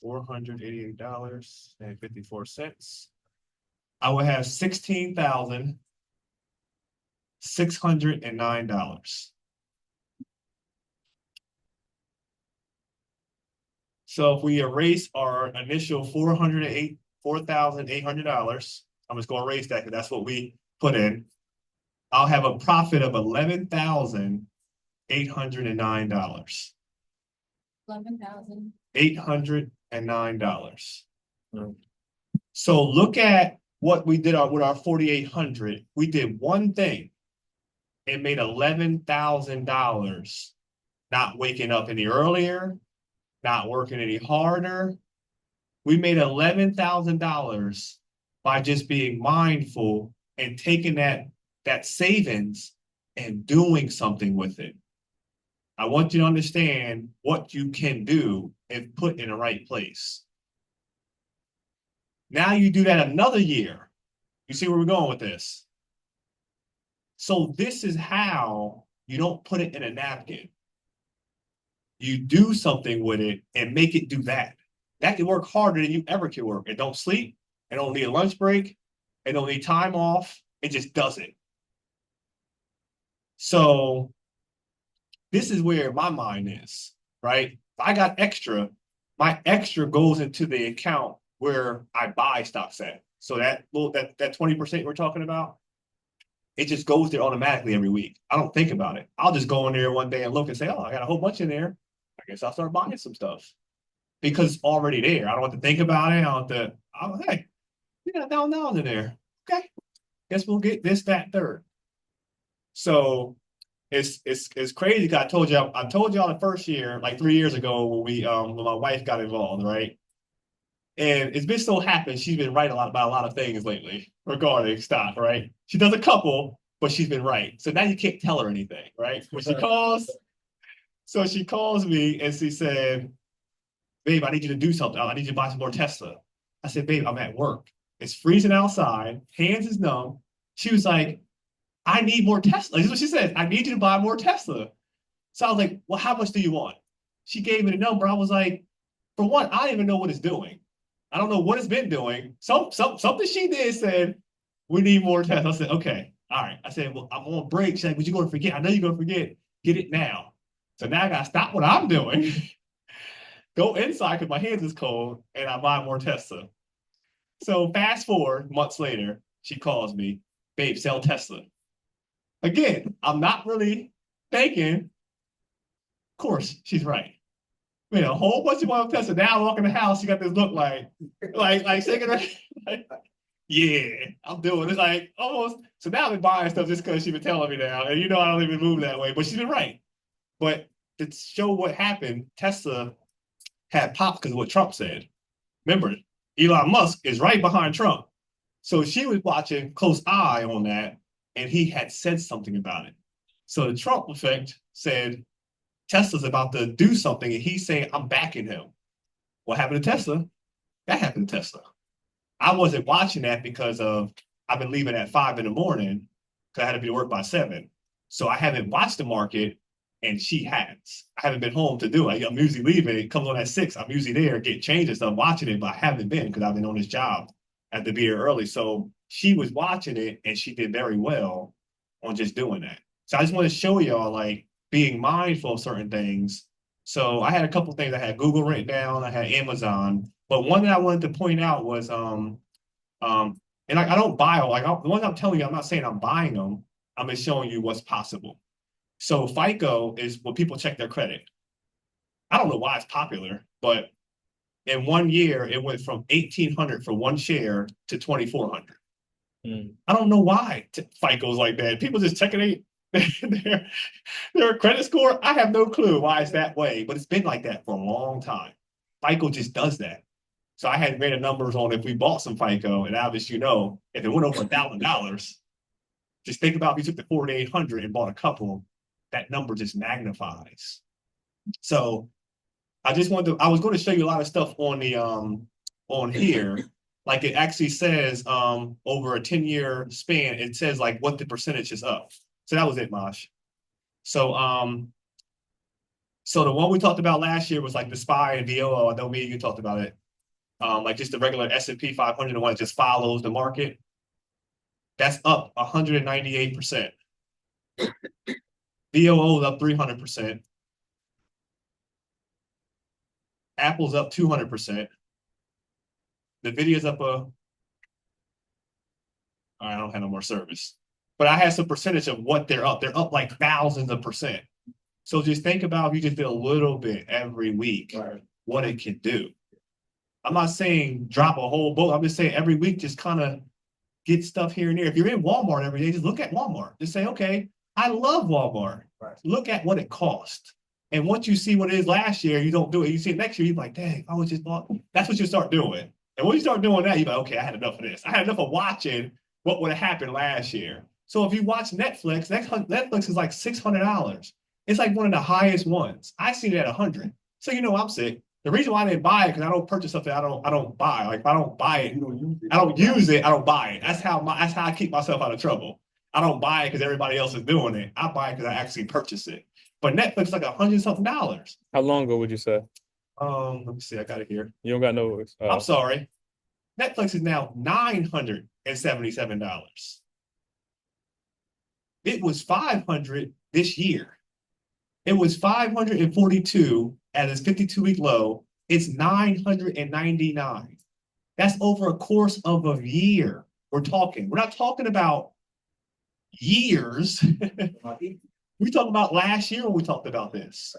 $488.54. I will have $16,609. So if we erase our initial $4,800, I'm just gonna erase that because that's what we put in. I'll have a profit of $11,809. 11,000. $809. So look at what we did with our 4,800. We did one thing and made $11,000, not waking up any earlier, not working any harder. We made $11,000 by just being mindful and taking that savings and doing something with it. I want you to understand what you can do if put in the right place. Now you do that another year. You see where we're going with this? So this is how you don't put it in a napkin. You do something with it and make it do that. That can work harder than you ever can work. It don't sleep. It don't need a lunch break. It don't need time off. It just does it. So this is where my mind is, right? If I got extra, my extra goes into the account where I buy stocks at. So that 20% we're talking about, it just goes there automatically every week. I don't think about it. I'll just go in there one day and look and say, oh, I got a whole bunch in there. I guess I'll start buying some stuff because it's already there. I don't have to think about it. Hey, we got $1,000 in there. Okay. Guess we'll get this, that, third. So it's crazy because I told y'all the first year, like 3 years ago, when my wife got involved, right? And it's been so happens she's been right about a lot of things lately regarding stock, right? She does a couple, but she's been right. So now you can't tell her anything, right? When she calls me and she said, babe, I need you to do something. I need you to buy some more Tesla. I said, babe, I'm at work. It's freezing outside. Hands is numb. She was like, I need more Tesla. This is what she said. I need you to buy more Tesla. So I was like, well, how much do you want? She gave me the number. I was like, for one, I don't even know what it's doing. I don't know what it's been doing. Something she did said, we need more Tesla. I said, okay, all right. I said, well, I'm on break. She's like, but you're going to forget. I know you're going to forget. Get it now. So now I got to stop what I'm doing, go inside because my hands is cold, and I buy more Tesla. So fast forward months later, she calls me, babe, sell Tesla. Again, I'm not really thinking, of course, she's right. A whole bunch of more Tesla. Now I walk in the house, she got this look like shaking her, like, yeah, I'm doing it. Like almost. So now I've been buying stuff just because she's been telling me now. And I don't even move that way, but she's been right. But to show what happened, Tesla had popped because of what Trump said. Remember, Elon Musk is right behind Trump. So she was watching close eye on that, and he had said something about it. So the Trump effect said, Tesla's about to do something, and he's saying, I'm backing him. What happened to Tesla? That happened to Tesla. I wasn't watching that because I've been leaving at 5 in the morning because I had to be to work by 7. So I haven't watched the market, and she has. I haven't been home to do it. I'm usually leaving. It comes on at 6. I'm usually there, getting changes. I'm watching it, but I haven't been because I've been on this job. I have to be here early. So she was watching it, and she did very well on just doing that. So I just want to show y'all, like, being mindful of certain things. So I had a couple things. I had Google written down. I had Amazon. But one that I wanted to point out was, and I don't buy them. Like the ones I'm telling you, I'm not saying I'm buying them. I'm just showing you what's possible. So FICO is when people check their credit. I don't know why it's popular, but in 1 year, it went from 1,800 for one share to 2,400. I don't know why FICO's like that. People just checking their credit score. I have no clue why it's that way, but it's been like that for a long time. FICO just does that. So I had made the numbers on if we bought some FICO, and obviously, if it went over $1,000, just think about if you took the 4,800 and bought a couple, that number just magnifies. So I was going to show you a lot of stuff on the on here. Like it actually says over a 10-year span, it says like what the percentage is up. So that was it, Mosh. So So the one we talked about last year was like the SPY and VOO. I know me and you talked about it. Like just the regular S&P 500, the one that just follows the market. That's up 198%. VOO is up 300%. Apple's up 200%. Nvidia's up I don't have no more service. But I had some percentage of what they're up. They're up like thousands of percent. So just think about if you just did a little bit every week, what it can do. I'm not saying drop a whole boat. I'm just saying every week just kind of get stuff here and there. If you're in Walmart every day, just look at Walmart. Just say, okay, I love Walmart. Right. Look at what it cost. And once you see what it is last year, you don't do it. You see it next year, you're like, dang, I was just bought. That's what you start doing. And when you start doing that, you're like, okay, I had enough of this. I had enough of watching what would have happened last year. So if you watch Netflix, Netflix is like $600. It's like one of the highest ones. I seen it at 100. So you know I'm sick. The reason why I didn't buy it because I don't purchase something I don't buy. Like if I don't buy it, You don't use it. I don't use it. I don't buy it. That's how I keep myself out of trouble. I don't buy it because everybody else is doing it. I buy it because I actually purchase it. But Netflix is like $100-something. How long ago would you say? Let me see. I got it here. You don't got no. I'm sorry. Netflix is now $977. It was $500 this year. It was 542 at its 52-week low. It's 999. That's over a course of a year. We're not talking about years. We talked about last year when we talked about this.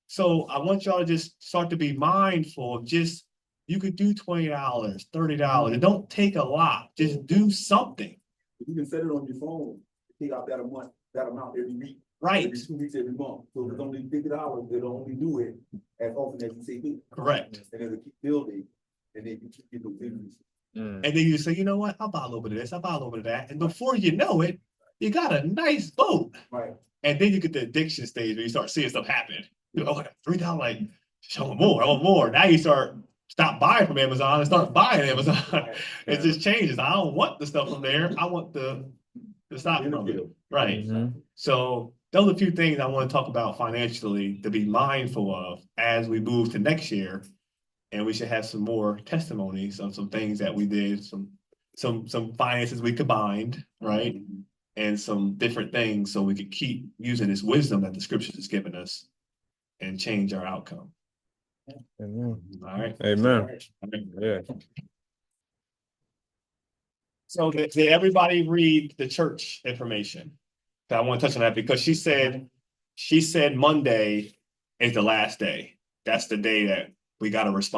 So I want y'all to just start to be mindful of just, you could do $20, $30. It don't take a lot. Just do something. You can set it on your phone, take out that amount every week. Right. Every 2 weeks, every month. So if it's only $50, it'll only do it as often as you say do. Correct. And it'll keep building, and then you keep getting those increases. And then you say, you know what? I'll buy a little bit of this. I'll buy a little bit of that. And before you know it, you got a nice boat. Right. And then you get the addiction stage where you start seeing stuff happen. You're like, oh, $3, like, I want more, I want more. Now you stop buying from Amazon and start buying Amazon. It just changes. I don't want the stuff from there. I want the stock from it. Right. Mhm. So those are a few things I want to talk about financially to be mindful of as we move to next year. And we should have some more testimonies on some things that we did, some finances we combined, right? And some different things so we could keep using this wisdom that the scriptures has given us and change our outcome. Amen. All right. Amen. Yeah. So did everybody read the church information? I want to touch on that because she said Monday is the last day. That's the day that we got to respond.